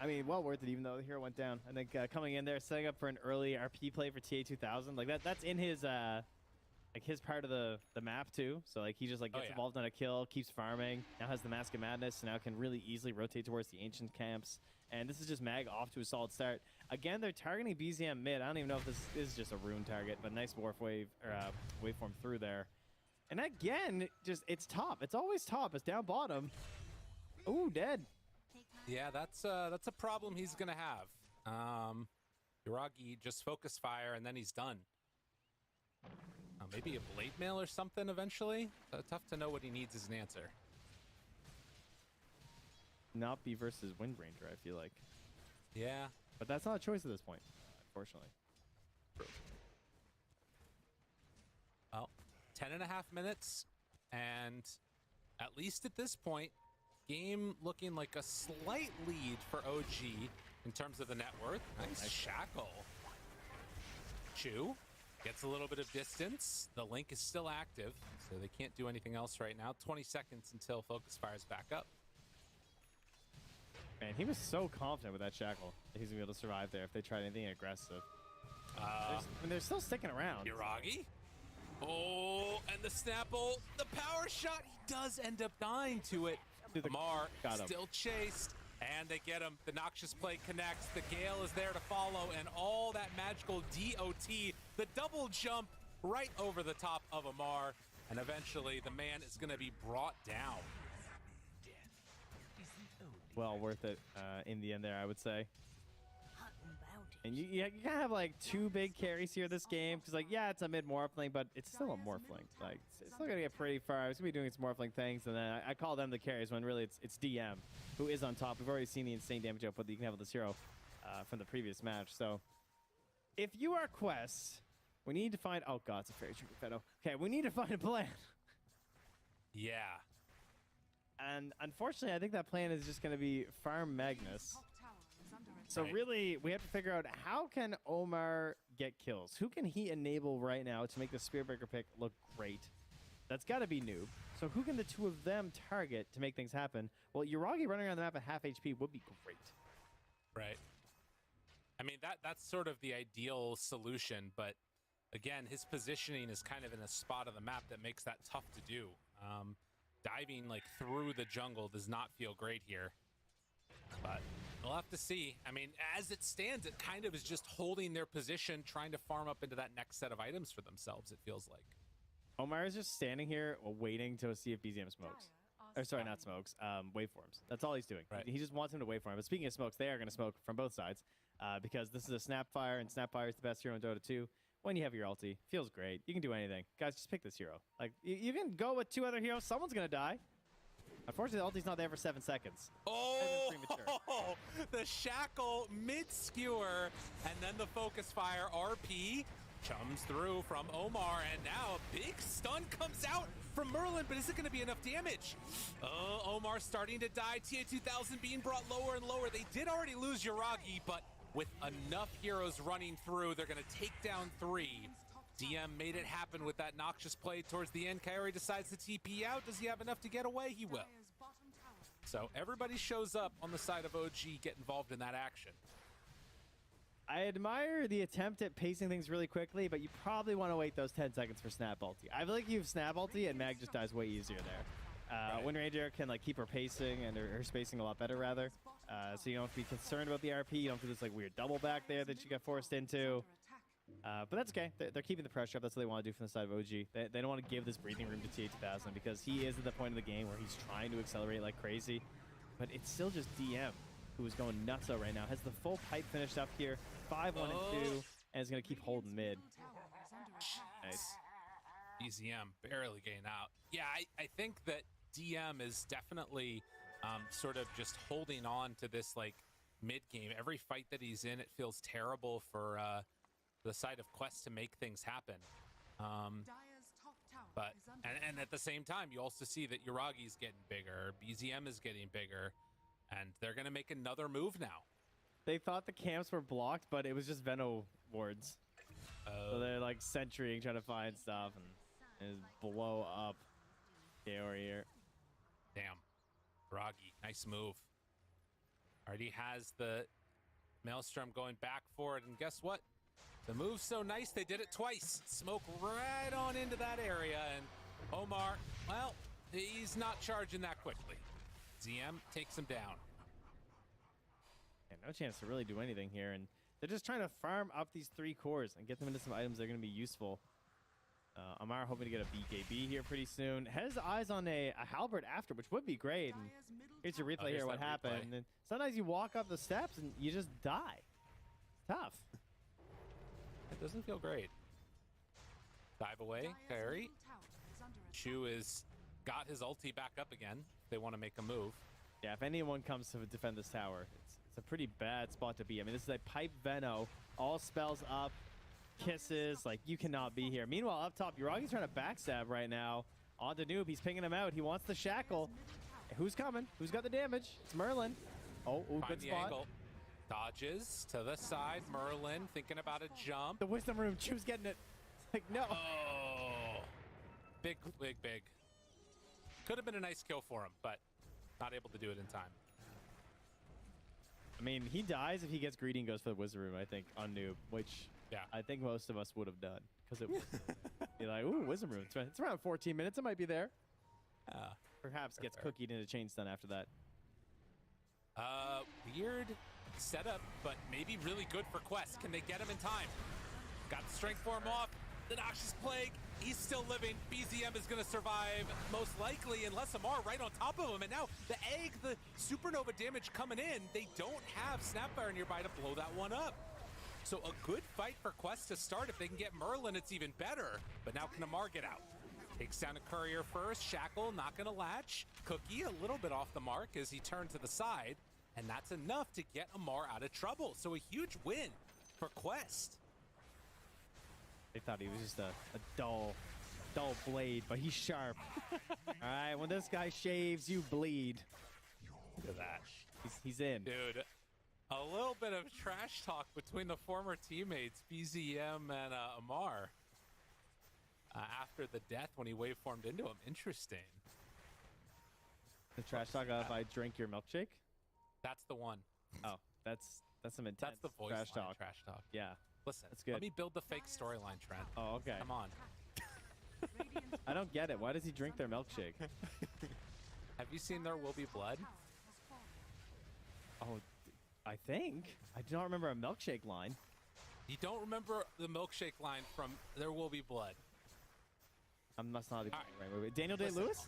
I mean, well worth it, even though the hero went down. I think coming in there, setting up for an early RP play for TA2000, like that's in his like his part of the map too. So like he just like gets involved on a kill, keeps farming. Now has the Mask of Madness, so now can really easily rotate towards the ancient camps. And this is just Mag off to a solid start. Again, they're targeting BZM mid. I don't even know if this is just a rune target, but nice Wharf wave or waveform through there. And again, just it's top. It's always top. It's down bottom. Ooh, dead. Yeah, that's a problem he's gonna have. Yuragi just focus fire and then he's done. Maybe a blade mail or something eventually. Tough to know what he needs as an answer. Not be versus Wind Ranger, I feel like. Yeah. But that's not a choice at this point, unfortunately. Well, 10.5 minutes, and at least at this point, game looking like a slight lead for OG in terms of the net worth. Nice shackle. Chu gets a little bit of distance. The link is still active, so they can't do anything else right now. 20 seconds until focus fires back up. Man, he was so confident with that shackle that he's gonna be able to survive there if they tried anything aggressive. And they're still sticking around. Yuragi. Oh, and the Snapple, the power shot. He does end up dying to it. Amar still chased, and they get him. The Noxious Plague connects. The Gale is there to follow, and all that magical DOT, the double jump right over the top of Amar, and eventually the man is going to be brought down. Well worth it in the end there, I would say. And you kind of have like two big carries here this game because like it's a mid morphling, but it's still a morphling. Like it's still gonna get pretty far. It's gonna be doing its morphling things, and then I call them the carries when really it's DM who is on top. We've already seen the insane damage output that you can have with this hero from the previous match. So if you are Quest, we need to find. Oh God, it's a fairy tree Feno. Okay, we need to find a plan. Yeah. And unfortunately, I think that plan is just going to be farm Magnus. So Right. really, we have to figure out how can Omar get kills? Who can he enable right now to make the Spearbreaker pick look great? That's got to be Noob. So who can the two of them target to make things happen? Well, Yuragi running around the map at half HP would be great. Right. I mean, that's sort of the ideal solution, but again, his positioning is kind of in a spot of the map that makes that tough to do. Diving like through the jungle does not feel great here, but we'll have to see. I mean, as it stands, it kind of is just holding their position, trying to farm up into that next set of items for themselves, it feels like. Omar is just standing here waiting to see if BZM smokes. Or sorry, not smokes, waveforms. That's all he's doing. Right. He just wants him to waveform. But speaking of smokes, they are going to smoke from both sides because this is a Snapfire, and Snapfire is the best hero in Dota 2. When you have your ulti, feels great. You can do anything. Guys, just pick this hero. Like, you can go with 2 other heroes. Someone's going to die. Unfortunately, the ulti's not there for 7 seconds. Oh, premature. the shackle mid-skewer, and then the focus fire RP chums through from Omar, and now a big stun comes out from Merlin, but is it going to be enough damage? Omar starting to die, TA2000 being brought lower and lower. They did already lose Yuragi, but with enough heroes running through, they're going to take down 3. DM made it happen with that noxious play towards the end. Kairi decides to TP out. Does he have enough to get away? He will. So everybody shows up on the side of OG, get involved in that action. I admire the attempt at pacing things really quickly, but you probably want to wait those 10 seconds for Snap Ulti. I feel like you have Snap Ulti, and Mag just dies way easier there. Right. Wind Ranger can like keep her pacing and her spacing a lot better, rather. So you don't have to be concerned about the RP. You don't have to do this like weird double back there that you got forced into. But that's okay. They're keeping the pressure up. That's what they want to do from the side of OG. They don't want to give this breathing room to TA2000 because he is at the point of the game where he's trying to accelerate like crazy. But it's still just DM who is going nutso right now. Has the full pipe finished up here. 5-1 and 2, and is going to keep holding mid. Nice. BZM barely getting out. Yeah, I think that DM is definitely sort of just holding on to this like mid game. Every fight that he's in, it feels terrible for the side of Quest to make things happen. But and at the same time, you also see that Yuragi's getting bigger, BZM is getting bigger, and they're gonna make another move now. They thought the camps were blocked, but it was just Veno wards. So they're like sentrying, trying to find stuff, and just blow up KO here. Damn. Yuragi, nice move. Already has the Maelstrom going back for it, and guess what? The move's so nice, they did it twice. Smoke right on into that area, and Omar, well, he's not charging that quickly. ZM takes him down. And no chance to really do anything here, and they're just trying to farm up these 3 cores and get them into some items that are going to be useful. Amara hoping to get a BKB here pretty soon. Has eyes on a halberd after, which would be great. And here's your replay here, what happened. And sometimes you walk up the steps and you just die. Tough. It doesn't feel great. Dive away, Kairi. Chu is got his ulti back up again. They want to make a move. Yeah, if anyone comes to defend this tower, it's a pretty bad spot to be. I mean, this is a pipe Veno, all spells up, kisses, like you cannot be here. Meanwhile, up top, Yuragi's trying to backstab right now. On to Noob, he's pinging him out. He wants the shackle. Who's coming? Who's got the damage? It's Merlin. Oh, good spot. Angle. Dodges to the side. Merlin thinking about a jump. The wisdom room, Chu's getting it. Like, no. Oh, big. Could have been a nice kill for him, but not able to do it in time. I mean, he dies if he gets greedy and goes for the wisdom room, I think, on Noob, which Yeah. I think most of us would have done. Because it would be like, ooh, wisdom room. It's around 14 minutes. It might be there. Perhaps gets fair. cookied into chain stun after that. Weird setup, but maybe really good for Quest. Can they get him in time? Got the strength form off. The Noxious Plague, he's still living. BZM is going to survive, most likely, unless Amar right on top of him. And now the egg, the supernova damage coming in, they don't have Snapfire nearby to blow that one up. So a good fight for Quest to start. If they can get Merlin, it's even better. But now can Amar get out? Takes down a courier first. Shackle not going to latch. Cookie a little bit off the mark as he turned to the side. And that's enough to get Amar out of trouble. So a huge win for Quest. They thought he was just a dull blade, but he's sharp. All right, when this guy shaves, you bleed. Look at that. He's in. Dude, a little bit of trash talk between the former teammates, BZM and Amar. After the death when he waveformed into him. Interesting. The trash talk of I drink your milkshake? That's the one. Oh, that's some intense That's the voice trash line talk. trash talk. Yeah. Listen, That's good. let me build the fake storyline, Trent. Oh, okay. Come on. I don't get it. Why does he drink their milkshake? Have you seen There Will Be Blood? Oh, I think. I do not remember a milkshake line. You don't remember the milkshake line from There Will Be Blood? I must not be All right movie. Daniel Day-Lewis?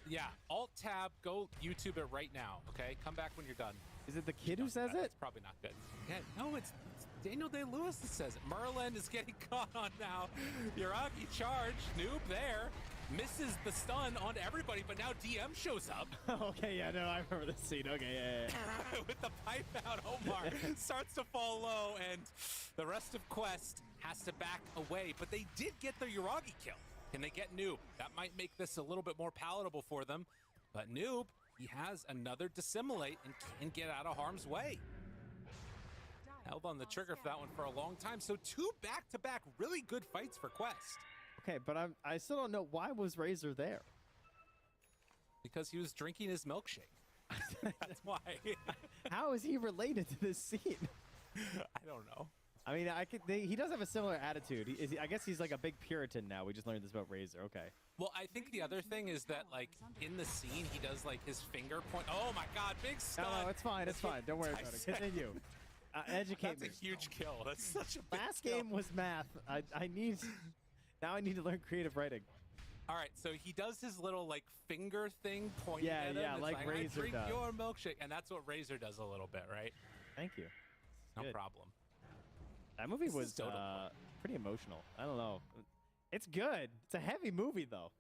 Yeah, Alt-Tab, go YouTube it right now, okay? Come back when you're done. Is it the kid who says it? It's probably not good. Yeah, no, it's Daniel Day-Lewis that says it. Merlin is getting caught on now. Yuragi charge, noob there. Misses the stun onto everybody, but now DM shows up. Okay, yeah, no, I remember this scene. Okay, yeah. With the pipe out, Omar starts to fall low, and the rest of Quest has to back away. But they did get their Yuragi kill. Can they get Noob? That might make this a little bit more palatable for them. But Noob, he has another Dissimulate and can get out of harm's way. Held on the trigger for that one for a long time. So 2 back-to-back really good fights for Quest. Okay, but I still don't know, why was Razor there? Because he was drinking his milkshake. That's why. How is he related to this scene? I don't know. I mean, he does have a similar attitude. I guess he's like a big Puritan now. We just learned this about Razor. Okay. Well, I think the other thing is that, like, in the scene, he does, like, his finger point. Oh, my God, big stun. No, it's fine. It's fine. Don't worry about it. Continue. Educate me. That's a huge kill. That's such a big Last kill. game was math. I need to learn creative writing. All right, so he does his little, like, finger thing pointing Yeah, at him. yeah, It's like I Razor drink does. your milkshake. And that's what Razor does a little bit, right? Thank you. No Good. problem. That movie This was is total. pretty emotional. I don't know. It's good. It's a heavy movie, though.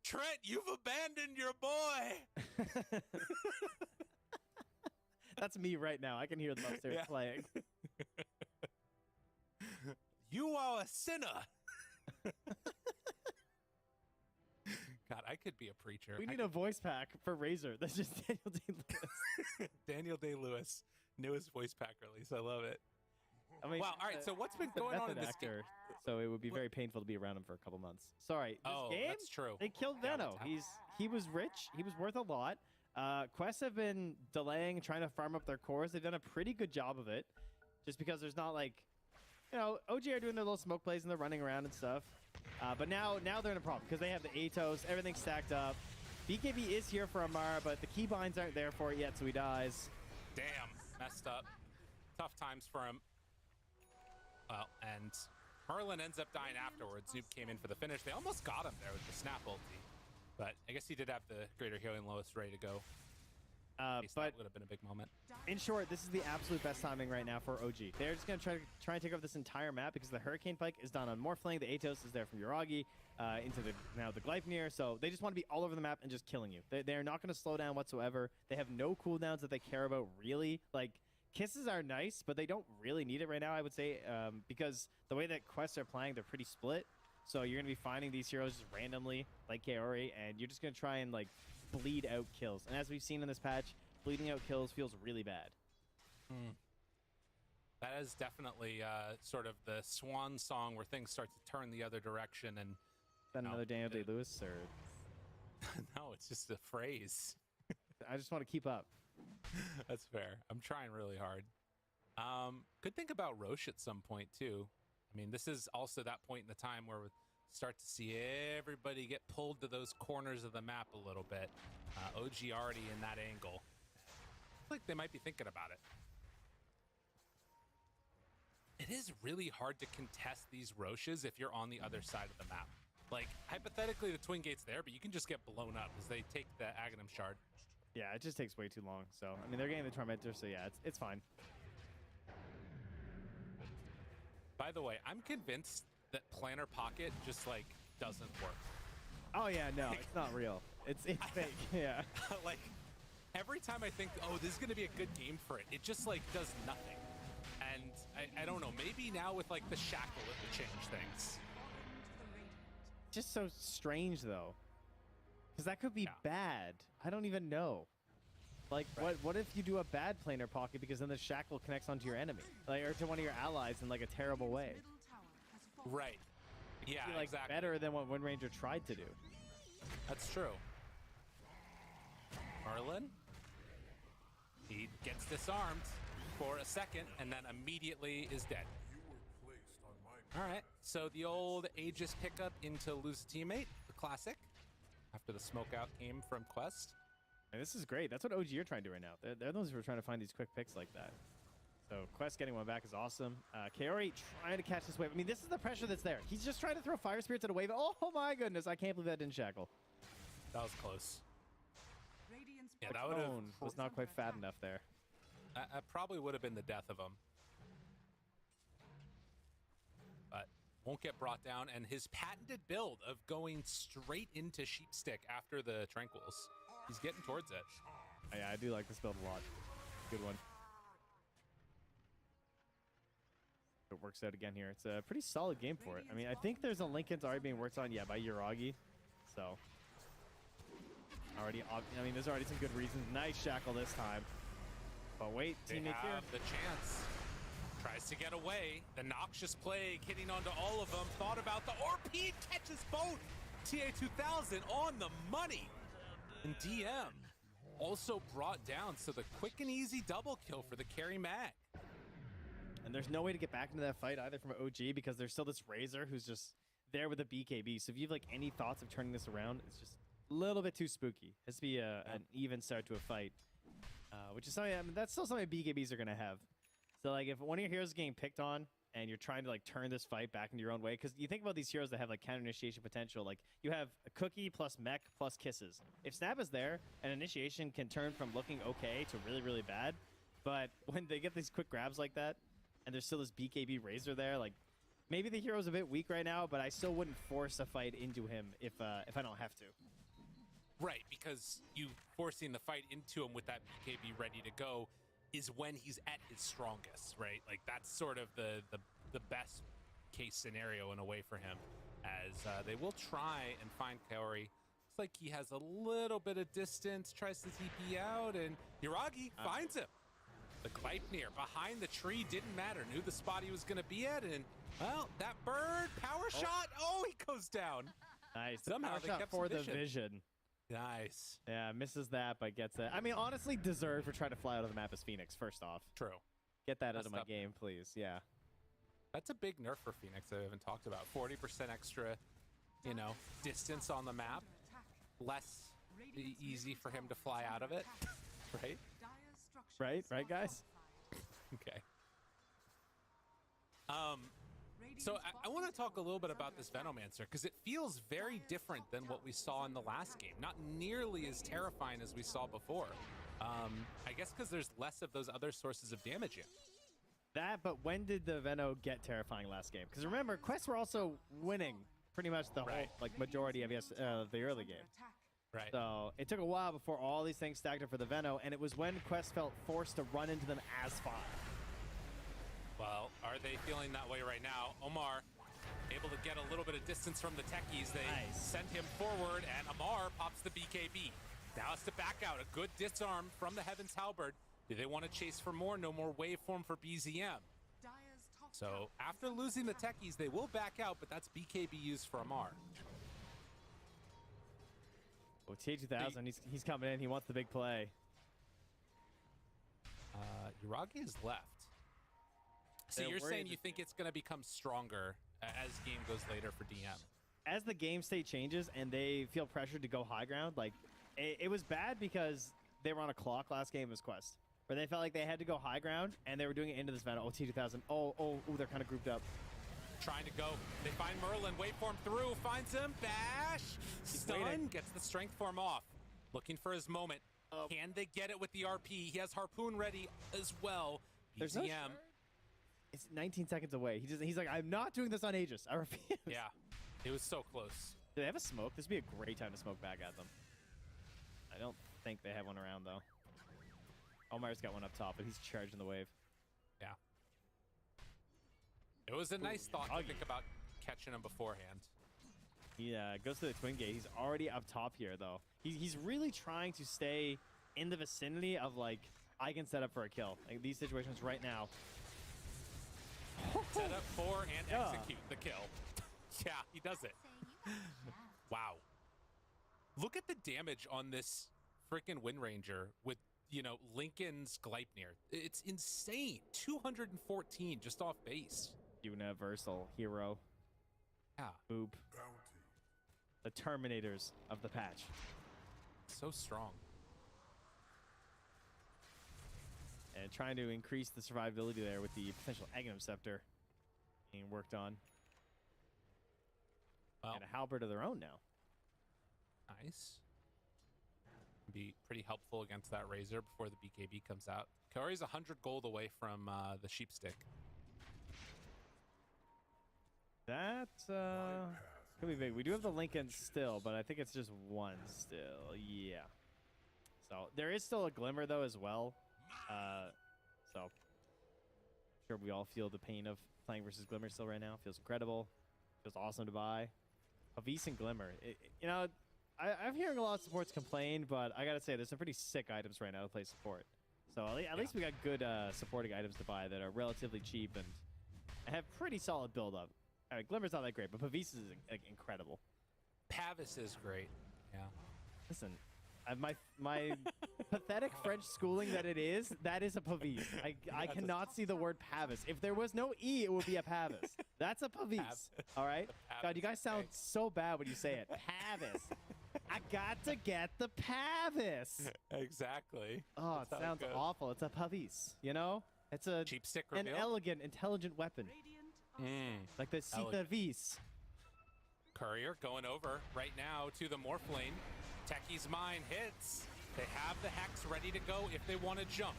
Trent, you've abandoned your boy. That's me right now. I can hear them upstairs Yeah. playing. You are a sinner. God, I could be a preacher. We need a voice pack for Razor. That's just Daniel Day-Lewis. Daniel Day-Lewis, newest voice pack release. I love it. I mean, Wow, all right, so what's been he's a going on in method this game? actor, so it would be very painful to be around him for a couple months. Sorry, this Oh, game, that's true. they killed Yeah, Venno. that's He was rich. He was worth a lot. Quests have been delaying, trying to farm up their cores. They've done a pretty good job of it, just because there's not like, OG are doing their little smoke plays and they're running around and stuff. But now they're in a problem because they have the Atos, everything's stacked up. BKB is here for Amara, but the keybinds aren't there for it yet, so he dies. Damn, messed up. Tough times for him. Well, and Merlin ends up dying afterwards. Noob came in for the finish. They almost got him there with the snap ulti. But I guess he did have the greater healing lowest ready to go. But That would have been a big moment. in short, this is the absolute best timing right now for OG. They're just going to try and take over this entire map because the Hurricane Pike is done on Morphling. The Atos is there from Yuragi into now the Gleipnir. So they just want to be all over the map and just killing you. They're not going to slow down whatsoever. They have no cooldowns that they care about, really. Like, kisses are nice, but they don't really need it right now, I would say, because the way that quests are playing, they're pretty split. So you're going to be finding these heroes just randomly, like Kaori, and you're just going to try and, like, bleed out kills. And as we've seen in this patch, bleeding out kills feels really bad. That is definitely sort of the swan song where things start to turn the other direction. And Is that No. another Daniel Day-Lewis, or no, it's just a phrase. I just want to keep up. That's fair. I'm trying really hard. Could think about Roche at some point too. I mean, this is also that point in the time where we start to see everybody get pulled to those corners of the map a little bit. OG already in that angle. I feel like they might be thinking about it. It is really hard to contest these Roches if you're on the other side of the map. Like, hypothetically, the Twin Gate's there, but you can just get blown up as they take the Aghanim Shard. Yeah, it just takes way too long. So, I mean, they're getting the Tormentor, so yeah, it's fine. By the way, I'm convinced that Planner Pocket just, like, doesn't work. Oh, yeah, no, it's not real. It's fake, yeah. Like, every time I think, oh, this is going to be a good game for it, it just, like, does nothing. And I don't know, maybe now with, like, the shackle, it will change things. just so strange though, because that could be bad. I don't even know. Like, what if you do a bad planar pocket because then the shackle connects onto your enemy, like, or to one of your allies in like a terrible way? Right. Yeah, It'd be, like, exactly. better than what Wind Ranger tried to do. That's true. Merlin. He gets disarmed for a second and then immediately is dead. All right, so the old Aegis pickup into lose a teammate, the classic, after the smoke out came from Quest. And this is great. That's what OG are trying to do right now. They're those who are trying to find these quick picks like that. So Quest getting one back is awesome. Kaori trying to catch this wave. I mean, this is the pressure that's there. He's just trying to throw Fire Spirits at a wave. Oh my goodness, I can't believe that didn't shackle. That was close. Yeah, that would Cone have was not quite fat enough there. that probably would have been the death of him. But won't get brought down, and his patented build of going straight into Sheepstick after the Tranquils. He's getting towards it. Yeah, I do like this build a lot. Good one. It works out again here. It's a pretty solid game for it. I mean, I think there's a Linken's already being worked on, yeah, by Uragi. So, I mean, there's already some good reasons. Nice shackle this time. But wait, They teammate here. have the chance. Tries to get away. The Noxious Plague hitting onto all of them. Thought about the RP, catches both. TA2000 on the money. And DM also brought down. So the quick and easy double kill for the carry mag. And there's no way to get back into that fight either from OG because there's still this Razor who's just there with a BKB. So if you have like any thoughts of turning this around, it's just a little bit too spooky. It has to be an even start to a fight, which is something, I mean, that's still something BKBs are going to have. So like if one of your heroes is getting picked on and you're trying to like turn this fight back into your own way, because you think about these heroes that have like counter initiation potential, like you have a Cookie plus Mech plus Kisses. If Snap is there, an initiation can turn from looking okay to really, really bad. But when they get these quick grabs like that, and there's still this BKB Razor there, like maybe the hero's a bit weak right now, but I still wouldn't force a fight into him if I don't have to. Right, because you forcing the fight into him with that BKB ready to go is when he's at his strongest, right? Like that's sort of the best case scenario in a way for him, as they will try and find Kaori. It's like he has a little bit of distance, tries to TP out, and Uragi finds him. The Gleipnir behind the tree didn't matter. Knew the spot he was going to be at, and well, that bird power shot. Oh, he goes down. Nice. Somehow Power they shot kept for some the vision. vision. Nice. Yeah, misses that, but gets it. I mean, honestly, deserved for trying to fly out of the map as Phoenix, first off. True. Get that out Messed of my up. game, please. Yeah. That's a big nerf for Phoenix that I haven't talked about. 40% extra, distance on the map. Less easy for him to fly out of it, right? Right, guys? Okay. So I want to talk a little bit about this Venomancer because it feels very different than what we saw in the last game. Not nearly as terrifying as we saw before. I guess because there's less of those other sources of damage in. That, but when did the Veno get terrifying last game? Because remember, quests were also winning pretty much the whole, like, majority of the early game. Right. So it took a while before all these things stacked up for the Veno, and it was when Quest felt forced to run into them as 5. Well, are they feeling that way right now? Omar able to get a little bit of distance from the techies. They send him forward, and Amar pops the BKB. Now it's to back out. A good disarm from the Heaven's Halberd. Do they want to chase for more? No more waveform for BZM. So after losing the techies, they will back out, but that's BKB used for Amar. Oh, T2000, he's coming in. He wants the big play. Uragi is left. So They're you're saying worried you think it's going to become stronger as game goes later for DM? As the game state changes and they feel pressured to go high ground, like, it was bad because they were on a clock last game as Quest, where they felt like they had to go high ground, and they were doing it into this Veno. Oh, T2000. Oh, they're kind of grouped up. Trying to go. They find Merlin. Waveform through. Finds him. Bash. Stun. waiting. Gets the strength form off. Looking for his moment. Can they get it with the RP? He has Harpoon ready as well. There's no BZM. shirt. It's 19 seconds away. He's like, I'm not doing this on Aegis. I refuse. Yeah. It was so close. Do they have a smoke? This would be a great time to smoke back at them. I don't think they have one around, though. Omar's got one up top, but he's charging the wave. Yeah. It was a nice thought to Uragi. think about catching him beforehand. He goes to the twin gate. He's already up top here, though. He's really trying to stay in the vicinity of, like, I can set up for a kill. Like, these situations right now. Set up for and Yeah. execute the kill. Yeah, he does it. Wow. Look at the damage on this freaking Wind Ranger with, you know, Lincoln's Gleipnir. It's insane. 214 just off base. Universal hero. Yeah, Boop. The Terminators of the patch. so strong. And trying to increase the survivability there with the potential Aghanim Scepter being worked on. Well, And a halberd of their own now. nice. Be pretty helpful against that Razor before the BKB comes out. Kaori's 100 gold away from the Sheep Stick. That could be big. We do have the Lincoln still, but I think it's just one still. Yeah. So there is still a Glimmer though as well. So I'm sure we all feel the pain of playing versus Glimmer still right now. Feels incredible. Feels awesome to buy. Havis and Glimmer. You know, I'm hearing a lot of supports complain, but I gotta say there's some pretty sick items right now to play support. So at least we got good supporting items to buy that are relatively cheap and have pretty solid build up. Glimmer's not that great, but Havis is like, incredible. Pavis is great. Yeah. Listen, my pathetic French schooling that is a Pavis. I cannot see the word Pavis. If there was no E, it would be a Pavis. That's a Pavis. All right? God, you guys sound so bad when you say it. Pavis. I got to get the Pavis. Exactly. Oh, That's it how sounds goes. awful. It's a Pavis, you know? It's a Cheap stick an reveal. elegant, intelligent weapon. Like the Elegant. Citavis. Courier going over right now to the Morph lane. Techie's mine hits. They have the Hex ready to go if they want to jump.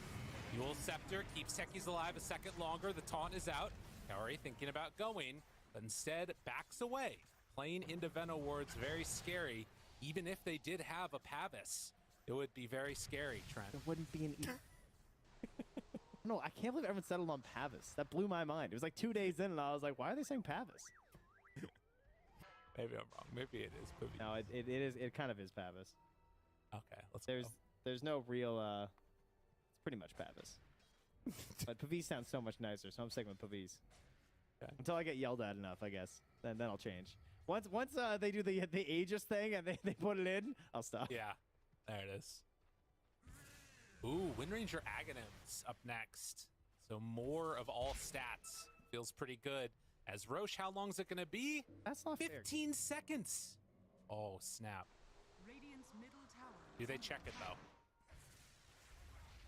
Dual Scepter keeps Techie's alive a second longer. The taunt is out. Kaori thinking about going, but instead backs away. Playing into Venom wards, very scary. Even if they did have a Pavis, it would be very scary, Trent. There wouldn't be an E. No, I can't believe everyone settled on Pavis. That blew my mind. It was like 2 days in, and I was like, why are they saying Pavis? Maybe I'm wrong. Maybe it is Pavis. No, it is. It kind of is Pavis. Okay, let's go. There's no real. It's pretty much Pavis. But Pavis sounds so much nicer, so I'm sticking with Pavis. Okay. Until I get yelled at enough, I guess. Then I'll change. Once they do the Aegis thing and they put it in, I'll stop. Yeah, there it is. Ooh, Wind Ranger Aghanims up next. So more of all stats. Feels pretty good. As Roche, how long is it going to be? That's not fair. 15 seconds. Oh, snap. Do they check it, though?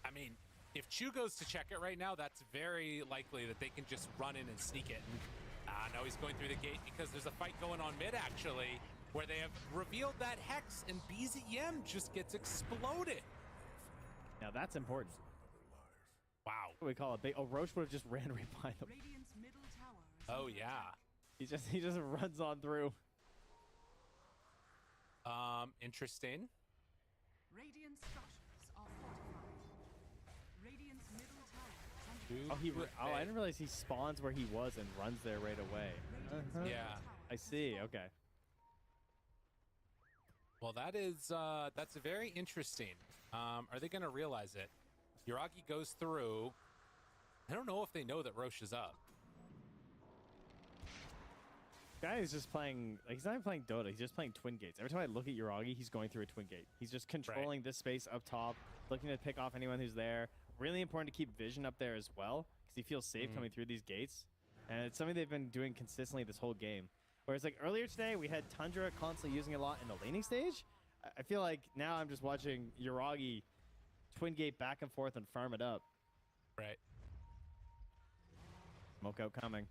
I mean, if Chu goes to check it right now, that's very likely that they can just run in and sneak it. No, he's going through the gate because there's a fight going on mid, actually, where they have revealed that Hex, and BZM just gets exploded. Now that's important. Wow. What do we call it? Oh, Roche would have just ran right by them. Oh, yeah. He just runs on through. Interesting. Radiant structures are fortified. Radiant's middle tower is under I didn't realize he spawns where he was and runs there right away. Yeah. I see. Okay. Well, that's very interesting. Are they going to realize it? Yuragi goes through. I don't know if they know that Roche is up. Guy is just playing, like, he's not even playing Dota, he's just playing Twin Gates. Every time I look at Yuragi, he's going through a Twin Gate. He's just controlling this space up top, looking to pick off anyone who's there. Really important to keep Vision up there as well, because he feels safe coming through these gates. And it's something they've been doing consistently this whole game. Whereas, like, earlier today, we had Tundra constantly using it a lot in the laning stage. I feel like now I'm just watching Yuragi Twin Gate back and forth and farm it up. Right. Smoke out coming.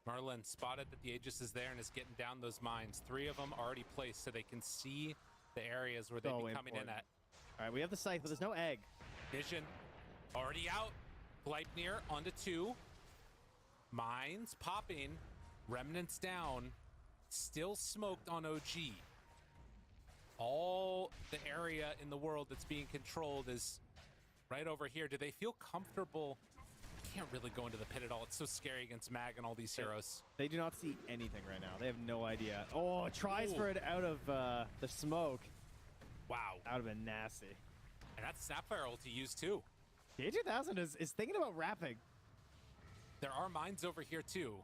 Merlin spotted that the Aegis is there and is getting down those mines. 3 of them already placed so they can see the areas where they'd So be coming in important. at. All right, we have the scythe, but there's no egg. Vision already out. Gleipnir onto 2. Mines popping. Remnants down. Still smoked on OG. All the area in the world that's being controlled is right over here. Do they feel comfortable can't really go into the pit at all. It's so scary against Mag and all these heroes. They do not see anything right now. They have no idea. Oh, tries for it out of the smoke. Wow. That would have been nasty. And that's Sapphire ult to use too. K2000 is thinking about wrapping. There are mines over here too.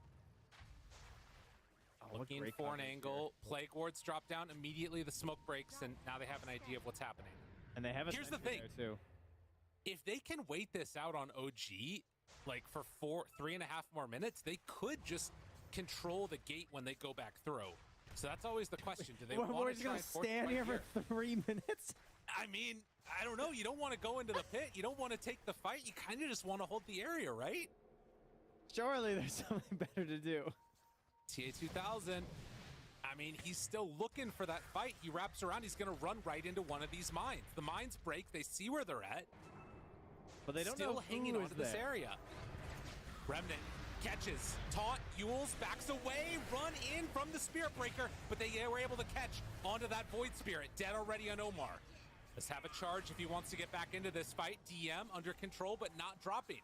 Oh, what Looking great for an coverage angle. Plague wards drop down immediately. The smoke breaks, and now they have an idea of what's happening. here. And they have a Here's the sentry thing. there too. If they can wait this out on OG, like for 3.5 more minutes, they could just control the gate when they go back through. So that's always the question. Do they We're want just to try gonna and force stand right here for 3 minutes. I mean, I don't know. You don't want to go into the pit. You don't want to take the fight. You kind of just want to hold the area, right? Surely there's something better to do. TA2000. I mean, he's still looking for that fight. He wraps around. He's going to run right into one of these mines. The mines break. They see where they're at. But they don't Still know hanging who on is to this there. area. Remnant catches, taunt, Yules, backs away, run in from the Spirit Breaker, but they were able to catch onto that Void Spirit. Dead already on Omar. Let's have a charge if he wants to get back into this fight. DM under control, but not dropping.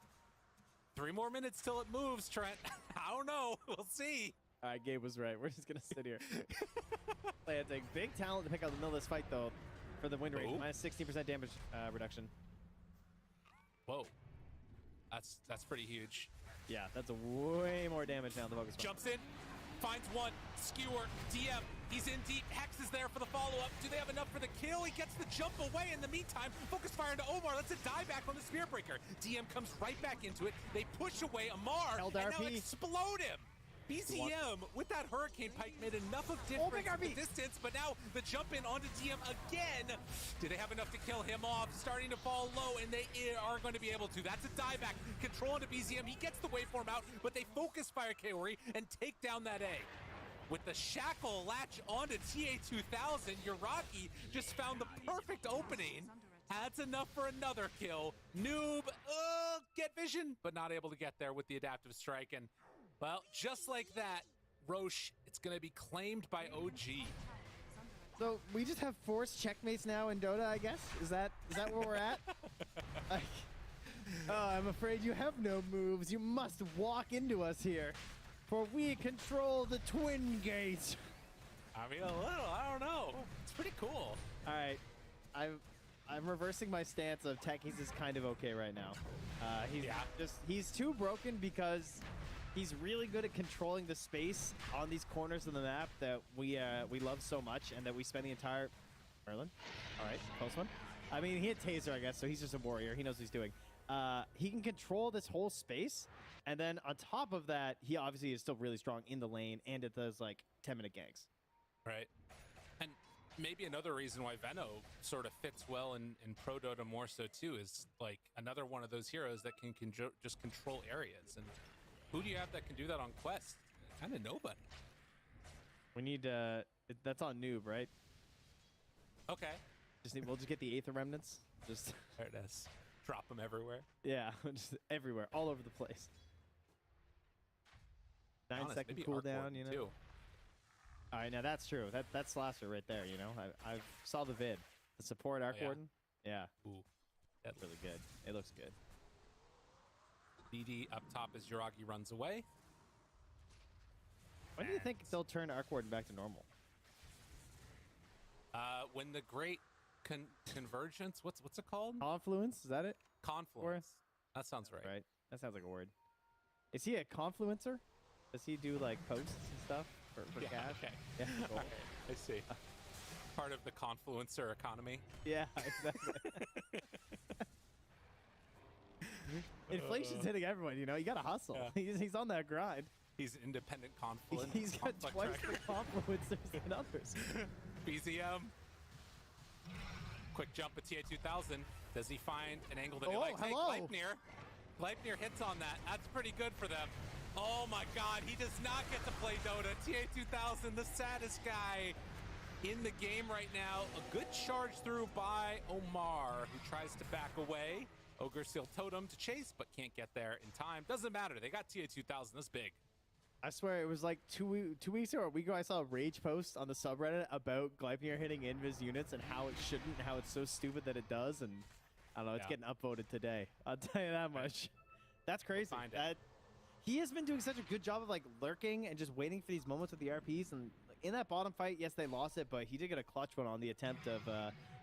3 more minutes till it moves, Trent. I don't know. We'll see. All right, Gabe was right. We're just gonna sit here. Planting. Big talent to pick out the middle of this fight though, for the win rate. Oh. Minus 16% damage reduction. Whoa. That's pretty huge. Yeah, that's a way more damage now than the focus. Jumps in, finds one, skewer, DM, he's in deep, Hex is there for the follow-up. Do they have enough for the kill? He gets the jump away. In the meantime, focus fire into Omar. That's a dieback on the Spirit Breaker. DM comes right back into it. They push away Amar, Held and now RP. explode him. BZM with that Hurricane Pike made enough of Oh, big difference in RP. the distance, but now the jump in onto DM again. Do they have enough to kill him off? Starting to fall low, and they are going to be able to. That's a dieback. Control into BZM. He gets the waveform out, but they focus fire Kaori and take down that A. With the shackle latch onto TA2000, Yuragi just found the perfect opening. That's enough for another kill. Noob, get vision, but not able to get there with the adaptive strike. And well, just like that, Roche, it's going to be claimed by OG. So we just have forced checkmates now in Dota, I guess. Is that where we're at? Like, oh, I'm afraid you have no moves. You must walk into us here, for we control the twin gate. I mean, a little, I don't know. It's pretty cool. All right, I'm reversing my stance of Techies is kind of okay right now. He's too broken because he's really good at controlling the space on these corners of the map that we love so much, and that we spend the entire Merlin. All right, close one. I mean, he had Taser, I guess, so he's just a warrior. He knows what he's doing. He can control this whole space, and then on top of that, he obviously is still really strong in the lane, and it does like 10-minute ganks. Right. And maybe another reason why Veno sort of fits well in Pro Dota more so too is like another one of those heroes that can just control areas. And who do you have that can do that on Quest? Kind of nobody. We need that's on Noob, right? Okay. We'll just get the Aether Remnants. Just There it is. Drop them everywhere. yeah, just everywhere, all over the place. 9-second Maybe cooldown, Arcborn, you know. too. All right, now that's true. That's Slasher right there. You know, I saw the vid. The support Arc yeah? Warden. Yeah, Ooh. that's really good. It looks good. BD up top as Yuragi runs away. When do you think they'll turn Arc Warden back to normal? When the great convergence, what's it called? Confluence, is that it? Confluence. That sounds right. Right. That sounds like a word. Is he a confluencer? Does he do like posts and stuff for Yeah, cash? okay. Yeah, cool. Okay, I see. Part of the confluencer economy. Yeah, exactly. Inflation's hitting everyone, you know. You gotta hustle. Yeah. He's on that grind. He's independent confluence. He's got complex twice record. the confluencers than others. BZM. Quick jump at TA2000. Does he find an angle that he Oh, likes? hello. Hey, Gleipnir hits on that. That's pretty good for them. Oh my god, he does not get to play Dota. TA2000, the saddest guy in the game right now. A good charge through by Omar, who tries to back away. Ogre Seal Totem to chase, but can't get there in time. Doesn't matter. They got TA2000. That's big. I swear it was like two weeks or a week ago. I saw a rage post on the subreddit about Gleipnir hitting invis units and how it shouldn't, and how it's so stupid that it does. And I don't know, it's Yeah. getting upvoted today. I'll tell you that much. That's crazy. Find it. He has been doing such a good job of like lurking and just waiting for these moments with the RPs. And in that bottom fight, yes, they lost it, but he did get a clutch one on the attempt of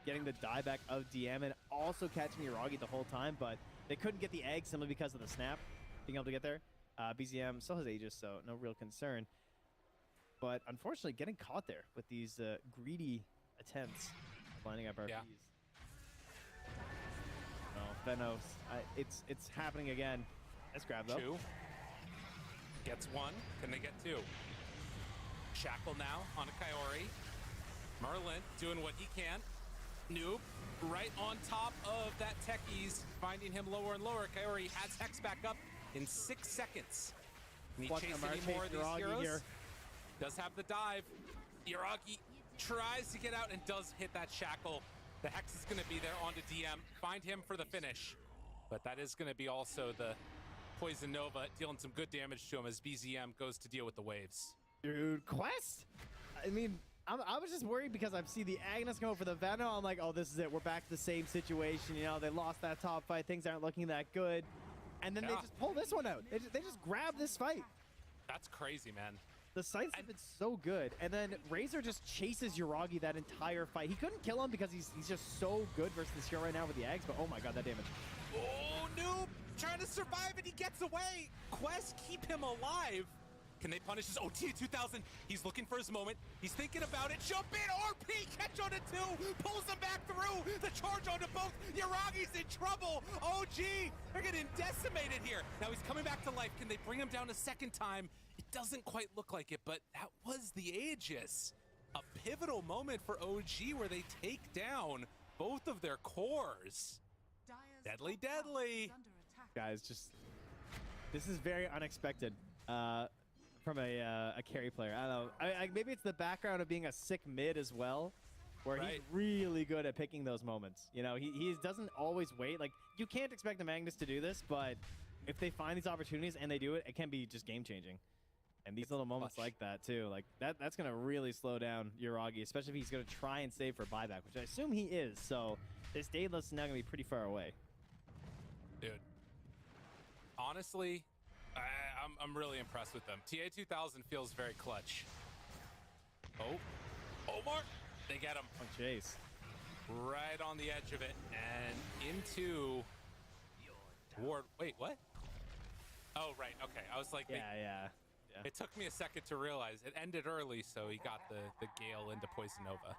getting the dieback of DM and also catching Yuragi the whole time. But they couldn't get the egg simply because of the snap being able to get there. BZM still has Aegis, so no real concern. But unfortunately, getting caught there with these greedy attempts of lining up RPs. Yeah. Oh, Venos, it's happening again. Let's grab though. 2. Gets 1. Can they get 2? Shackle now on a Kaori. Merlin doing what he can. Noob right on top of that Techies, finding him lower and lower. Kaori has Hex back up in 6 seconds. Can he chase any more of these heroes? Here. Does have the dive. Yuragi tries to get out and does hit that shackle. The Hex is going to be there onto DM. Find him for the finish. But that is going to be also the Poison Nova dealing some good damage to him as BZM goes to deal with the waves. Dude, Quest? I mean, I was just worried because I've seen the Agnes go for the Venom. I'm like, oh, this is it. We're back to the same situation. You know, they lost that top fight. Things aren't looking that good. And then they just pull this one out. They just grab this fight. That's crazy, man. The sights have been so good. And then Razor just chases Yuragi that entire fight. He couldn't kill him because he's just so good versus this hero right now with the eggs. But oh my god, that damage. Oh, Noob trying to survive and he gets away. Quest, keep him alive. Can they punish his OT 2000? He's looking for his moment. He's thinking about it. Jump in, RP, catch on to 2. Pulls him back through. The charge onto both. Yuragi's in trouble. OG, they're getting decimated here. Now he's coming back to life. Can they bring him down a second time? It doesn't quite look like it, but that was the Aegis. A pivotal moment for OG where they take down both of their cores. Deadly, deadly. Guys, just this is very unexpected from a carry player. I don't know. Maybe it's the background of being a sick mid as well, where he's really good at picking those moments. You know, he doesn't always wait. Like, you can't expect a Magnus to do this, but if they find these opportunities and they do it, it can be just game changing. And these little moments like that too, like that's gonna really slow down Yuragi, especially if he's gonna try and save for buyback, which I assume he is. So this Daedalus is now gonna be pretty far away. Dude, honestly, I'm really impressed with them. TA 2000 feels very clutch. Oh, Omar, they get him. Oh, chase. Right on the edge of it and into Ward. Wait, what? Oh, right. Okay. I was like, Yeah. It took me a second to realize it ended early, so he got the Gale into Poison Nova.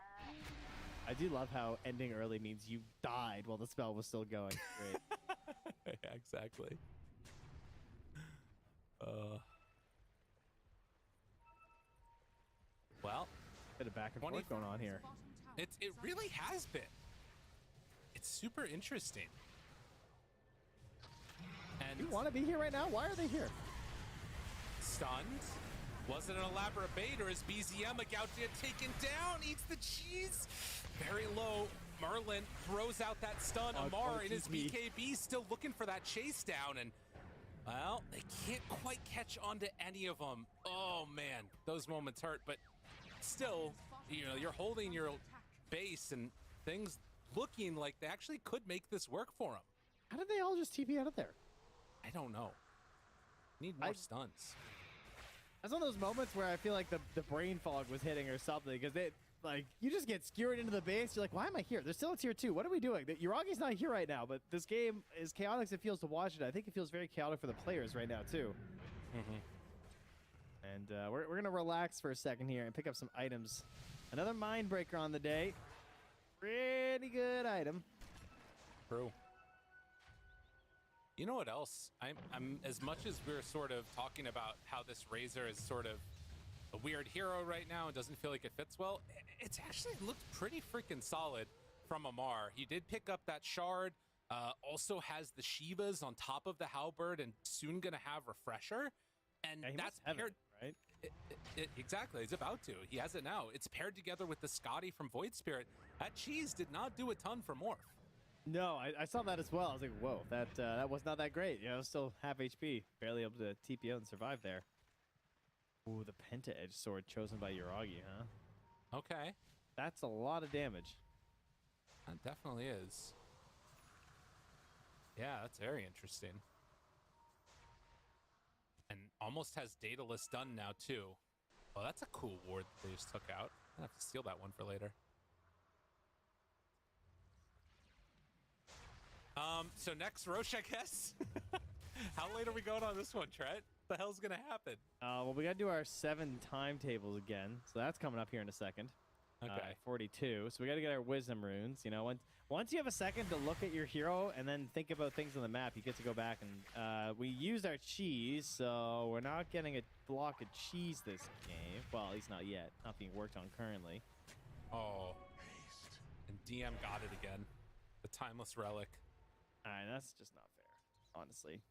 I do love how ending early means you died while the spell was still going. Great. Yeah, exactly. Well, bit of back and forth going on here. It really has been. It's super interesting. And You want to be here right now? Why are they here? stunned. Was it an elaborate bait, or is BZM about to get taken down? Eats the cheese. Very low. Merlin throws out that stun. Amar in his BKB still looking for that chase down, and well, they can't quite catch on to any of them. Oh man, those moments hurt, but still, you know, you're holding your base and things looking like they actually could make this work for them. How did they all just TP out of there? I don't know. Need more stuns. That's one of those moments where I feel like the brain fog was hitting or something, because they like you just get skewered into the base. You're like, why am I here? There's still a tier 2. What are we doing? Yuragi's not here right now, but this game is chaotic as it feels to watch it. I think it feels very chaotic for the players right now too. And we're gonna relax for a second here and pick up some items. Another mind breaker on the day. Pretty good item. True. You know what else? I'm as much as we're sort of talking about how this Razor is sort of a weird hero right now and doesn't feel like it fits well, it's actually looked pretty freaking solid from Amar. He did pick up that shard, also has the Shivas on top of the halberd, and soon gonna have Refresher. And Yeah, that's paired, right? Exactly, he's about to. He has it now. It's paired together with the Scotty from Void Spirit. That cheese did not do a ton for Morph. No, I saw that as well. I was like, whoa, that was not that great. You know, still half HP, barely able to TP out and survive there. Ooh, the Penta Edge sword chosen by Yuragi, huh? Okay. That's a lot of damage. It definitely is. Yeah, that's very interesting. almost has Daedalus done now too. Oh, that's a cool ward that they just took out. I have to steal that one for later. So next, Roche, I guess. How late are we going on this one, Trent? What the hell's gonna happen? Well, we got to do our 7 timetables again. So that's coming up here in a second. Okay. 42. So we got to get our wisdom runes. You know, once you have a second to look at your hero and then think about things on the map, you get to go back and we used our cheese, so we're not getting a block of cheese this game. Well, at least not yet. Not being worked on currently. Oh. And DM got it again. The timeless relic. All right, that's just not fair, honestly.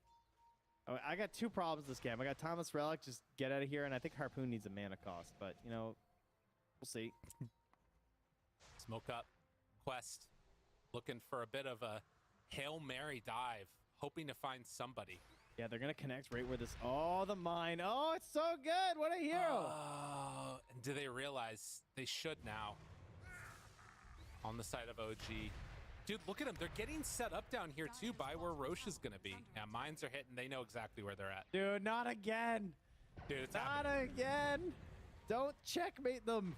I got 2 problems this game. I got Timeless Relic, just get out of here, and I think Harpoon needs a mana cost, but, you know, we'll see. Smoke up. Quest. Looking for a bit of a Hail Mary dive. Hoping to find somebody. Yeah, they're going to connect right where this... Oh, the mine. Oh, it's so good. What a hero. Oh, and do they realize they should now? On the side of OG. Dude, look at them. They're getting set up down here, too, by where Roche is going to be. Yeah, mines are hitting. They know exactly where they're at. Dude, not again. Dude, it's Not happening. again. Don't checkmate them.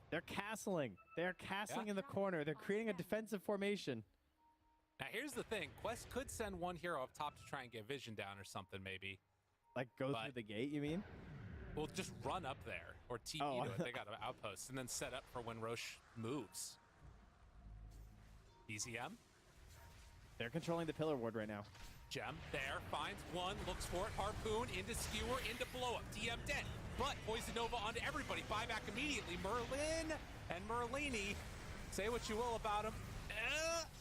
They're castling. They're castling in the corner. They're creating a defensive formation. Now, here's the thing. Quest could send one hero up top to try and get vision down or something, maybe. Like, go But- through the gate, you mean? Well, just run up there or TP Oh. to it. They got an outpost and then set up for when Roche moves. BZM. They're controlling the pillar ward right now. Gem there, finds one, looks for it, harpoon, into skewer, into blow up, DM dead, but Poison Nova onto everybody, buyback immediately, Merlin and Merlini, say what you will about him,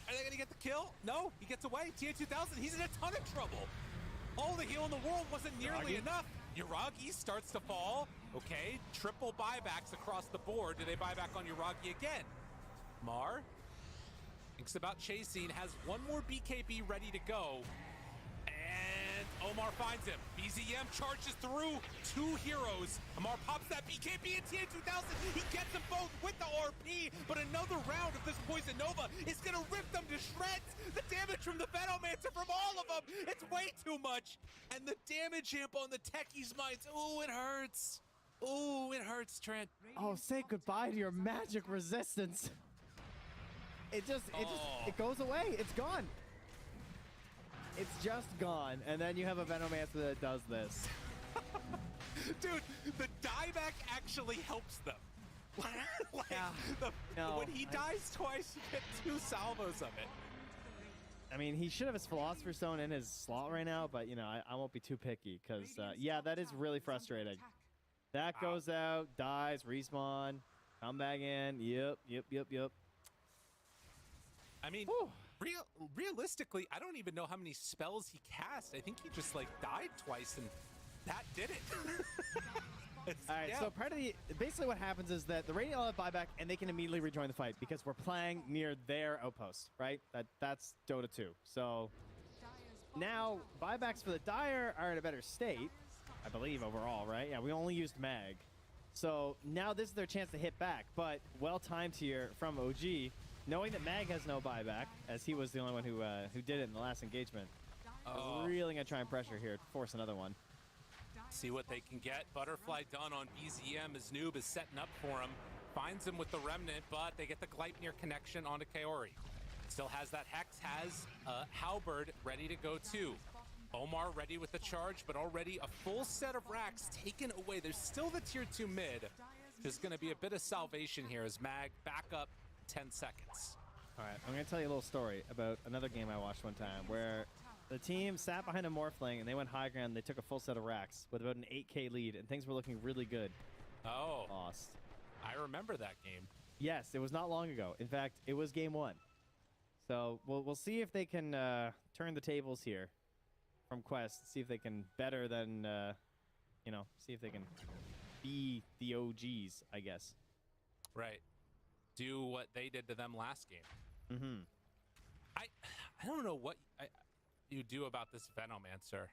are they gonna get the kill? No, he gets away, TA2000, he's in a ton of trouble. All the heal in the world wasn't nearly Yuragi? enough. Yuragi starts to fall, okay, triple buybacks across the board, do they buy back on Yuragi again? Mar thinks about chasing, has one more BKB ready to go. And Omar finds him. BZM charges through 2 heroes. Omar pops that BKB and TA2000. He gets them both with the RP, but another round of this Poison Nova is going to rip them to shreds. The damage from the Venomancer from all of them, it's way too much. And the damage amp on the Techie's mines, ooh, it hurts. Ooh, it hurts, Trent. Oh, say goodbye to your magic resistance. It goes away. It's gone. It's just gone. And then you have a Venomancer that does this. Dude, the dieback actually helps them. Like, Yeah. No, when he dies twice, you get 2 salvos of it. I mean, he should have his Philosopher's Stone in his slot right now, but, you know, I won't be too picky because, yeah, that is really frustrating. That goes out, dies, respawn, come back in. Yep. I mean, realistically, I don't even know how many spells he cast. I think he just, like, died twice, and that did it. All right, yeah. so basically what happens is that the Radiant will have buyback, and they can immediately rejoin the fight because we're playing near their outpost, right? That's Dota 2. So now buybacks for the Dire are in a better state, I believe, overall, right? Yeah, we only used Mag. So now this is their chance to hit back, but well-timed here from OG, knowing that Mag has no buyback, as he was the only one who did it in the last engagement. Really going to try and pressure here, force another one. See what they can get. Butterfly done on BZM as Noob is setting up for him. Finds him with the Remnant, but they get the Gleipnir connection onto Kaori. Still has that Hex, has Halberd ready to go too. Omar ready with the charge, but already a full set of racks taken away. There's still the tier 2 mid. There's going to be a bit of salvation here as Mag back up 10 seconds. All right, I'm going to tell you a little story about another game I watched one time where the team sat behind a Morphling and they went high ground. They took a full set of racks with about an 8K lead, and things were looking really good. Oh, Lost. I remember that game. Yes, it was not long ago. In fact, it was game 1. So we'll see if they can turn the tables here from Quest. See if they can better than, see if they can be the OGs, I guess. Right. Do what they did to them last game. Mm-hmm. I don't know what you do about this Venomancer.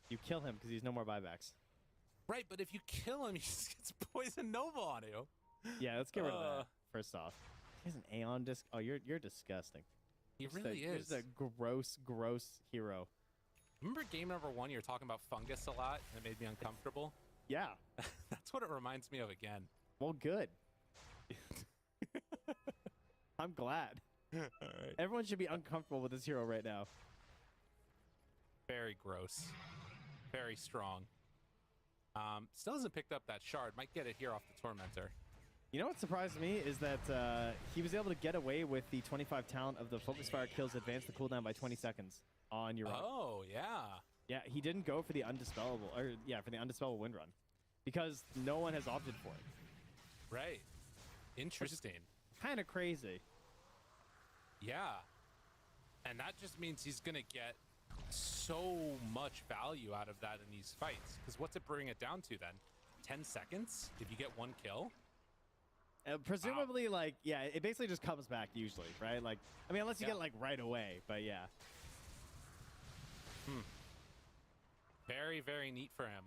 You kill him because he's no more buybacks. Right, but if you kill him, he just gets Poison Nova on you. Yeah, let's get rid of that, first off. He has an Aeon disc. Oh, you're disgusting. He really is. He's a gross hero. Remember game number 1, you were talking about fungus a lot, and it made me uncomfortable? Yeah. That's what it reminds me of again. Well, good. I'm glad. All right. Everyone should be uncomfortable with this hero right now. Very gross. Very strong. Still hasn't picked up that shard. Might get it here off the Tormentor. You know what surprised me is that he was able to get away with the 25 talent of the Focus Fire kills, advance the cooldown by 20 seconds on your run. Oh, yeah. Yeah, he didn't go for the undispellable, or yeah, for the undispellable wind run, because no one has opted for it. Right. Interesting. Kind of crazy. Yeah. And that just means he's going to get so much value out of that in these fights. Because what's it bring it down to then? 10 seconds if you get 1 kill? Presumably, like, yeah, it basically just comes back usually, right? Like, I mean, unless you get it, like, right away, but yeah. Very, very neat for him.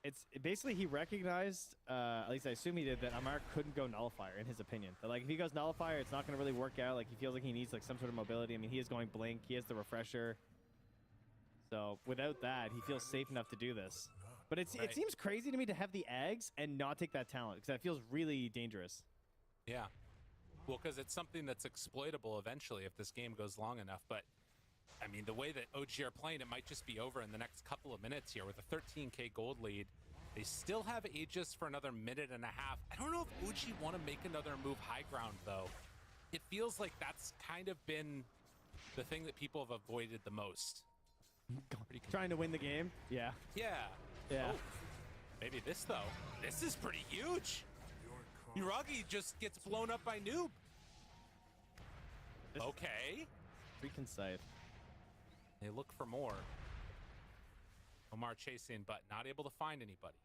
It's basically he recognized, at least I assume he did, that Amar couldn't go Nullifier, in his opinion. That, like, if he goes Nullifier, it's not going to really work out. Like, he feels like he needs, like, some sort of mobility. I mean, he is going Blink. He has the Refresher. So, without that, he feels safe enough to do this. But it seems crazy to me to have the Eggs and not take that talent, because that feels really dangerous. Yeah. Well, because it's something that's exploitable eventually if this game goes long enough. But, I mean, the way that OG are playing, it might just be over in the next couple of minutes here with a 13k gold lead. They still have Aegis for another minute and a half. I don't know if OG want to make another move high ground, though. It feels like that's kind of been the thing that people have avoided the most. Trying to win the game? Yeah. Yeah. Yeah. Oh, maybe this, though. This is pretty huge. Uragi just gets blown up by Noob. Okay. Freaking scythe. They look for more. Omar chasing, but not able to find anybody.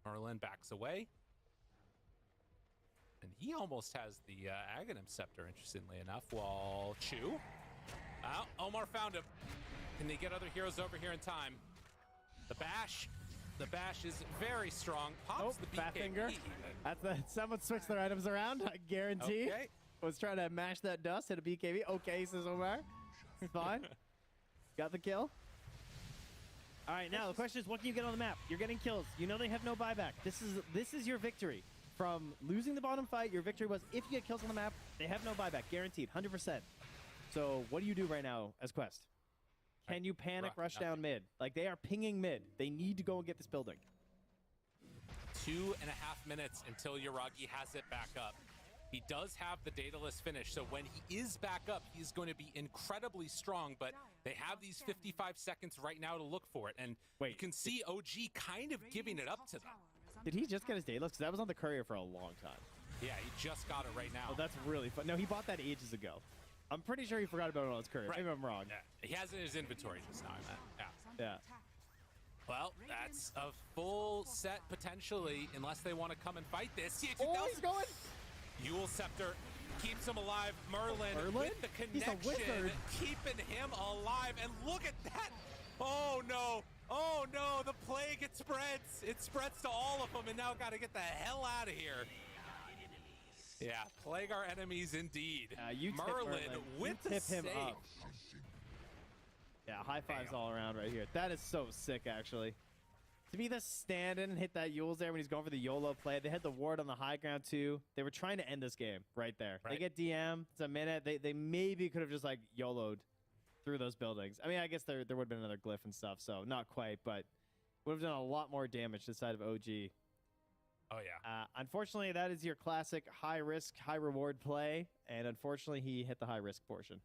Merlin backs away. And he almost has the Aghanim Scepter, interestingly enough, while Chu. Omar found him. Can they get other heroes over here in time? The Bash. The Bash is very strong. Pops the Fat BKB. finger. Someone switched their items around, I guarantee. Okay. Was trying to mash that dust, hit a BKB. Okay, says Omar. Fine. Got the kill. All right, now the question is, what can you get on the map? You're getting kills. You know they have no buyback. This is your victory. From losing the bottom fight, your victory was if you get kills on the map, they have no buyback, guaranteed, 100%. So what do you do right now as Quest? Can you panic, rush down mid? Like, they are pinging mid. They need to go and get this building. 2.5 minutes until Uragi has it back up. He does have the Daedalus finish, so when he is back up, he's going to be incredibly strong, but they have these 55 seconds right now to look for it, and you can see OG kind of giving it up to them. Did he just get his Daedalus? Because that was on the courier for a long time. Yeah, he just got it right now. Oh, that's really fun. No, he bought that ages ago. I'm pretty sure he forgot about it on his courier. Maybe I'm wrong. Yeah, he has it in his inventory just now. Yeah. Well, that's a full set potentially, unless they want to come and fight this. Oh, he's going! Eul Scepter keeps him alive. Merlin with the connection, keeping him alive. And look at that! Oh no! Oh no! The plague, it spreads! It spreads to all of them, and now got to get the hell out of here. Yeah, plague our enemies indeed. Merlin with the save. Him up. Yeah, high fives all around right here. That is so sick, actually. To be the stand-in and hit that Eul's there when he's going for the YOLO play. They had the ward on the high ground, too. They were trying to end this game right there. They get DM. It's a minute. They maybe could have just, like, YOLO'd through those buildings. I mean, I guess there would have been another glyph and stuff, so not quite, but would have done a lot more damage to the side of OG. Oh, yeah. Unfortunately, that is your classic high-risk, high-reward play, and unfortunately, he hit the high-risk portion.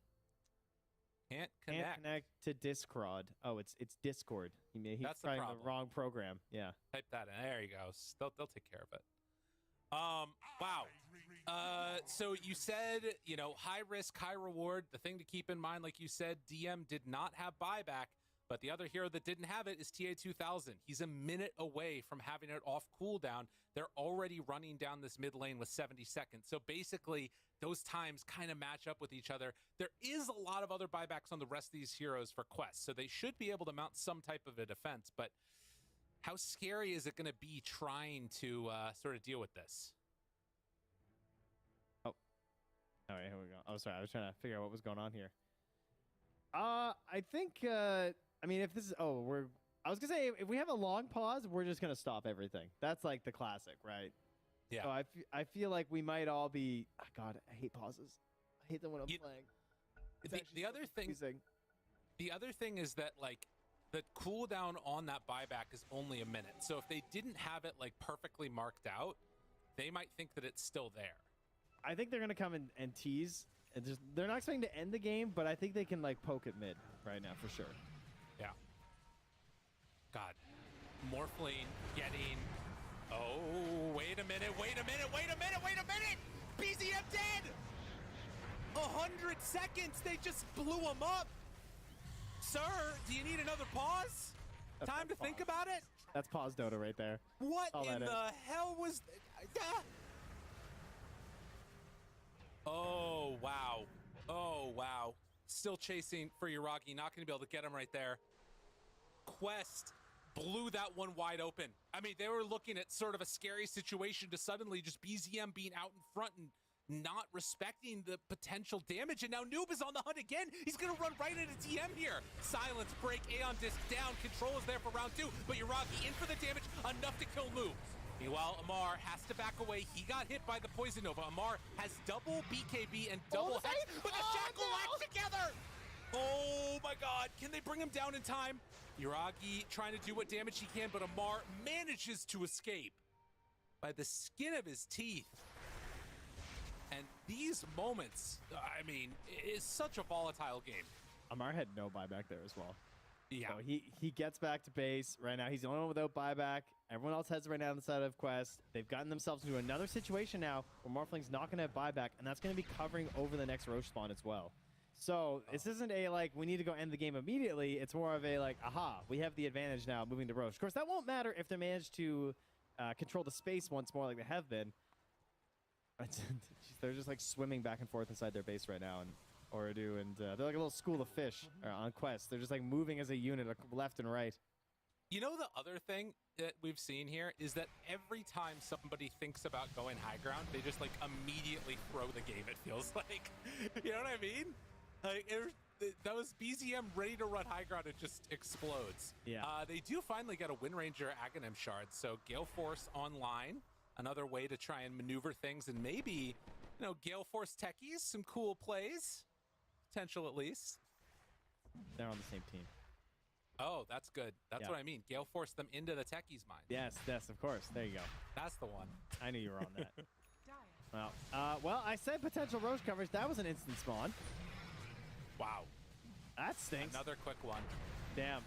Can't connect to Discord. Oh, it's Discord. He's trying the wrong program. Yeah. Type that in. There you go. They'll take care of it. Wow. So you said, you know, high risk, high reward. The thing to keep in mind, like you said, DM did not have buyback, but the other hero that didn't have it is TA2000. He's a minute away from having it off cooldown. They're already running down this mid lane with 70 seconds. So basically, those times kind of match up with each other. There is a lot of other buybacks on the rest of these heroes for quests, so they should be able to mount some type of a defense, but how scary is it going to be trying to sort of deal with this? Oh. All right, here we go. Oh, sorry. I was trying to figure out what was going on here. I think I mean, if this is, I was gonna say if we have a long pause, we're just gonna stop everything. That's like the classic, right? Yeah. So I feel like we might all be. Oh God, I hate pauses. I hate them when I'm playing. It's actually The other thing. confusing. The other thing is that like the cooldown on that buyback is only a minute. So if they didn't have it like perfectly marked out, they might think that it's still there. I think they're gonna come and tease. And just they're not expecting to end the game, but I think they can like poke at mid right now for sure. Yeah. God. Morphling getting. Oh, wait a minute. BZM dead! 100 seconds. They just blew him up. Sir, do you need another pause? Time to think about it? That's pause Dota right there. What All in that the hell was... Oh, wow. Oh, wow. Still chasing for Yuragi. Not going to be able to get him right there. Quest blew that one wide open. I mean, they were looking at sort of a scary situation to suddenly just BZM being out in front and not respecting the potential damage. And now Noob is on the hunt again. He's going to run right into DM here. Silence break. Aeon disc down. Control is there for round 2. But Yuragi in for the damage. Enough to kill Noob. Meanwhile, Amar has to back away. He got hit by the Poison Nova. Amar has double BKB and double Hex, but the Shackle Axe together! Oh my god, can they bring him down in time? Yuragi trying to do what damage he can, but Amar manages to escape by the skin of his teeth. And these moments, I mean, it's such a volatile game. Amar had no buyback there as well. Yeah. So he gets back to base right now. He's the only one without buyback. Everyone else heads right now on the side of Quest. They've gotten themselves into another situation now where Morphling's not going to have buyback, and that's going to be covering over the next Roche spawn as well. So this isn't a like we need to go end the game immediately. It's more of a like, aha, we have the advantage now moving to Roche. Of course, that won't matter if they manage to control the space once more like they have been. They're just like swimming back and forth inside their base right now, and Oridu, and they're like a little school of fish on Quest. They're just like moving as a unit left and right. You know, the other thing that we've seen here is that every time somebody thinks about going high ground, they just like immediately throw the game, it feels like. You know what I mean? Like, that was BZM ready to run high ground, it just explodes. Yeah. They do finally get a Wind Ranger Aghanim shard, so Gale Force online, another way to try and maneuver things, and maybe, you know, Gale Force techies, some cool plays. Potential at least. They're on the same team. Oh, that's good. That's what I mean. Gale forced them into the techies' mind. Yes, of course. There you go. That's the one. I knew you were on that. Well, I said potential Roche coverage. That was an instant spawn. Wow. That stinks. Another quick one. Damn.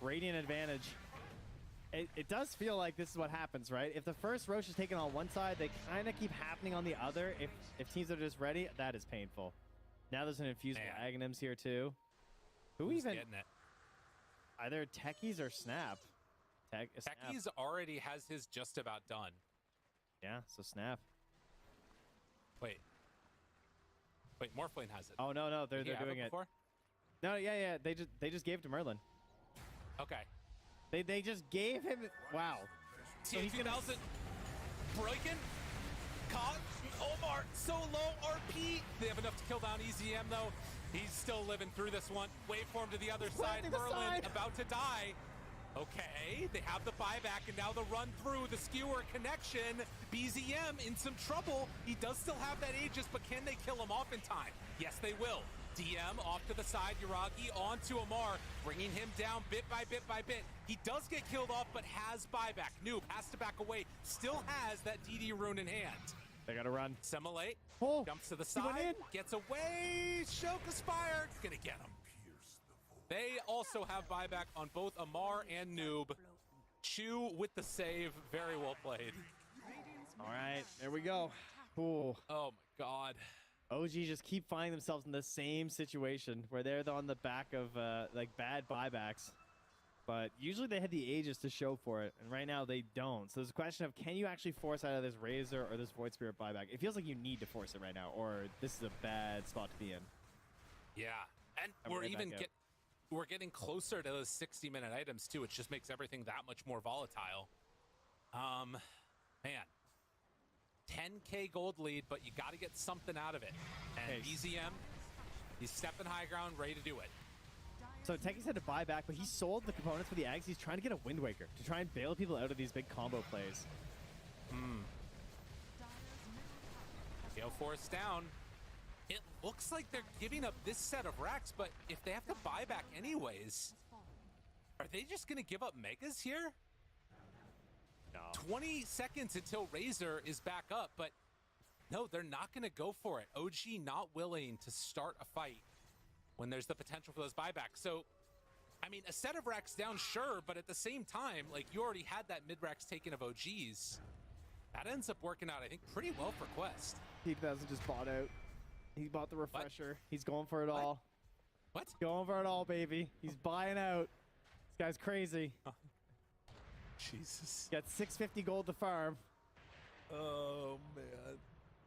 Radiant advantage. It does feel like this is what happens, right? If the first Roche is taken on one side, they kind of keep happening on the other. If teams are just ready, that is painful. Now there's an infusible Aghanims here too. Who's even getting it? Either Techies or Snap. Techies already has his just about done. Yeah, so Snap. Wait, Morphling has it. Oh no, they're doing it. Before? No, yeah, they just gave it to Merlin. Okay. They just gave him. Wow. So he's 2000 breaking. Caught. Omar so low RP. They have enough to kill down EZM though. He's still living through this one. Waveform to the other side. Merlin about to die. Okay, they have the buyback and now the run through the skewer connection. BZM in some trouble. He does still have that Aegis, but can they kill him off in time? Yes, they will. DM off to the side, Yuragi onto Amar, bringing him down bit by bit by bit. He does get killed off, but has buyback. Noob has to back away, still has that DD rune in hand. They gotta run. Semilate jumps to the went side, in. gets away, Shoka Spire, gonna get him. They also have buyback on both Amar and Noob. Chew with the save, very well played. All right, there we go. Ooh. Oh my god. OG just keep finding themselves in the same situation where they're on the back of like bad buybacks, but usually they had the Aegis to show for it, and right now they don't. So there's a question of, can you actually force out of this Razor or this Void Spirit buyback? It feels like you need to force it right now, or this is a bad spot to be in. Yeah, and I'm we're right even back out. we're getting closer to those 60-minute items too, which just makes everything that much more volatile. Man. 10k gold lead, but you got to get something out of it. And BZM, he's stepping high ground, ready to do it. So Techies had to buy back, but he sold the components for the Ags. He's trying to get a Wind Waker to try and bail people out of these big combo plays. Gale Force down. It looks like they're giving up this set of racks, but if they have to buy back anyways, are they just going to give up megas here? No. 20 seconds until Razor is back up, but no, they're not going to go for it. OG not willing to start a fight when there's the potential for those buybacks. So, I mean, a set of racks down, sure, but at the same time, like, you already had that mid racks taken of OGs. That ends up working out, I think, pretty well for Quest. T2000 just bought out. He bought the refresher. He's going for it all. What? Going for it all, baby. He's buying out. This guy's crazy. Jesus. Got 650 gold to farm. Oh, man.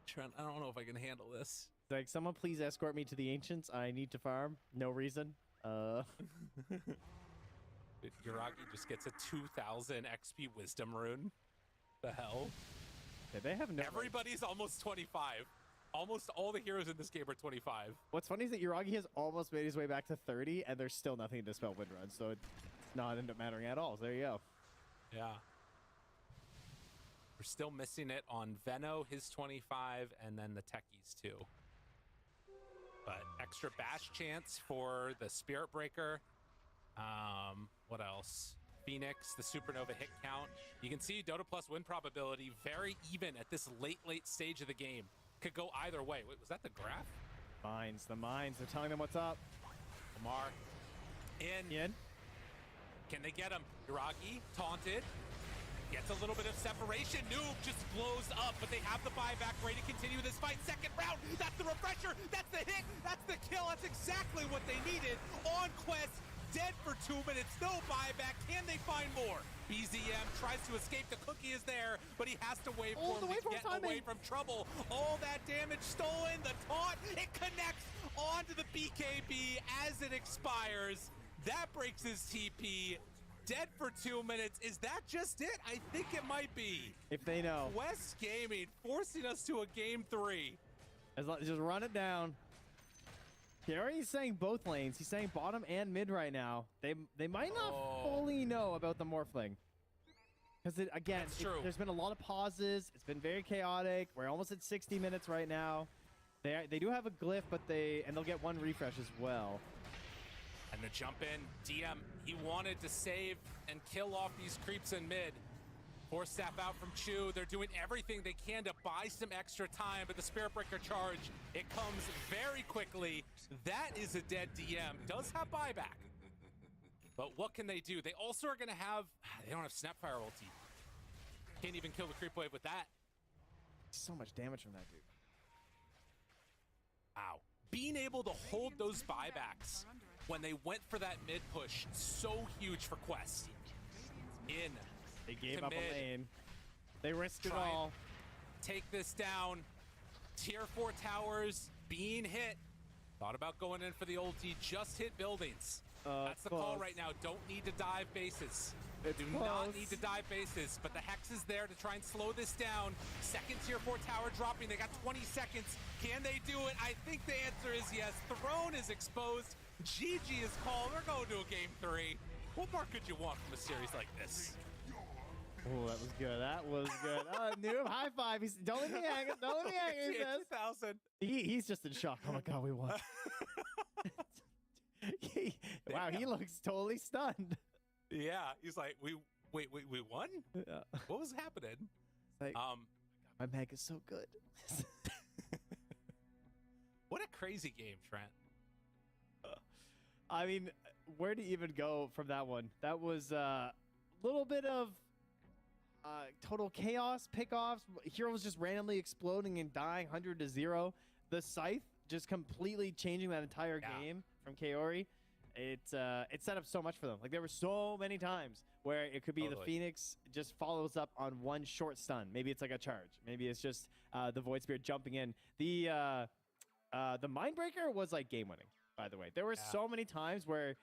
Trent, I don't know if I can handle this. Like, someone please escort me to the Ancients. I need to farm. No reason. Yuragi just gets a 2000 XP Wisdom Rune. The hell? Yeah, they have no. Everybody's almost 25. Almost all the heroes in this game are 25. What's funny is that Yuragi has almost made his way back to 30, and there's still nothing to dispel wind run, so it's not end up mattering at all. So there you go. Yeah. We're still missing it on Veno, his 25, and then the Techies too. But extra bash chance for the Spirit Breaker. What else? Phoenix, the Supernova hit count. You can see Dota Plus win probability very even at this late stage of the game. Could go either way. Wait, was that the graph? Mines, the mines. They're telling them what's up. Lamar. In. Can they get him? Yuragi, taunted. Gets a little bit of separation. Noob just blows up, but they have the buyback ready to continue this fight. Second round, that's the refresher, that's the hit, that's the kill. That's exactly what they needed on Quest. Dead for 2 minutes, no buyback. Can they find more? BZM tries to escape. The cookie is there, but he has to wait for him to get away from trouble. All that damage stolen. The taunt, it connects onto the BKB as it expires. That breaks his TP. Dead for 2 minutes. Is that just it? I think it might be. If they know. West Gaming forcing us to a game 3. Just run it down. He's saying both lanes. He's saying bottom and mid right now. They might not fully know about the Morphling. Because, again, there's been a lot of pauses. It's been very chaotic. We're almost at 60 minutes right now. They do have a glyph, but they'll get one refresh as well. And the jump in, DM, he wanted to save and kill off these creeps in mid. Force staff out from Chu. They're doing everything they can to buy some extra time, but the Spirit Breaker charge, it comes very quickly. That is a dead DM. Does have buyback. But what can they do? They also are going to have, they don't have Snapfire ulti. Can't even kill the creep wave with that. So much damage from that dude. Wow. Being able to hold those buybacks when they went for that mid push, so huge for Quest. In. They gave to up mid. a lane. They risked it Try and all. Take this down. Tier 4 towers being hit. Thought about going in for the ulti. Just hit buildings. That's the call right now. Don't need to dive bases. Do not need to dive bases, but the Hex is there to try and slow this down. Second tier 4 tower dropping. They got 20 seconds. Can they do it? I think the answer is yes. Throne is exposed. GG is called. We're going to a game 3. What more could you want from a series like this? Oh, that was good. That was good. Noob, high five. Don't let me hang. Don't let me hang. He says. 2000. He's just in shock. Oh my god, we won. Wow, he looks totally stunned. Yeah, he's like, we won? Yeah. What was happening? Like, my mag is so good. What a crazy game, Trent. I mean, where to even go from that one? That was a little bit of total chaos, pickoffs, heroes just randomly exploding and dying 100-0. The Scythe just completely changing that entire game from Kaori. It set up so much for them. Like, there were so many times where it could be the Phoenix just follows up on one short stun. Maybe it's like a charge. Maybe it's just the Void Spirit jumping in. The Mindbreaker was like game winning, by the way. There were so many times where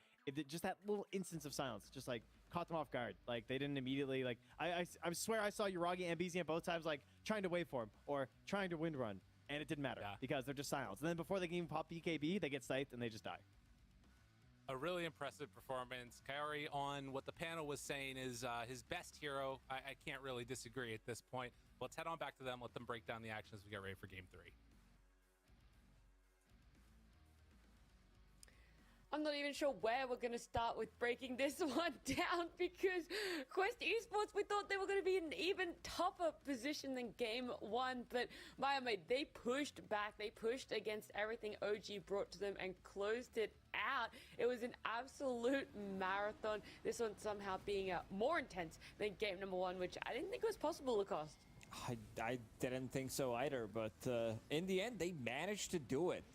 just that little instance of silence just like caught them off guard. Like, they didn't immediately, like, I swear I saw Yuragi and BZM both times like trying to wait for him or trying to wind run, and it didn't matter because they're just silenced. And then before they can even pop BKB, they get scythed and they just die. A really impressive performance. Kaori, on what the panel was saying is his best hero. I can't really disagree at this point. Let's head on back to them, let them break down the action as we get ready for game 3. I'm not even sure where we're going to start with breaking this one down because Quest Esports, we thought they were going to be in an even tougher position than game 1, but mate, they pushed back. They pushed against everything OG brought to them and closed it out. It was an absolute marathon. This one somehow being more intense than game number 1, which I didn't think was possible, Lacoste. I didn't think so either, but in the end, they managed to do it.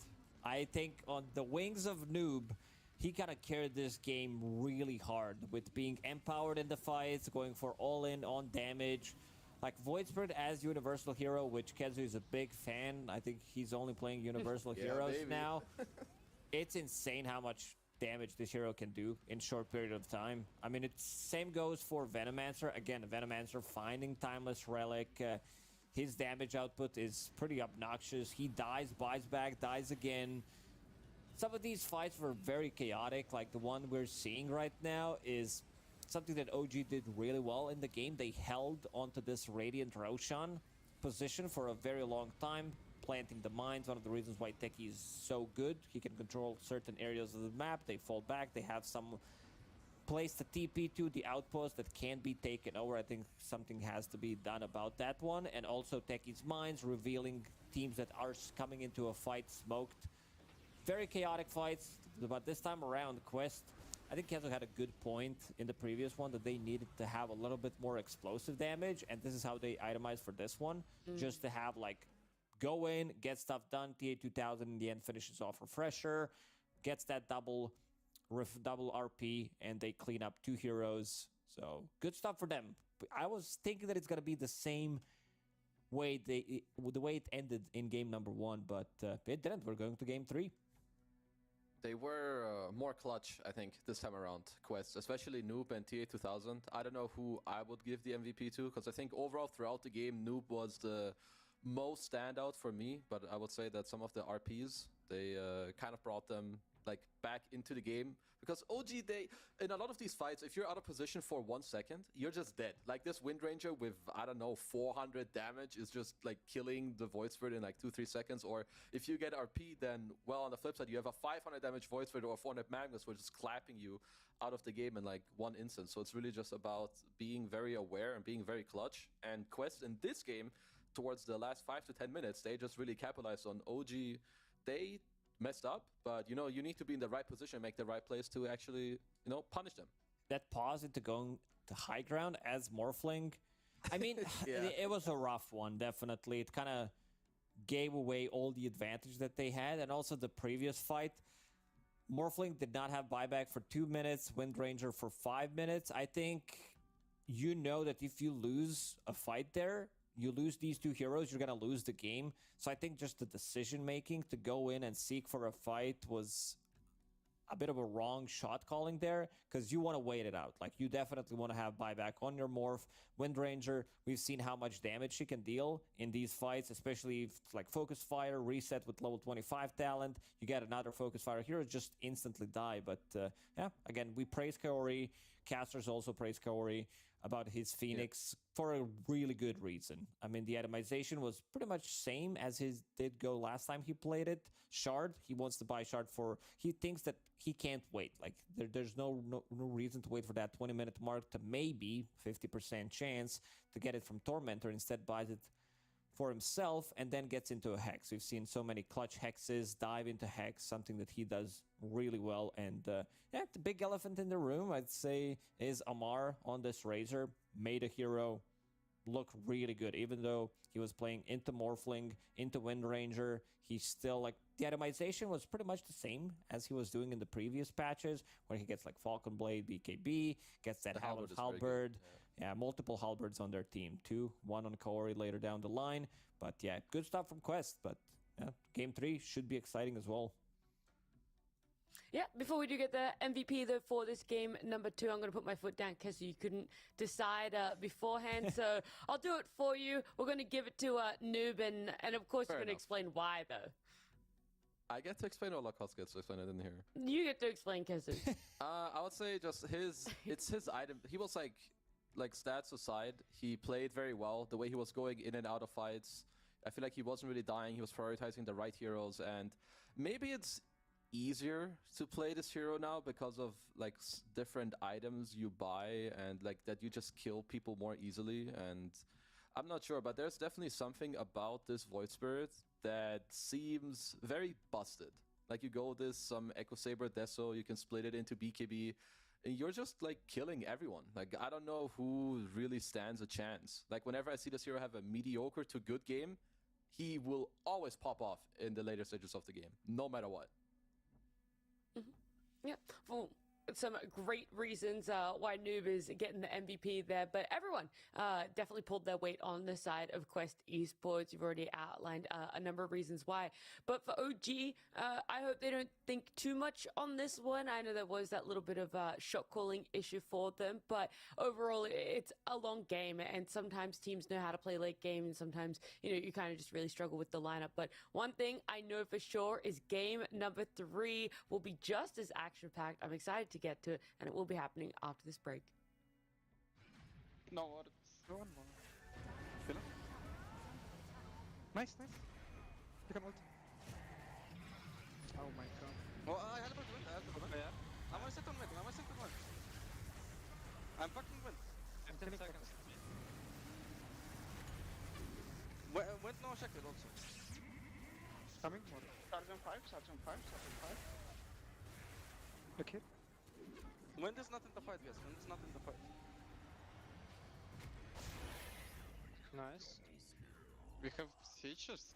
I think on the wings of Noob, he kind of carried this game really hard with being empowered in the fights, going for all-in on damage. Like Void Spirit as Universal Hero, which Kezu is a big fan. I think he's only playing Universal Heroes baby. now. It's insane how much damage this hero can do in short period of time. I mean, it's same goes for Venomancer. Again, Venomancer finding Timeless Relic. His damage output is pretty obnoxious. He dies, buys back, dies again. Some of these fights were very chaotic. Like the one we're seeing right now is something that OG did really well in the game. They held onto this Radiant Roshan position for a very long time, planting the mines. One of the reasons why Teki is so good. He can control certain areas of the map. They fall back. They have some place to TP to the outpost that can't be taken over. I think something has to be done about that one. And also Teki's mines, revealing teams that are coming into a fight smoked. Very chaotic fights, but this time around, Quest, I think Kezu had a good point in the previous one that they needed to have a little bit more explosive damage, and this is how they itemized for this one. Just to have, like, go in, get stuff done, TA2000 in the end finishes off Refresher, gets that double RP, and they clean up 2 heroes. So, good stuff for them. I was thinking that it's going to be the same way the way it ended in game number 1, but it didn't. We're going to game 3. They were more clutch, I think, this time around, Quest, especially Noob and TA2000. I don't know who I would give the MVP to, because I think overall throughout the game, Noob was the most standout for me, but I would say that some of the RPs, they kind of brought them like back into the game, because OG, they in a lot of these fights, if you're out of position for 1 second, you're just dead. Like this Wind Ranger with, I don't know, 400 damage is just like killing the Void Spirit in like 2-3 seconds. Or if you get RP, then well, on the flip side, you have a 500 damage Void Spirit or 400 Magnus, which is clapping you out of the game in like 1 instant. So it's really just about being very aware and being very clutch. And Quest in this game, towards the last 5 to 10 minutes, they just really capitalized on OG. They messed up, but you know, you need to be in the right position, make the right plays to actually, you know, punish them. That pause into going to high ground as Morphling, I mean, Yeah. it was a rough one, definitely. It kind of gave away all the advantage that they had, and also the previous fight, Morphling did not have buyback for 2 minutes, Wind Ranger for 5 minutes. I think you know that if you lose a fight there, you lose these 2 heroes, you're going to lose the game. So I think just the decision-making to go in and seek for a fight was a bit of a wrong shot calling there, because you want to wait it out. Like, you definitely want to have buyback on your Morph. Wind Ranger, we've seen how much damage she can deal in these fights, especially if, like, Focus Fire, reset with level 25 talent. You get another Focus Fire hero, just instantly die. But, yeah, again, we praise Kaori. Casters also praise Kaori about his Phoenix for a really good reason. I mean, the itemization was pretty much same as his did go last time he played it. Shard, he wants to buy Shard for... He thinks that he can't wait. Like, there's no reason to wait for that 20-minute mark to maybe 50% chance to get it from Tormentor. Instead, buys it for himself and then gets into a Hex. We've seen so many clutch Hexes dive into Hex, something that he does really well. And yeah, the big elephant in the room, I'd say, is Amar on this Razor. Made a hero look really good, even though he was playing into Morphling, into Wind Ranger. He's still, like, the itemization was pretty much the same as he was doing in the previous patches, where he gets like Falcon Blade, BKB, gets that Halberd. Yeah, multiple Halberds on their team too. One on Kaori later down the line. But yeah, good stuff from Quest. But yeah, game 3 should be exciting as well. Yeah, before we do get the MVP, though, for this game number 2, I'm going to put my foot down because you couldn't decide beforehand. So I'll do it for you. We're going to give it to Noob, and of course, you're going to explain why, though. I get to explain, or Lacoste gets to explain. I didn't hear. You get to explain, Kezu. I would say just it's his item. He was like stats aside, he played very well. The way he was going in and out of fights, I feel like he wasn't really dying. He was prioritizing the right heroes, and maybe it's easier to play this hero now because of like different items you buy and like that you just kill people more easily. And I'm not sure, but there's definitely something about this Void Spirit that seems very busted. Like you go this some Echo Saber Deso, you can split it into BKB, and you're just like killing everyone. Like I don't know who really stands a chance. Like whenever I see this hero have a mediocre to good game, he will always pop off in the later stages of the game, no matter what. Yeah, well, some great reasons why Noob is getting the MVP there, but everyone definitely pulled their weight on the side of Quest Esports. You've already outlined a number of reasons why. But for OG, I hope they don't think too much on this one. I know there was that little bit of a shot calling issue for them, but overall, it's a long game, and sometimes teams know how to play late game, and sometimes, you know, you kind of just really struggle with the lineup. But one thing I know for sure is game number 3 will be just as action-packed. I'm excited to get to it, and it will be happening after this break. No words. One more. Kill him. Nice, nice. You can ult. Oh my god. Oh, I had a win. Yeah. I'm gonna sit on mid. I'm fucking win. 15 seconds. Went no shackle also. Coming more. Sergeant 5. Okay. Wind is not in the fight, guys. Wind is not in the fight. Nice. We have sieges.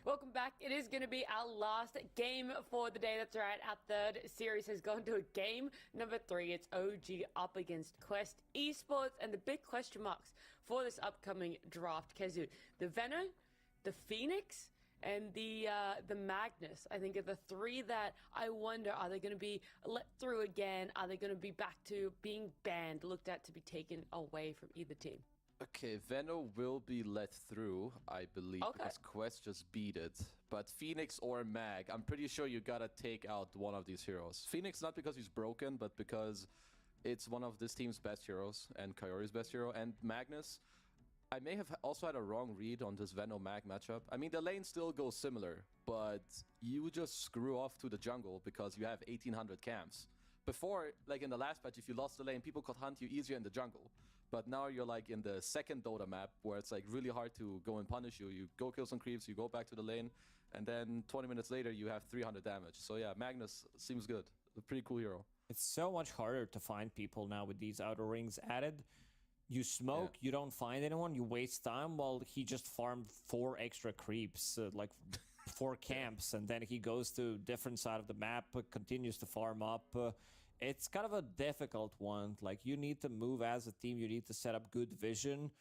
Welcome back. It is going to be our last game for the day. That's right. Our third series has gone to a game number 3. It's OG up against Quest Esports, and the big question marks for this upcoming draft, Kezu, the Venom, the Phoenix, and the Magnus, I think, are the 3 that I wonder, are they going to be let through again? Are they going to be back to being banned, looked at to be taken away from either team? Okay, Veno will be let through, I believe, Okay. because Quest just beat it. But Phoenix or Mag, I'm pretty sure you gotta take out one of these heroes. Phoenix, not because he's broken, but because it's one of this team's best heroes and Kaori's best hero. And Magnus, I may have also had a wrong read on this Veno Mag matchup. I mean, the lane still goes similar, but you just screw off to the jungle because you have 1800 camps. Before, like in the last patch, if you lost the lane, people could hunt you easier in the jungle. But now you're like in the second Dota map where it's like really hard to go and punish you. You go kill some creeps, you go back to the lane, and then 20 minutes later you have 300 damage. So yeah, Magnus seems good. A pretty cool hero. It's so much harder to find people now with these outer rings added. You smoke, you don't find anyone, you waste time, while he just farmed 4 extra creeps, like 4 camps, and then he goes to different side of the map, continues to farm up. It's kind of a difficult one. Like, you need to move as a team, you need to set up good vision.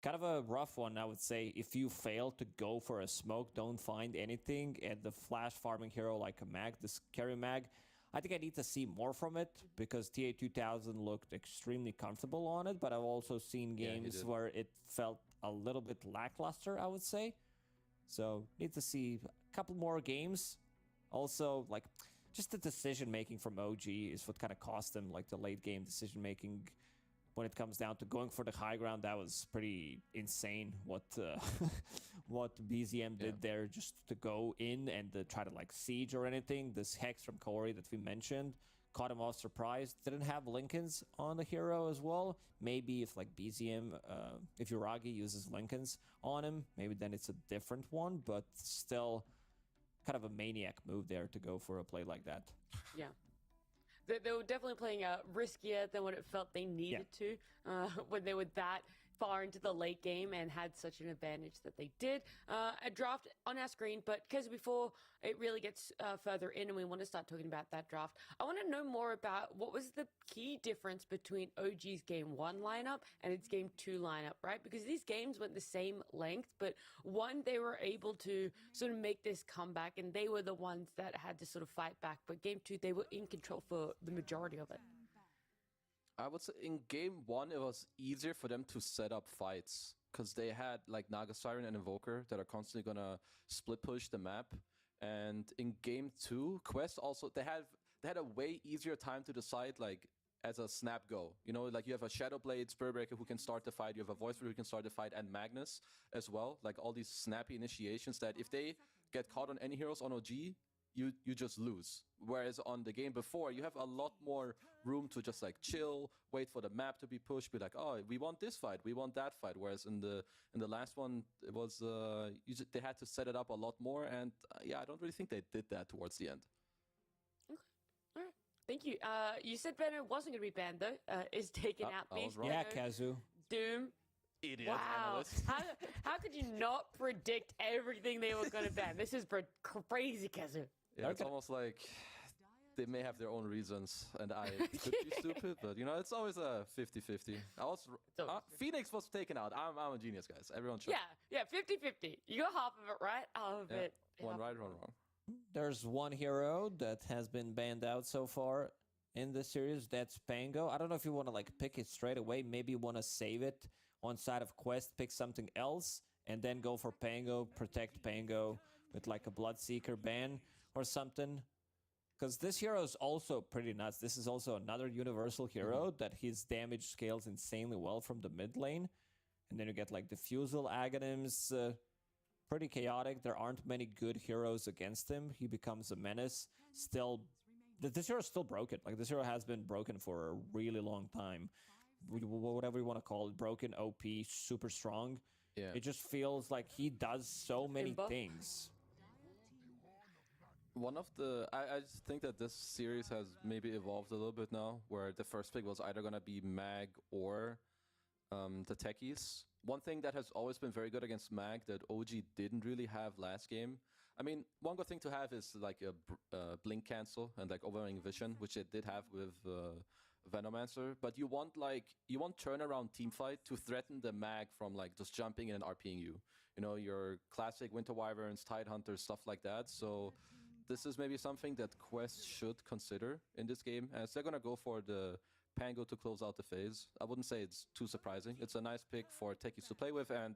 Kind of a rough one, I would say. If you fail to go for a smoke, don't find anything, and the flash farming hero like a Mag, this carry Mag, I think I need to see more from it, because TA2000 looked extremely comfortable on it, but I've also seen games where it felt a little bit lackluster, I would say. So, need to see a couple more games. Also, like, just the decision-making from OG is what kind of cost them, like the late-game decision-making when it comes down to going for the high ground. That was pretty insane what what BZM did there, just to go in and try to like siege or anything. This Hex from Kaori that we mentioned caught him off surprise. Didn't have Lincolns on the hero as well. Maybe if like BZM, if Yuragi uses Lincolns on him, maybe then it's a different one, but still kind of a maniac move there to go for a play like that. Yeah. They were definitely playing riskier than what it felt they needed to when they were that far into the late game and had such an advantage that they did. A draft on our screen, but because before it really gets further in and we want to start talking about that draft, I want to know more about what was the key difference between OG's Game 1 lineup and its Game 2 lineup, right? Because these games went the same length, but one, they were able to sort of make this comeback and they were the ones that had to sort of fight back. But Game 2, they were in control for the majority of it. I would say in Game 1, it was easier for them to set up fights because they had like Naga Siren and Invoker that are constantly gonna split push the map. And in Game 2, Quest also they had a way easier time to decide like as a snap go. You know, like you have a Shadowblade, Spellbreaker who can start the fight, you have a Voice who can start the fight, and Magnus as well. Like all these snappy initiations that if they get caught on any heroes on OG, you just lose. Whereas on the game before, you have a lot more room to just like chill, wait for the map to be pushed, be like, oh, we want this fight, we want that fight. Whereas in the last one, it was they had to set it up a lot more, and yeah, I don't really think they did that towards the end. Okay, all right, thank you. You said Venom wasn't going to be banned though. Is taken out. I was wrong. Yeah, Kazu. Doom. Idiot Wow. analyst. How could you not predict everything they were going to ban? This is crazy, Kazu. Yeah, it's almost like they may have their own reasons, and I could be stupid, but you know, it's always a 50-50. Phoenix was taken out. I'm a genius, guys. Everyone should. Yeah, 50-50. You got half of it right, half of it. One right, one wrong. There's one hero that has been banned out so far in this series. That's Pango. I don't know if you want to like pick it straight away. Maybe you want to save it on side of Quest, pick something else, and then go for Pango, protect Pango with like a Bloodseeker ban or something. Because this hero is also pretty nuts. This is also another universal hero that his damage scales insanely well from the mid lane. And then you get like Diffusal, Aghanims, pretty chaotic. There aren't many good heroes against him. He becomes a menace. Still, this hero is still broken. Like, this hero has been broken for a really long time. Whatever you want to call it, broken, OP, super strong. Yeah. It just feels like he does so many things. One of the... I just think that this series has maybe evolved a little bit now, where the first pick was either going to be Mag or the Techies. One thing that has always been very good against Mag that OG didn't really have last game. I mean, one good thing to have is like a blink cancel and like overwhelming vision, which it did have with Venomancer. But you want turnaround teamfight to threaten the Mag from like just jumping in and RPing you. You know, your classic Winter Wyverns, Tide Hunters, stuff like that. So this is maybe something that Quest should consider in this game, as they're gonna go for the Pango to close out the phase. I wouldn't say it's too surprising. It's a nice pick for techies to play with, and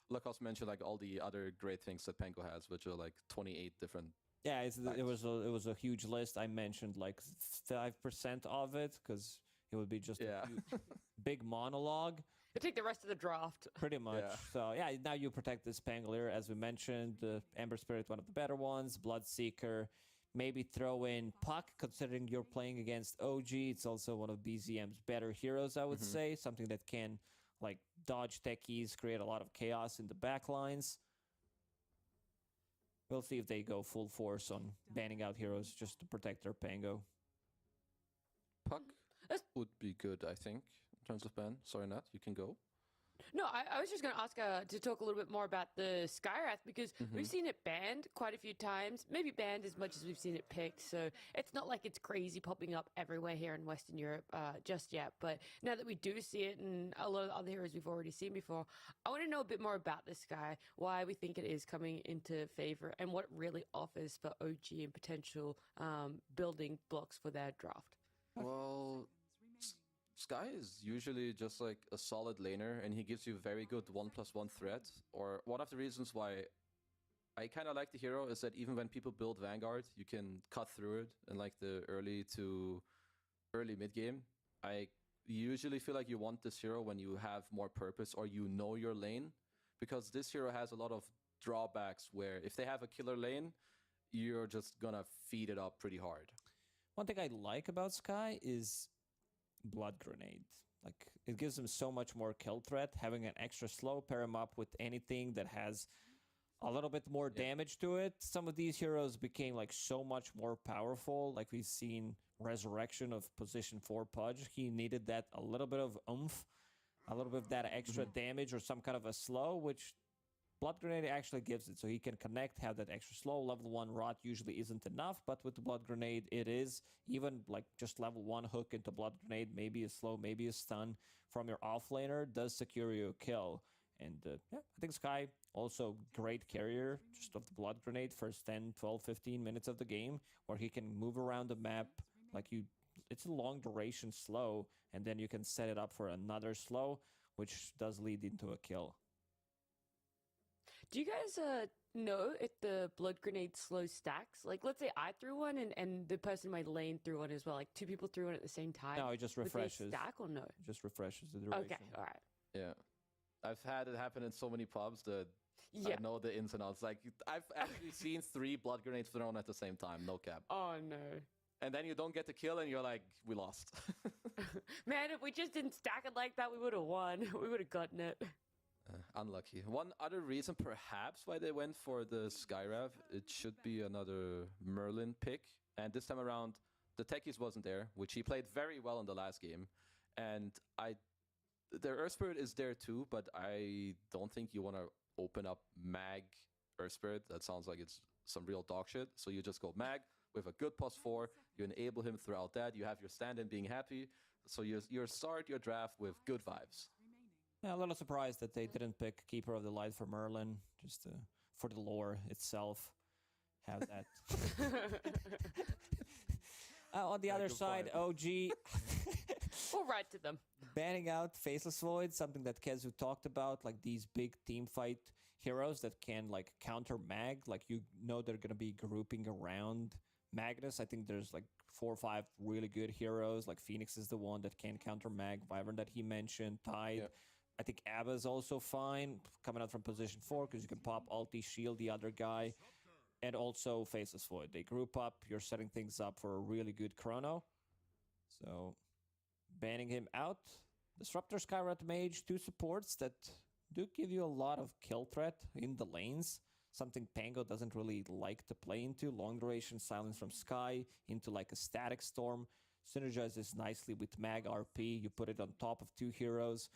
Lukas mentioned like all the other great things that Pango has, which are like 28 different. Yeah, it was a huge list. I mentioned like 5% of it because it would be just a big monologue. I take the rest of the draft. Pretty much. Yeah. So yeah, now you protect this Pangolier, as we mentioned. Ember Spirit, one of the better ones. Bloodseeker. Maybe throw in Puck, considering you're playing against OG. It's also one of BZM's better heroes, I would say. Something that can like dodge techies, create a lot of chaos in the backlines. We'll see if they go full force on banning out heroes just to protect their Pango. Puck would be good, I think, in terms of ban. Sorry, Nat, you can go. No, I was just going to ask to talk a little bit more about the Skywrath, because we've seen it banned quite a few times, maybe banned as much as we've seen it picked, so it's not like it's crazy popping up everywhere here in Western Europe just yet. But now that we do see it, and a lot of the other heroes we've already seen before, I want to know a bit more about this guy, why we think it is coming into favor, and what it really offers for OG and potential building blocks for their draft. Well, Sky is usually just like a solid laner, and he gives you very good 1+1 threat. Or one of the reasons why I kind of like the hero is that even when people build Vanguard, you can cut through it in like the early to early mid game. I usually feel like you want this hero when you have more purpose or you know your lane, because this hero has a lot of drawbacks where if they have a killer lane, you're just gonna feed it up pretty hard. One thing I like about Sky is Blood Grenade. Like, it gives him so much more kill threat. Having an extra slow, pair him up with anything that has a little bit more damage to it. Some of these heroes became like so much more powerful. Like we've seen Resurrection of position 4 Pudge. He needed that a little bit of oomph, a little bit of that extra damage or some kind of a slow, which Blood Grenade actually gives it. So he can connect, have that extra slow. Level 1 Rot usually isn't enough, but with the Blood Grenade, it is. Even like just level 1 hook into Blood Grenade, maybe a slow, maybe a stun from your offlaner does secure you a kill. And yeah, I think Sky, also great carrier just of the Blood Grenade, first 10, 12, 15 minutes of the game, where he can move around the map like you. It's a long duration slow, and then you can set it up for another slow, which does lead into a kill. Do you guys know if the Blood Grenade slow stacks? Like, let's say I threw one and the person in my lane threw one as well. Like, two people threw one at the same time. No, it just Would they refreshes. stack or no? It just refreshes the duration. Okay, all right. Yeah. I've had it happen in so many pubs that Yeah. I know the ins and outs. Like, I've actually seen 3 Blood Grenades thrown at the same time, no cap. Oh, no. And then you don't get the kill and you're like, we lost. Man, if we just didn't stack it like that, we would have won. We would have gotten it. Unlucky. One other reason perhaps why they went for the Skyrav, it should be another Merlin pick. And this time around, the Techies wasn't there, which he played very well in the last game. And their Earth Spirit is there too, but I don't think you want to open up Mag Earth Spirit. That sounds like it's some real dog shit. So you just go Mag with a good +4. You enable him throughout that. You have your stand-in being happy. So you start your draft with good vibes. Yeah, a little surprised that they didn't pick Keeper of the Light for Merlin, just for the lore itself. Have that. On the other side, OG We'll write to them. banning out Faceless Void, something that Kezu talked about, like these big team fight heroes that can like counter Mag. Like, you know, they're gonna be grouping around Magnus. I think there's like 4 or 5 really good heroes. Like Phoenix is the one that can counter Mag. Wyvern that he mentioned. Tide. Yeah. I think Abba is also fine, coming out from position 4, because you can pop ulti, shield the other guy, and also Faceless Void. They group up, you're setting things up for a really good chrono. So, banning him out. Disruptor, Skywrath Mage, 2 supports that do give you a lot of kill threat in the lanes. Something Pango doesn't really like to play into. Long duration silence from Sky into like a static storm. Synergizes nicely with Mag RP. You put it on top of 2 heroes.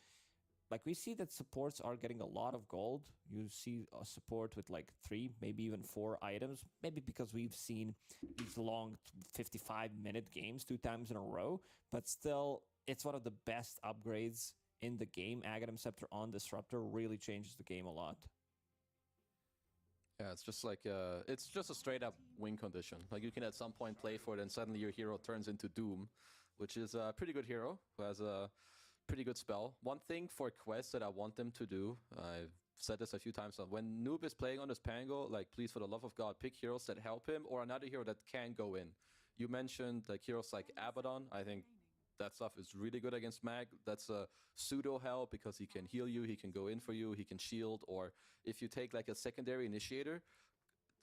Like, we see that supports are getting a lot of gold. You see a support with like 3, maybe even 4 items. Maybe because we've seen these long 55-minute games 2 times in a row. But still, it's one of the best upgrades in the game. Aghanim Scepter on Disruptor really changes the game a lot. Yeah, it's just like it's just a straight up win condition. Like, you can at some point play for it and suddenly your hero turns into Doom. which is a pretty good hero who has a pretty good spell. One thing for Quest that I want them to do, I've said this a few times, when Noob is playing on this Pango, like, please, for the love of God, pick heroes that help him or another hero that can go in. You mentioned like heroes like Abaddon. I think that stuff is really good against Mag. That's a pseudo help because he can heal you, he can go in for you, he can shield, or if you take like a secondary initiator,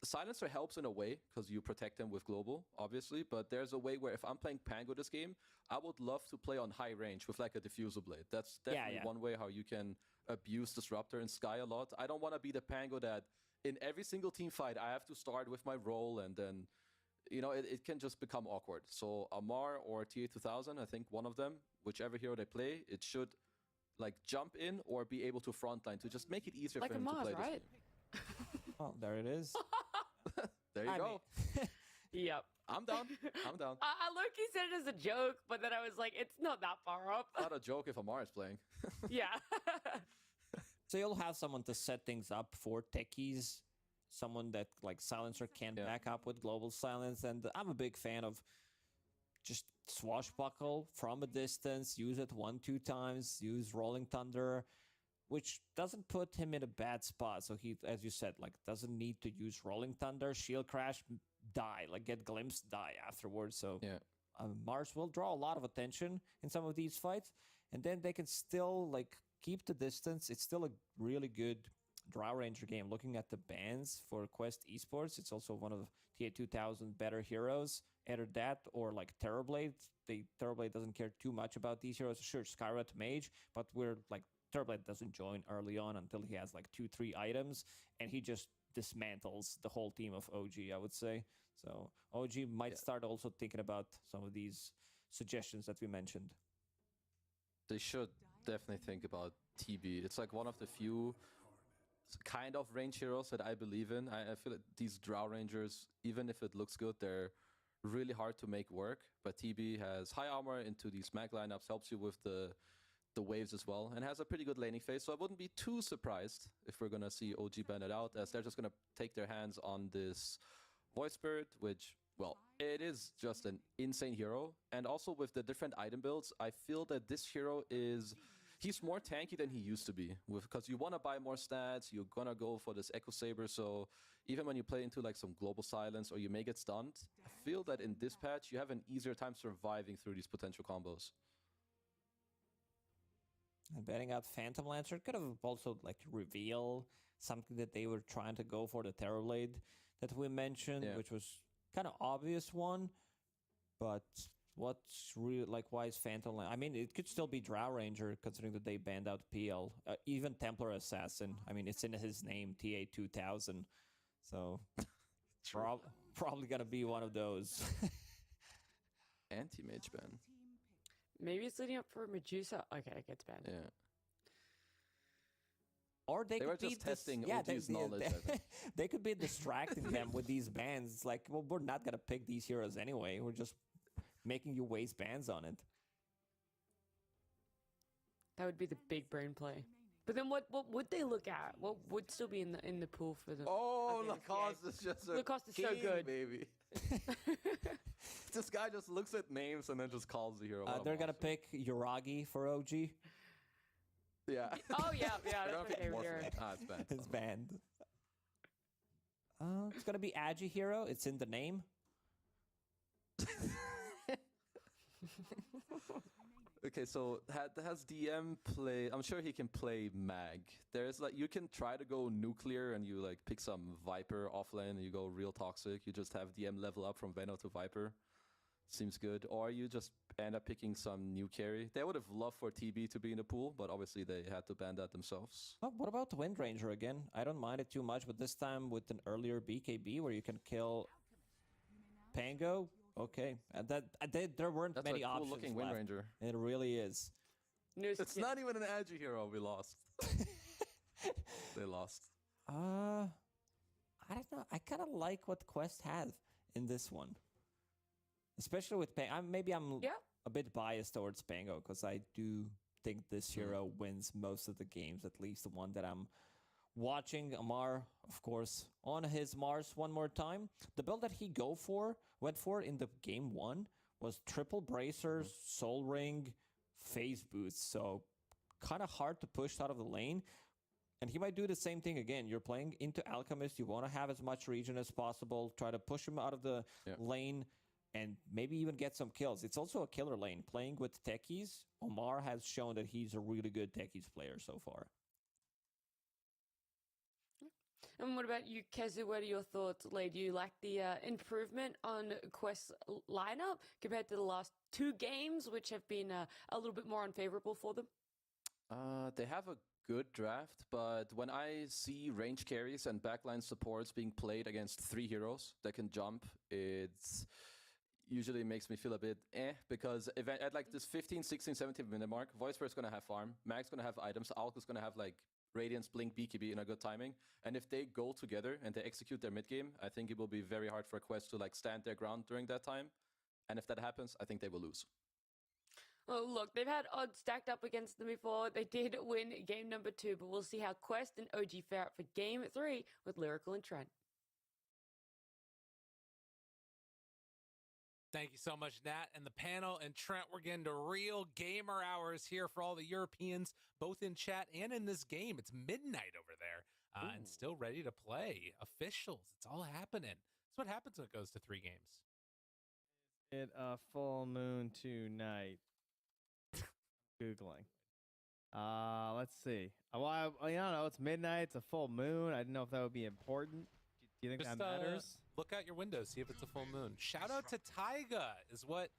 Silencer helps in a way because you protect him with global, obviously, but there's a way where if I'm playing Pango this game, I would love to play on high range with like a diffusal blade. That's definitely one way how you can abuse Disruptor in Sky a lot. I don't want to be the Pango that in every single team fight I have to start with my role and then, you know, it can just become awkward. So Amar or TA2000, I think one of them, whichever hero they play, it should like jump in or be able to frontline to just make it easier Like for him to Amaz, play right? this game. Oh, there it is. There you go. Yep. I'm down. I'm down. I low-key said it as a joke, but then I was like, it's not that far up. Not a joke if Amar is playing. Yeah. So you'll have someone to set things up for techies, someone that like Silencer can back up with global silence, and I'm a big fan of just swashbuckle from a distance, use it 1-2 times, use Rolling Thunder, which doesn't put him in a bad spot. So he, as you said, like doesn't need to use Rolling Thunder, Shield Crash, die, like get Glimpse, die afterwards. So Mars will draw a lot of attention in some of these fights, and then they can still like keep the distance. It's still a really good Drow Ranger game. Looking at the bans for Quest Esports, it's also one of TA2000 better heroes. Either that or like Terrorblade. Terrorblade doesn't care too much about these heroes. Sure, Skyrat Mage, but we're like Terrorblade doesn't join early on until he has like 2-3 items, and he just dismantles the whole team of OG, I would say. So OG might start also thinking about some of these suggestions that we mentioned. They should definitely think about TB. It's like one of the few kind of range heroes that I believe in. I feel that these Drow Rangers, even if it looks good, they're really hard to make work. But TB has high armor into these mag lineups, helps you with the waves as well, and has a pretty good laning phase. So I wouldn't be too surprised if we're going to see OG ban it out, as they're just going to take their hands on this Void Spirit, which, well, it is just an insane hero. And also with the different item builds, I feel that this hero is... He's more tanky than he used to be, because you want to buy more stats, you're going to go for this Echo Saber, so even when you play into like some global silence or you may get stunned, I feel that in this patch you have an easier time surviving through these potential combos. And betting out Phantom Lancer could have also like reveal something that they were trying to go for, the Terrorblade that we mentioned, which was kind of obvious one, but what's really like, why is Phantom Lancer? I mean, it could still be Drow Ranger considering that they banned out PL. Even Templar Assassin, I mean, it's in his name, TA2000, so probably gonna be one of those. Anti-mage ban. Maybe it's leading up for Medusa. Okay, it gets banned. Yeah. Or they were could just be testing OG's knowledge, I think. They could be distracting them with these bans. It's like, well, we're not gonna pick these heroes anyway. We're just making you waste bans on it. That would be the big brain play. But then what would they look at? What would still be in the pool for them? Oh, Lacoste is just a Lacoste is so king, good. baby. This guy just looks at names and then just calls the hero. They're gonna pick Yuragi for OG. Yeah. Oh yeah, They're that's gonna my pick favorite Morphin. hero. It's banned. It's banned. It's gonna be Agi hero. It's in the name. Okay, so has DM play? I'm sure he can play Mag. There's like, you can try to go nuclear and you like pick some Viper offlane and you go real toxic. You just have DM level up from Veno to Viper. Seems good. Or you just end up picking some new carry. They would have loved for TB to be in the pool, but obviously they had to ban that themselves. Oh, what about the Wind Ranger again? I don't mind it too much, but this time with an earlier BKB where you can kill Pango. Okay, and there weren't That's many a cool options looking Wind left. Ranger. It really is. It's not even an Agi hero. We lost. They lost. I don't know. I kind of like what Quest has in this one, especially with Pango. Maybe I'm a bit biased towards Pango because I do think this hero wins most of the games, at least the one that I'm watching. Amar, of course, on his Mars one more time. The build that he went for in the game one was triple bracers, soul ring, phase boots. So kind of hard to push out of the lane. And he might do the same thing again. You're playing into Alchemist. You want to have as much regen as possible. Try to push him out of the lane and maybe even get some kills. It's also a killer lane. Playing with techies, Omar has shown that he's a really good techies player so far. And what about you, Kezu? What are your thoughts, Lee? Do you like the improvement on Quest's lineup compared to the last 2 games, which have been a little bit more unfavorable for them? They have a good draft, but when I see range carries and backline supports being played against 3 heroes that can jump, it's usually makes me feel a bit because at like this 15, 16, 17 minute mark, Voicebear's going to have farm, Mag's going to have items, Alk is going to have like Radiance, Blink, BKB in a good timing. And if they go together and they execute their mid game, I think it will be very hard for Quest to like stand their ground during that time. And if that happens, I think they will lose. Oh, look, they've had odds stacked up against them before. They did win game number 2, but we'll see how Quest and OG fare out for game 3 with Lyrical and Trent. Thank you so much, Nat and the panel. And Trent, we're getting to real gamer hours here for all the Europeans, both in chat and in this game. It's midnight over there and still ready to play. Officials, it's all happening. That's what happens when it goes to 3 games. It a full moon tonight. Googling. Let's see. Well, I don't know. It's midnight. It's a full moon. I didn't know if that would be important. Do you think Just, that matters? Look out your window, see if it's a full moon. Shout out to Taiga is what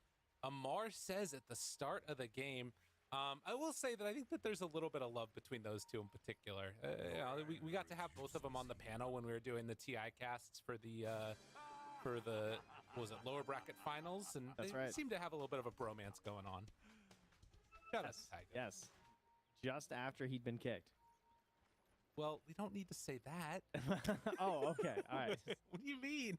Amar says at the start of the game. I will say that I think that there's a little bit of love between those two in particular. We got to have both of them on the panel when we were doing the TI casts for the what was it, lower bracket finals, and That's they right. seem to have a little bit of a bromance going on. Shout out to Taiga. Yes. Just after he'd been kicked. Well, we don't need to say that. Oh, okay. All right. What do you mean?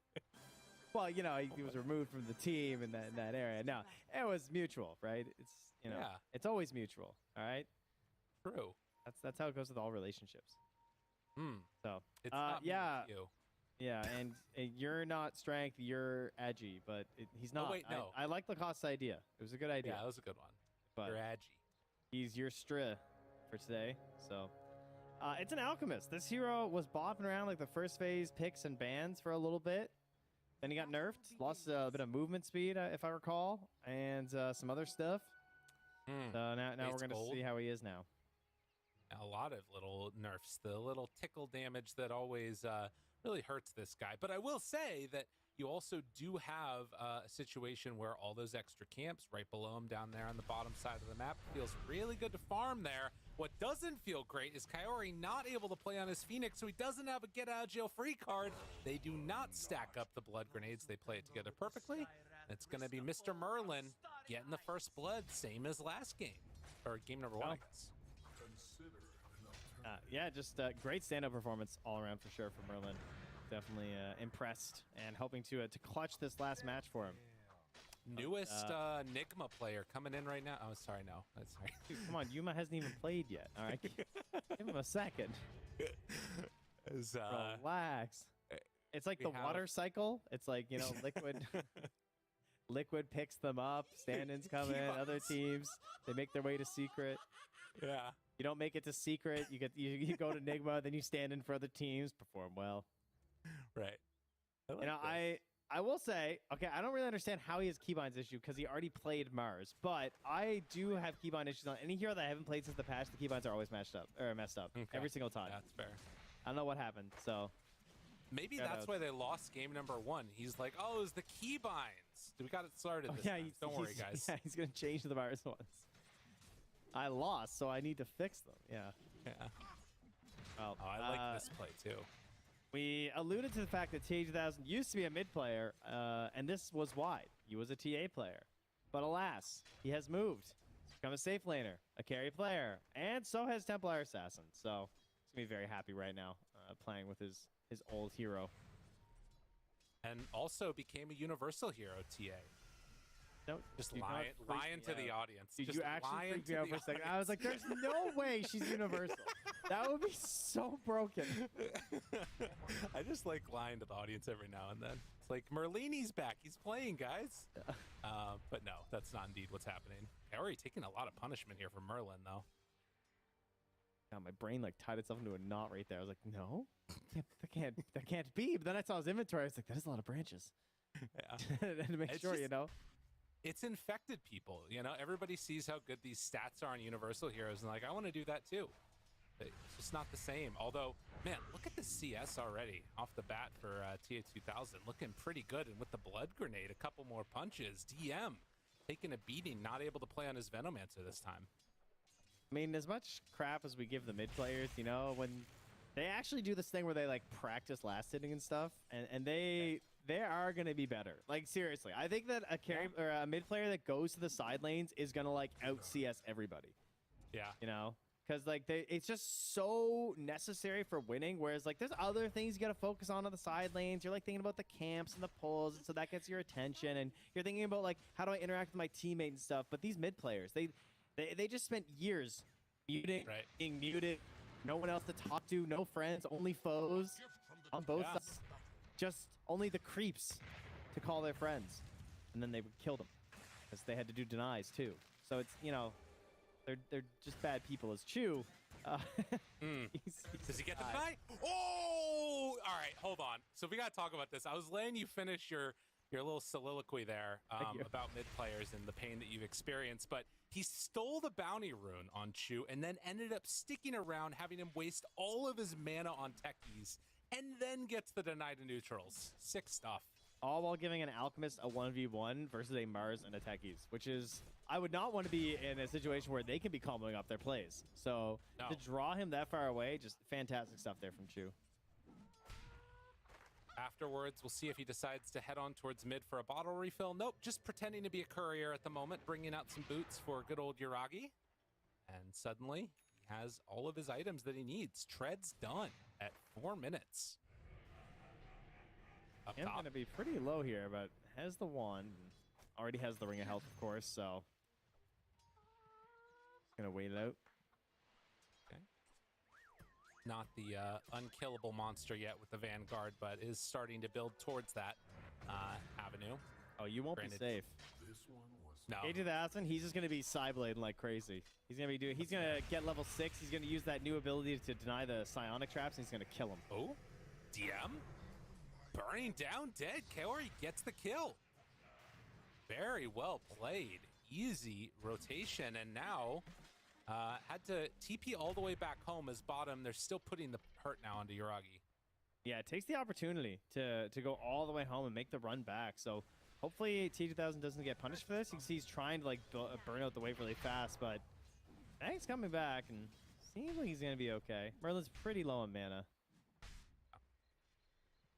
Well, you know, he was removed from the team in that area. No, it was mutual, right? It's, you know, it's always mutual. All right. True. That's how it goes with all relationships. So It's not me with you. Yeah, and you're not strength, you're edgy, but he's not. Oh, wait, no. I like Lacoste's idea. It was a good idea. Yeah, that was a good one. But You're edgy. he's your Stri for today. So it's an Alchemist. This hero was bopping around like the first phase picks and bans for a little bit. Then he got nerfed, lost a bit of movement speed, if I recall, and some other stuff. So now we're going to see how he is now. A lot of little nerfs, the little tickle damage that always really hurts this guy. But I will say that you also do have a situation where all those extra camps right below him down there on the bottom side of the map feels really good to farm there. What doesn't feel great is Kaori not able to play on his Phoenix, so he doesn't have a get out of jail free card. They do not stack up the blood grenades. They play it together perfectly. It's going to be Mr. Merlin getting the first blood, same as last game, or game number 1, I guess. Yeah, just great stand-up performance all around for sure from Merlin. Definitely impressed and hoping to clutch this last match for him. Newest Nigma player coming in right now. Oh, sorry, no. That's sorry. Come on, Yuma hasn't even played yet. All right, give him a second. Relax. It's like the water cycle. It's like, you know, liquid picks them up. Stand-ins come in. Other teams, they make their way to secret. Yeah. You don't make it to secret. You go to Nigma, then you stand in for other teams, perform well. Right. I will say, okay, I don't really understand how he has keybinds issue because he already played Mars, but I do have keybind issues on any hero that I haven't played since the patch. The keybinds are always messed up every single time. That's fair. I don't know what happened, so maybe that's why they lost game number 1. He's like, oh, it was the keybinds. We got it started this time. Don't worry, guys. Yeah, he's gonna change the Mars ones. I lost, so I need to fix them. Yeah. Well, I like this play too. We alluded to the fact that TA2000 used to be a mid player, and this was why. He was a TA player. But alas, he has moved. He's become a safe laner, a carry player, and so has Templar Assassin. So he's going to be very happy right now playing with his old hero. And also became a universal hero, TA. No, just lying to the audience. Did just you actually lying freak me out for a second? I was like, there's no way she's universal. That would be so broken. I just like lying to the audience every now and then. It's like, Merlini's back. He's playing, guys. But no, that's not indeed what's happening. Already taking a lot of punishment here from Merlin, though. God, my brain like tied itself into a knot right there. I was like, no, that can't be. But then I saw his inventory. I was like, that is a lot of branches. Yeah. And to make It's sure, just- you know. It's infected people. You know, everybody sees how good these stats are on Universal Heroes and like, I want to do that too. But it's just not the same. Although, man, look at the CS already off the bat for TA2000. Looking pretty good. And with the blood grenade, a couple more punches. DM taking a beating, not able to play on his Venomancer this time. I mean, as much crap as we give the mid players, you know, when they actually do this thing where they like practice last hitting and stuff, and they are going to be better. Like, seriously, I think that a carry or a mid player that goes to the side lanes is going to like out CS everybody, Yeah. you know? Because like it's just so necessary for winning. Whereas like there's other things you got to focus on the side lanes. You're like thinking about the camps and the pulls, and so that gets your attention. And you're thinking about like how do I interact with my teammate and stuff. But these mid players, they just spent years muting, Right. being muted, no one else to talk to, no friends, only foes on both Yeah. sides. Just only the creeps to call their friends, and then they would kill them because they had to do denies too. So it's, you know, they're just bad people. As Chu, he's Does he get the died. deny? Oh! All right, hold on. So we got to talk about this. I was letting you finish your little soliloquy there Thank you. about mid players and the pain that you've experienced, but he stole the bounty rune on Chu and then ended up sticking around, having him waste all of his mana on techies, and then gets the deny to neutrals. Sick stuff. All while giving an alchemist a 1v1 versus a Mars and a Techies, which is, I would not want to be in a situation where they can be comboing up their plays. So No. to draw him that far away, just fantastic stuff there from Chu. Afterwards, we'll see if he decides to head on towards mid for a bottle refill. Nope, just pretending to be a courier at the moment, bringing out some boots for good old Yuragi. And suddenly, he has all of his items that he needs. Tread's done at 4 minutes. Up I'm top. going to be pretty low here, but has the wand. Already has the Ring of Health, of course, so going to wait it out. Not the unkillable monster yet with the Vanguard, but is starting to build towards that avenue. Oh, you won't Granted. be safe. No. K2000, he's just gonna be sideblading like crazy. He's gonna get level 6. He's gonna use that new ability to deny the psionic traps, and he's gonna kill him. Oh, DM burning down dead. Kaori gets the kill. Very well played. Easy rotation, and now had to TP all the way back home as bottom. They're still putting the hurt now onto Yuragi. Yeah, it takes the opportunity to go all the way home and make the run back. So hopefully T2000 doesn't get punished for this. You can see he's trying to like burn out the wave really fast, but Bang's coming back and seems like he's gonna be okay. Merlin's pretty low on mana.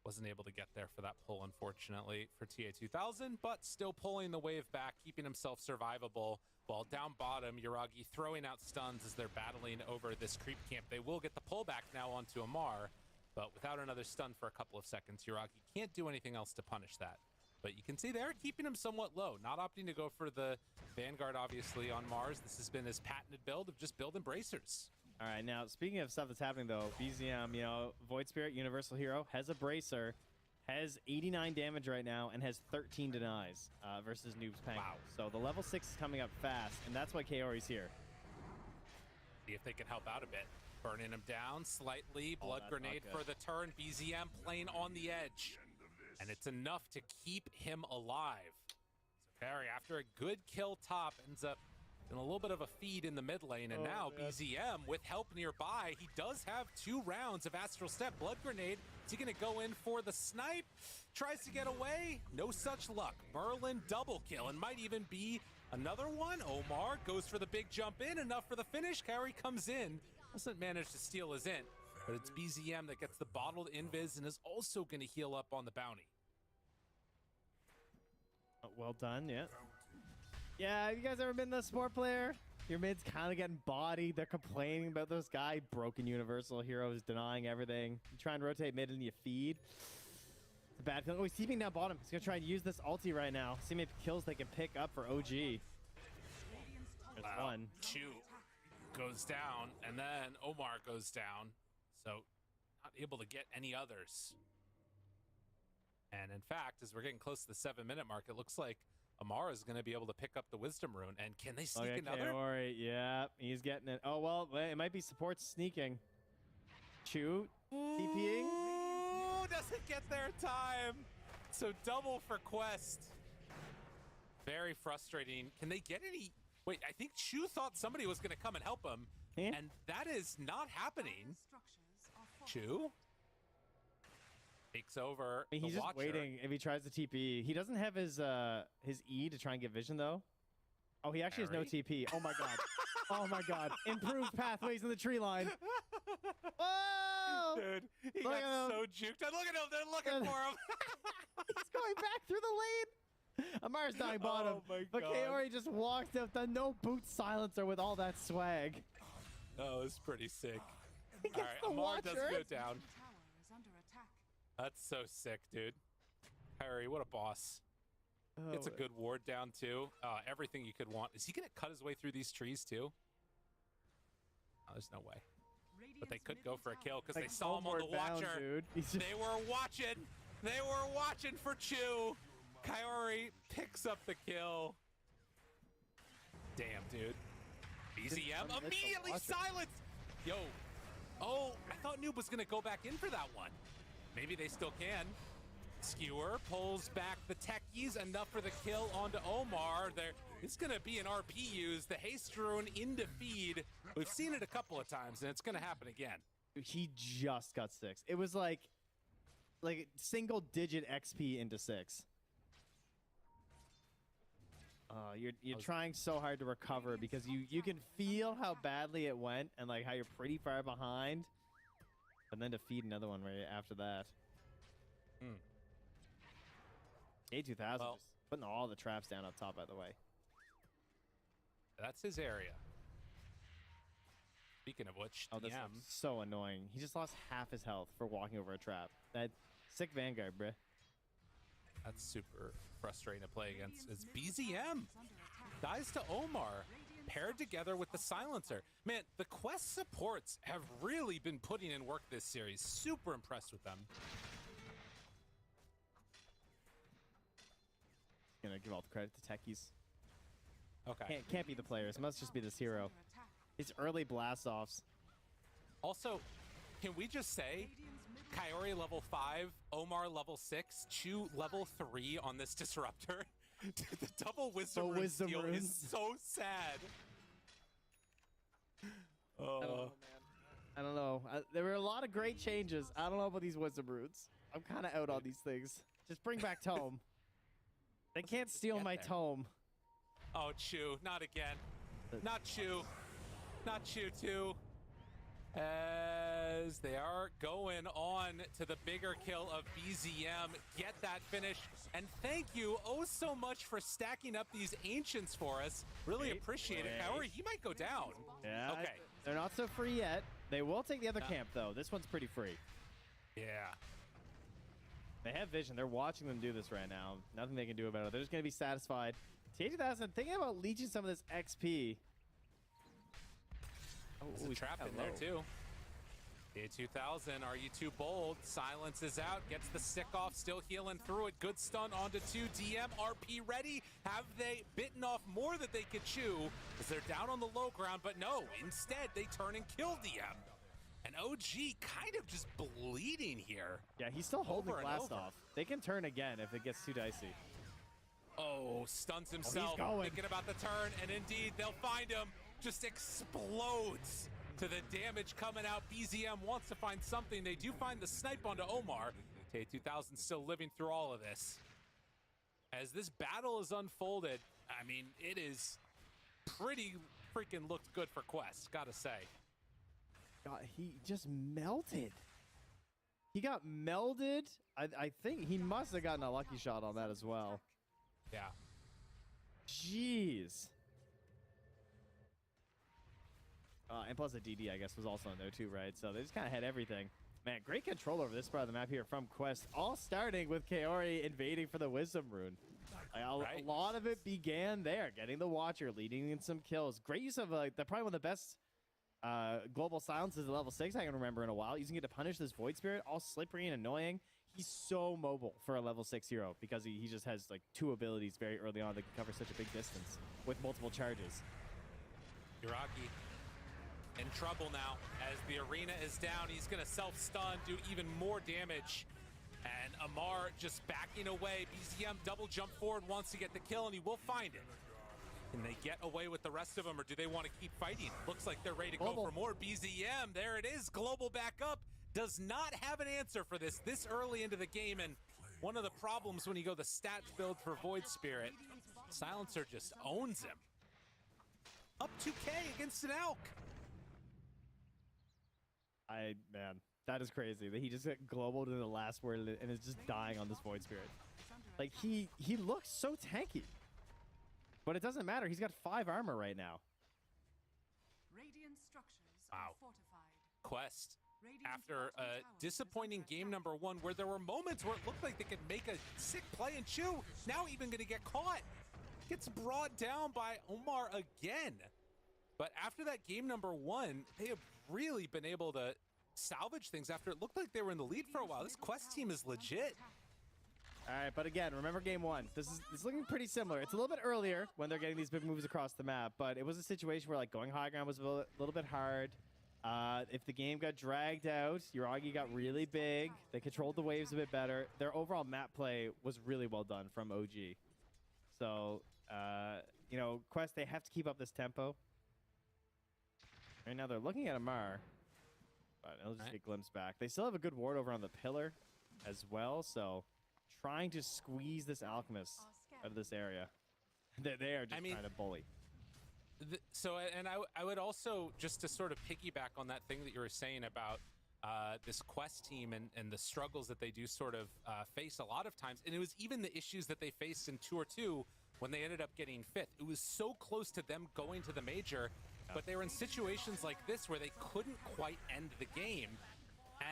Wasn't able to get there for that pull, unfortunately, for TA2000, but still pulling the wave back, keeping himself survivable. While down bottom, Yuragi throwing out stuns as they're battling over this creep camp. They will get the pullback now onto Amar, but without another stun for a couple of seconds, Yuragi can't do anything else to punish that. But you can see they're keeping him somewhat low, not opting to go for the Vanguard, obviously, on Mars. This has been his patented build of just building bracers. All right, now speaking of stuff that's happening though, BZM, you know, Void Spirit, Universal Hero, has a bracer, has 89 damage right now, and has 13 denies versus Noob's Penguin. Wow. So the level 6 is coming up fast, and that's why Kaori's here. See if they can help out a bit. Burning him down slightly. Blood that's not grenade good. for the turn. BZM playing on the edge. And it's enough to keep him alive. So Perry, after a good kill top, ends up in a little bit of a feed in the mid lane. And now man. BZM, with help nearby, he does have 2 rounds of Astral Step. Blood grenade. Is he going to go in for the snipe? Tries to get away. No such luck. Merlin double kill and might even be another one. Omar goes for the big jump in. Enough for the finish. Carry comes in. Doesn't manage to steal his int. But it's BZM that gets the bottled invis and is also going to heal up on the bounty. Well done, yeah. Yeah, you guys ever been the sport player? Your mid's kind of getting bodied. They're complaining about this guy. Broken Universal Hero is denying everything. You try and rotate mid and you feed. It's a bad feeling. Oh, he's TPing down bottom. He's going to try and use this ulti right now. See how many kills they can pick up for OG. There's one. Chew. goes down, and then Omar goes down. So not able to get any others. And in fact, as we're getting close to the 7-minute mark, it looks like Amara is going to be able to pick up the Wisdom Rune. And can they sneak another? Kaori, yeah, he's getting it. Oh, well, it might be support sneaking. Chu, TPing. Ooh, doesn't get there in time. So double for Quest. Very frustrating. Can they get any? Wait, I think Chu thought somebody was going to come and help him. Yeah. And that is not happening. Structures are fortified. Chu takes over I mean, he's the just Watcher. waiting if he tries to TP. He doesn't have his E to try and get vision, though. Oh, he actually has no Harry? TP. Oh, my God. Oh, my God. Improved pathways in the tree line. Whoa! Dude, he Look got at him. so juked. And look at him. They're looking for him. He's going back through the lane. Amar's dying bottom. Oh my But God. Kaori just walked up the no boot silencer with all that swag. Oh, it's pretty sick. He All gets right, the Amar does Watcher. go down. Tower is under attack. That's so sick, dude. Harry, what a boss. It's a Oh, good ward down, too. Everything you could want. Is he going to cut his way through these trees, too? Oh, there's no way. But they could go for a kill because they like saw him on the homeward bound, Watcher. dude. He's just, They were watching. They were watching for Chu. Kaori picks up the kill. Damn, dude. BZM unmissed the immediately Watcher. silenced. Yo. Oh, I thought Noob was going to go back in for that one. Maybe they still can. Skewer pulls back the techies, enough for the kill onto Omar. It's going to be an RP use. The haste rune into feed. We've seen it a couple of times, and it's going to happen again. he just got 6. It was like single digit XP into 6. You're trying so hard to recover because you can feel how badly it went and like how you're pretty far behind, and then to feed another one right after that. A2000 Well- just putting all the traps down up top, by the way. That's his area. Speaking of which, Oh, this DM, is so annoying. He just lost half his health for walking over a trap. That sick Vanguard, bruh. that's super frustrating to play against. It's BZM. Dies to Omar. Paired together with the Silencer. Man, the Quest supports have really been putting in work this series. Super impressed with them. Gonna give all the credit to techies. Okay. Can't be the players. It must just be this hero. His early blast offs. Also, can we just say Kaori level 5, Omar level 6, Chu level 3 on this disruptor? The double wisdom The rune wisdom steal runes. is so sad. Oh, I don't know. There were a lot of great changes. I don't know about these wisdom roots. I'm kind of out on these things. Just bring back Tome. They can't steal get my there. Tome. oh, Chu, not again. Not Chu. Not Chu too. As they are going on to the bigger kill of BZM. Get that finish. And thank you oh so much for stacking up these ancients for us. Really appreciate it. Kaori, he might go down. Yeah. Okay. They're not so free yet. They will take the other camp, though. This one's pretty free. Yeah. They have vision. They're watching them do this right now. Nothing they can do about it. They're just going to be satisfied. T2000 thinking about leeching some of this XP. There's a he's trap kinda in there low. too. A2000, are you too bold? Silence is out, gets the stick off, still healing through it. Good stun onto 2 DM. RP ready. Have they bitten off more that they could chew? Because they're down on the low ground, but no. Instead, they turn and kill DM. And OG kind of just bleeding here. Yeah, he's still holding Over and blast over. off. They can turn again if it gets too dicey. Oh, stuns himself. going. Thinking about the turn, and indeed, they'll find him. Just explodes to the damage coming out. BZM wants to find something. They do find the snipe onto Omar. K2000 still living through all of this. As this battle is unfolded, I mean, it is pretty freaking looked good for Quest, gotta say. God, he just melted. He got melded. I think he must have gotten a lucky shot on that as well. Yeah. Jeez. And plus the DD, I guess, was also in there too, right? So they just kind of had everything. Man, great control over this part of the map here from Quest. All starting with Kaori invading for the Wisdom Rune. A lot of it began there, getting the Watcher, leading in some kills. Great use of, probably one of the best Global Silence is a level 6 I can remember in a while. Using it to punish this Void Spirit, all slippery and annoying. He's so mobile for a level 6 hero because he just has like 2 abilities very early on that can cover such a big distance with multiple charges. Yuragi in trouble now as the arena is down. He's going to self-stun, do even more damage. And Amar just backing away. BZM double jump forward, wants to get the kill, and he will find it. Can they get away with the rest of them, or do they want to keep fighting? Looks like they're ready to go for more. BZM, there it is. Global back up. Does not have an answer for this early into the game, and one of the problems when you go the stats build for Void Spirit, Silencer just owns him. Up 2K against an Elk. Man, that is crazy that he just got global to the last word and is just dying on this Void Spirit. Like, he looks so tanky. But it doesn't matter. He's got 5 armor right now. Radiant structures Wow. are fortified. Quest, Radiant's after bottom a tower is disappointing under game attack. number 1 where there were moments where it looked like they could make a sick play and chew, now even going to get caught. Gets brought down by Omar again. But after that game number 1, they have really been able to salvage things after it looked like they were in the lead for a while. This Quest team is legit. All right, but again, remember game 1. This is looking pretty similar. It's a little bit earlier when they're getting these big moves across the map, but it was a situation where like going high ground was a little bit hard. If the game got dragged out, Yuragi got really big. They controlled the waves a bit better. Their overall map play was really well done from OG. So, you know, Quest, they have to keep up this tempo. Right now they're looking at Amar, but it'll just get glimpsed back. They still have a good ward over on the pillar as well, so trying to squeeze this Alchemist out of this area. They are just trying to bully. I would also, just to sort of piggyback on that thing that you were saying about this Quest team and the struggles that they do sort of face a lot of times, and it was even the issues that they faced in Tour 2 when they ended up getting 5th. It was so close to them going to the major, but they were in situations like this where they couldn't quite end the game.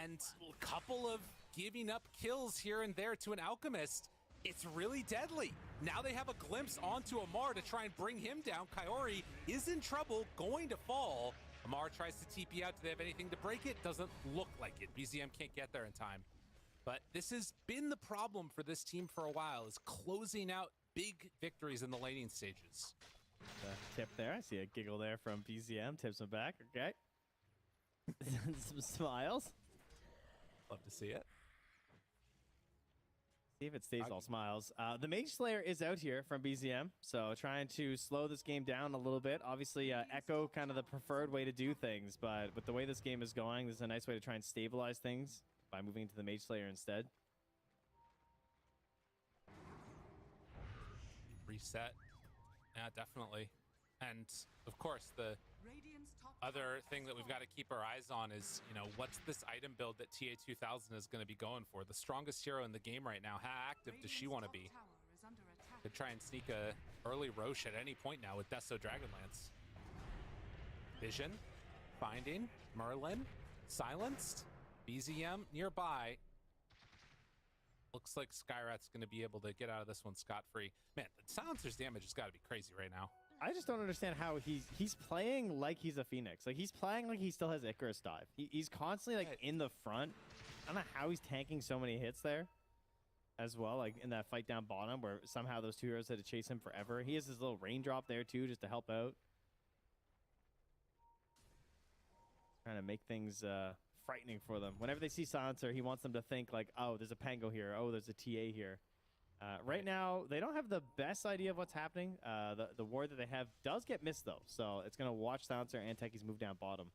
And a couple of giving up kills here and there to an Alchemist, it's really deadly. Now they have a glimpse onto Amar to try and bring him down. Kaori is in trouble, going to fall. Amar tries to TP out. Do they have anything to break it? Doesn't look like it. BZM can't get there in time. But this has been the problem for this team for a while, is closing out big victories in the laning stages. Tip there. I see a giggle there from BZM. Tips him back. Okay. Some smiles. Love to see it. See if it stays all smiles. The Mage Slayer is out here from BZM, so trying to slow this game down a little bit. Obviously, Echo kind of the preferred way to do things, but with the way this game is going, this is a nice way to try and stabilize things by moving into the Mage Slayer instead. Reset. Yeah, definitely. And of course, the Radiant's top other tower thing has that we've got to keep our eyes on is, you know, what's this item build that TA2000 is going to be going for? The strongest hero in the game right now. How active does she want to be? Radiant's top tower is under attack. Could try and sneak a early Roche at any point now with Deso Dragonlance. Vision, finding, Merlin, silenced, BZM nearby. Looks like Skyrat's going to be able to get out of this one scot-free. Man, the Silencer's damage has got to be crazy right now. I just don't understand how he's playing like he's a Phoenix. Like, he's playing like he still has Icarus dive. He's constantly, like, in the front. I don't know how he's tanking so many hits there as well, like, in that fight down bottom where somehow those 2 heroes had to chase him forever. He has his little raindrop there, too, just to help out. Trying to make things frightening for them. Whenever they see Silencer, he wants them to think, like, oh, there's a Pango here. Oh, there's a TA here. Right now, they don't have the best idea of what's happening. The ward that they have does get missed, though. So it's going to watch Silencer and Techies move down bottom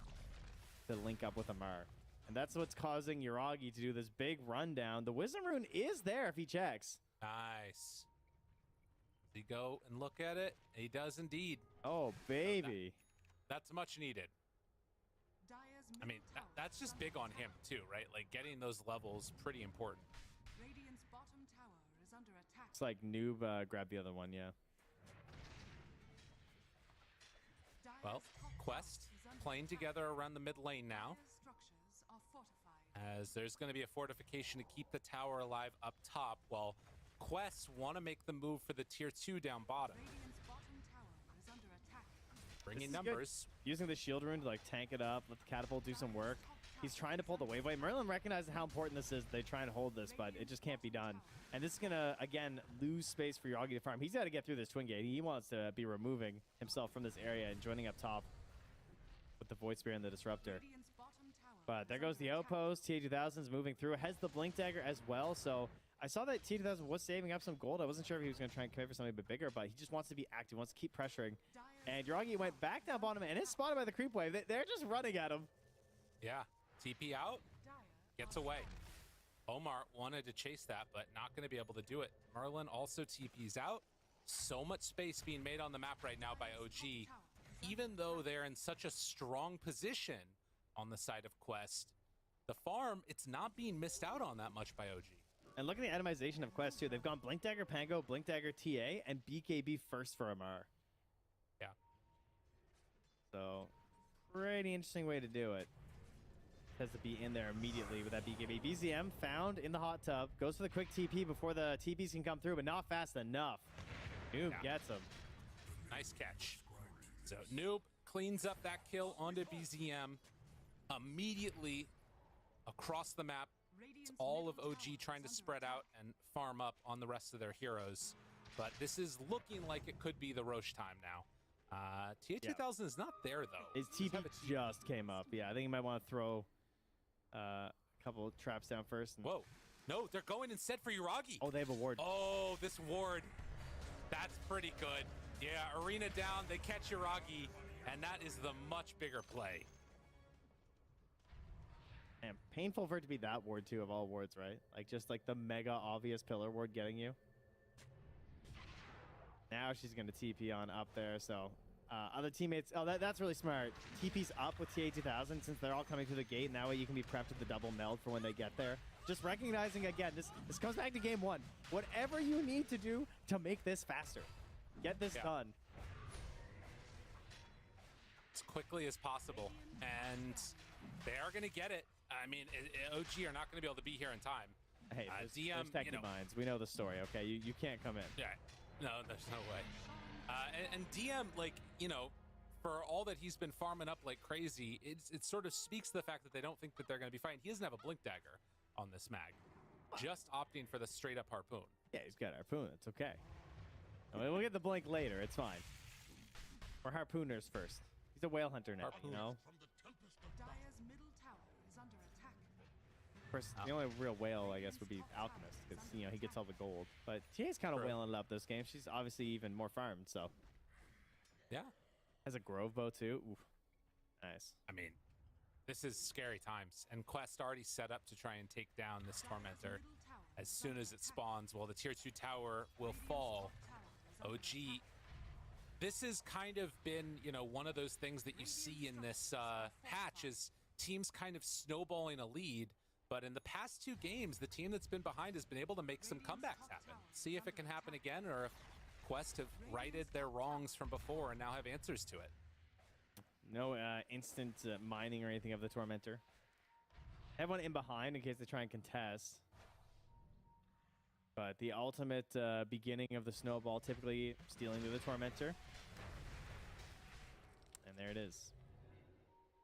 to link up with Amar. And that's what's causing Yuragi to do this big rundown. The Wisdom Rune is there if he checks. Nice. Does he go and look at it? He does indeed. Oh, baby. That's much needed. Dire's I mean, middle tower that's is just under big on attack. him, too, right? Like, getting those levels pretty important. Radiant's bottom tower is under attack. It's like Noob grabbed the other one, yeah. Dire's Well, top Quest tower is under playing attack. together around the mid lane now, Dire's structures are fortified. as there's going to be a fortification to keep the tower alive up top, while Quest want to make the move for the tier 2 down bottom. Radiant's bottom tower is under attack. Bringing This is good. numbers. Using the shield rune to like tank it up, let the catapult do some work. He's trying to pull the wave away. Merlin recognizes how important this is. They try and hold this, but it just can't be done. And this is going to, again, lose space for Yagi to farm. He's got to get through this twin gate. He wants to be removing himself from this area and joining up top with the Void Spear and the Disruptor. Radiant's bottom tower But is there goes under the attack. outpost. TA2000's moving through. Has the Blink Dagger as well. So I saw that TA2000 was saving up some gold. I wasn't sure if he was going to try and commit for something a bit bigger, but he just wants to be active, wants to keep pressuring. And Yagi went back down bottom and is spotted by the creep wave. They're just running at him. Yeah. TP out. Gets away. Omar wanted to chase that, but not going to be able to do it. Merlin also TP's out. So much space being made on the map right now by OG. Even though they're in such a strong position on the side of Quest, the farm, it's not being missed out on that much by OG. And look at the itemization of Quest, too. They've gone Blink Dagger Pango, Blink Dagger TA, and BKB first for Amar. Yeah. So, pretty interesting way to do it. Has to be in there immediately with that BKB. BZM found in the hot tub. Goes for the quick TP before the TPs can come through, but not fast enough. Noob gets him. Nice catch. So Noob cleans up that kill onto BZM. Immediately across the map, it's all of OG trying to spread out and farm up on the rest of their heroes. But this is looking like it could be the Roche time now. TA2000 is not there, though. His TP just came up. Yeah, I think he might want to throw a couple of traps down first. And... Whoa. No, they're going instead for Yuragi. Oh, they have a ward. Oh, this ward. That's pretty good. Yeah, arena down, they catch Yuragi, and that is the much bigger play. Man, painful for it to be that ward, too, of all wards, right? Like, just like the mega obvious pillar ward getting you. Now she's going to TP on up there, so... other teammates... Oh, that's really smart. TP's up with TA2000 since they're all coming through the gate, and that way you can be prepped with the double meld for when they get there. Just recognizing, again, this comes back to game one. Whatever you need to do to make this faster. Get this done. As quickly as possible, and they are going to get it. I mean, OG are not going to be able to be here in time. Hey, there's DM, techie minds. We know the story, okay? You can't come in. Yeah, no, there's no way. And DM, like, you know, for all that he's been farming up like crazy, it sort of speaks to the fact that they don't think that they're going to be fighting. He doesn't have a Blink Dagger on this mag, just opting for the straight up harpoon. Yeah, he's got harpoon. It's okay. I mean, we'll get the blink later. It's fine. We're harpooners first. He's a whale hunter now, you know? Dire's middle tower is under attack. Of course, the only real whale, I guess, would be Alchemist, because, you know, he gets all the gold. But TA's kind of whaling it up this game. She's obviously even more farmed, so. Yeah. Has a Grove Bow, too. Oof. Nice. I mean, this is scary times, and Quest already set up to try and take down this Tormentor as soon as it spawns. Well, the tier 2 tower will fall. OG, this has kind of been, you know, one of those things that you see in this patch is teams kind of snowballing a lead. But in the past 2 games, the team that's been behind has been able to make some comebacks happen. See if it can happen again, or if Quest have righted their wrongs from before and now have answers to it. No instant mining or anything of the Tormentor. Have one in behind in case they try and contest. But the ultimate beginning of the snowball, typically stealing to the Tormentor. And there it is.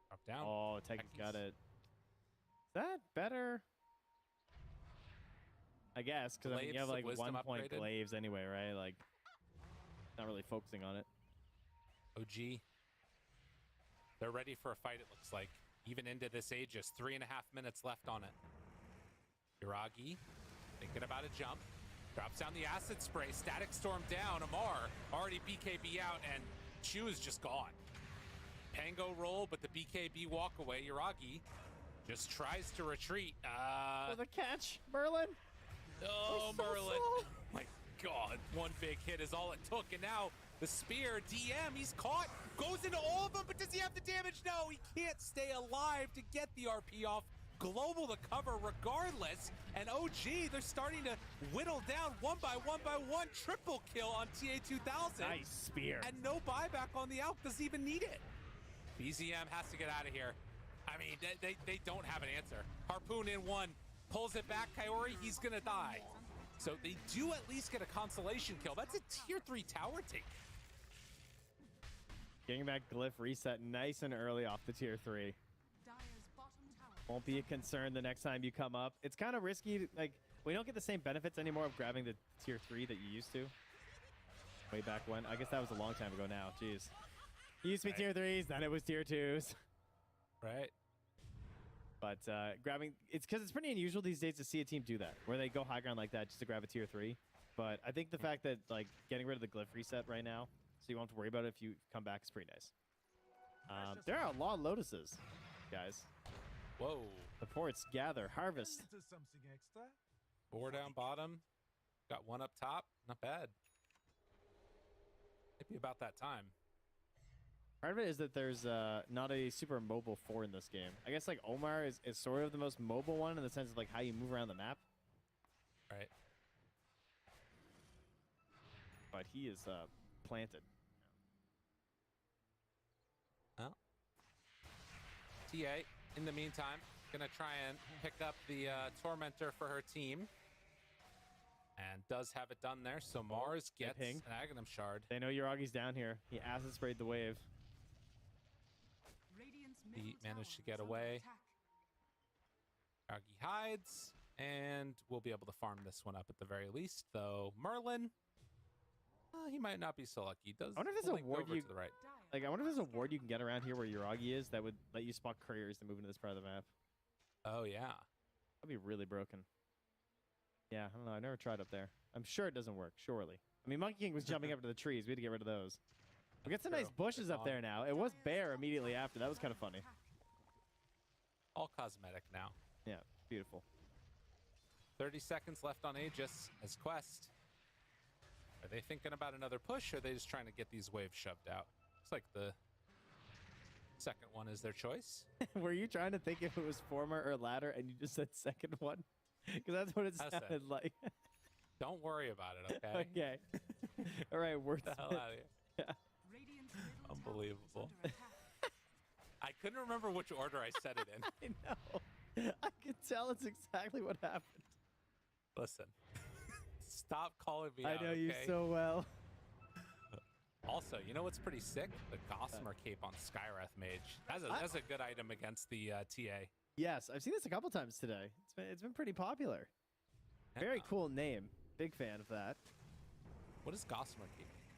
Drop down. Oh, Tekkie's got it. Is that better? I guess, because I mean, you have Glaives, like the wisdom 1 point upgraded. glaives anyway, right? Like, not really focusing on it. OG, they're ready for a fight, it looks like. Even into this Aegis, 3.5 minutes left on it. Yuragi, thinking about a jump. Drops down the acid spray, static storm down. Amar already BKB out, and Chu is just gone. Pango roll, but the BKB walk away. Yuragi just tries to retreat. For the catch, Merlin. Oh, so Merlin. slow. My God, one big hit is all it took. And now the spear, DM, he's caught. Goes into all of them, but does he have the damage? No, he can't stay alive to get the RP off. Global the cover regardless. And OG, they're starting to whittle down one by one. Triple kill on TA2000. Nice spear. And no buyback on the Alp, doesn't even need it. BZM has to get out of here. I mean, they don't have an answer. Harpoon in one, pulls it back. Kaori, he's gonna die. So they do at least get a consolation kill. That's a tier 3 tower take. Getting back glyph reset nice and early off the tier 3. Dire's bottom tower. Won't be a concern the next time you come up. It's kind of risky. Like, we don't get the same benefits anymore of grabbing the tier 3 that you used to. Way back when. I guess that was a long time ago now. Jeez. It used to be tier 3s, then it was tier 2s. Right. But grabbing, it's because it's pretty unusual these days to see a team do that, where they go high ground like that just to grab a tier 3. But I think the fact that, like, getting rid of the glyph reset right now, so you won't have to worry about it if you come back, is pretty nice. There are a lot of lotuses, guys. Whoa. The ports gather, harvest. Into something extra. 4 down bottom. Got 1 up top. Not bad. Maybe about that time. Part of it is that there's not a super mobile 4 in this game. I guess like Omar is sort of the most mobile one in the sense of like how you move around the map. Right. But he is planted. Well, TA, in the meantime, gonna try and pick up the Tormentor for her team. And does have it done there, so Mars gets ping. an Aghanim Shard. They know Yuragi's down here. He acid sprayed the wave. Radiant's He middle managed to tower get is under away. attack. Yuragi hides, and we'll be able to farm this one up at the very least, though Merlin, he might not be so lucky. Does I wonder if there's a blink ward over you- to the right. Dire Like, I wonder if there's a has ward you can get around here where Yuragi is that would let you spot couriers to move into this part of the map. Oh, yeah. That'd be really broken. Yeah, I don't know. I never tried up there. I'm sure it doesn't work, surely. I mean, Monkey King was jumping up to the trees. We had to get rid of those. We got some nice True. bushes up Gone. there now. It was bare immediately after. That was kind of funny. All cosmetic now. Yeah, beautiful. 30 seconds left on Aegis as Quest. Are they thinking about another push, or are they just trying to get these waves shoved out? It's like the second one is their choice. Were you trying to think if it was former or latter and you just said second one? Because that's what it I sounded said. like. Don't worry about it, okay? Okay. All right, worth Get the hell it. out of here. Yeah. Radiant's middle tower is Unbelievable. under attack. I couldn't remember which order I said it in. I know. I could tell it's exactly what happened. Listen. Stop calling me I out, know you okay? so well. Also, you know what's pretty sick? The Gossamer Cape on Skywrath Mage. That's a good item against the TA. Yes, I've seen this a couple times today. It's been pretty popular. Very cool name. Big fan of that. What does Gossamer Cape mean?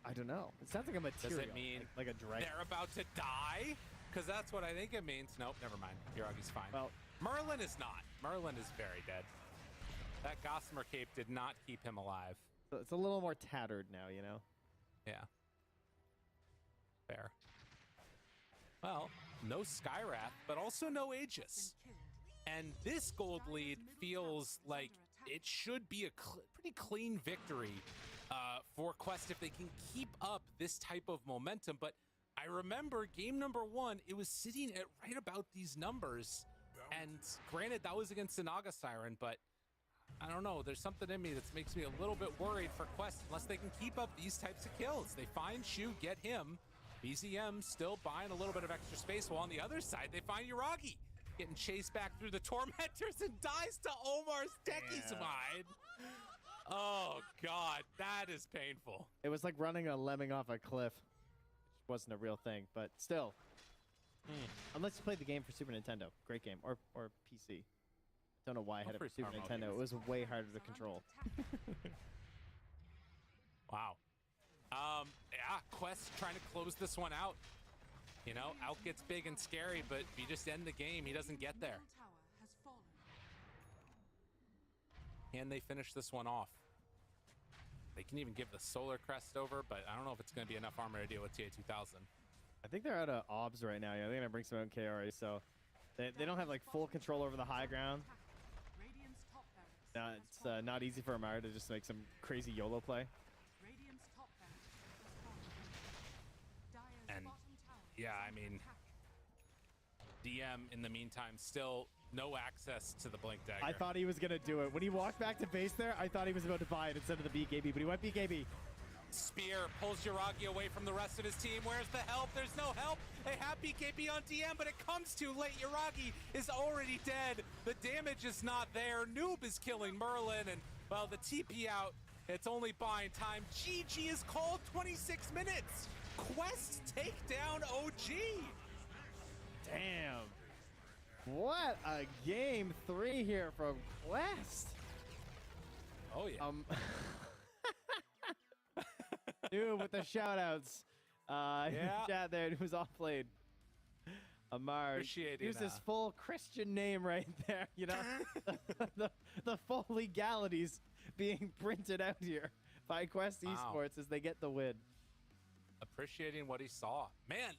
I don't know. It sounds like a Does material. it mean like a dragon? they're about to die? Because that's what I think it means. Nope, never mind. Yuragi's fine. Well, Merlin is not. Merlin is very dead. That Gossamer Cape did not keep him alive. it's a little more tattered now, you know? Yeah. Fair. Well, no Skywrath, but also no Aegis. Been killed. And this gold lead feels like it should be a pretty clean victory for Quest if they can keep up this type of momentum. But I remember game number 1, it was sitting at right about these numbers. And granted, that was against the Naga Siren, but I don't know. There's something in me that makes me a little bit worried for Quest unless they can keep up these types of kills. They find Shu, get him. BZM still buying a little bit of extra space, while on the other side, they find Yuragi getting chased back through the Tormentors and dies to Omar's Techie's Mind. Oh, God, that is painful. It was like running a lemming off a cliff. Which wasn't a real thing, but still. Unless you played the game for Super Nintendo. Great game. Or PC. Don't know why I had it for Super Free Nintendo. It was way harder to control. Wow. Yeah, Quest trying to close this one out. You know, out gets big and scary, but if you just end the game, he doesn't get there. Middle tower has fallen. Can they finish this one off? They can even give the Solar Crest over, but I don't know if it's going to be enough armor to deal with TA-2000. I think they're out of obs right now. Yeah, they're gonna bring some own KRA, so they don't have like full control over the high ground. Radiant's top barracks Now has it's fallen. not easy for Amara to just make some crazy YOLO play. Radiant's top barracks has fallen. Dire's And, bottom tower yeah, is I under mean, attack. DM in the meantime still no access to the Blink Dagger. I thought he was gonna do it when he walked back to base there. I thought he was about to buy it instead of the BKB, but he went BKB. Spear pulls Yuragi away from the rest of his team. Where's the help? There's no help. They have BKB on DM, but it comes too late. Yuragi is already dead. The damage is not there. Noob is killing Merlin, and, well, the TP out, it's only buying time. GG is called 26 minutes. Quest take down OG. Damn. What a game 3 here from Quest. Oh yeah. Dude with the shoutouts. Yeah. Chat there, who's off played. Amar, Appreciating, use his full Christian name right there, you know? the full legalities being printed out here by Quest Wow. Esports as they get the win. Appreciating what he saw. Man,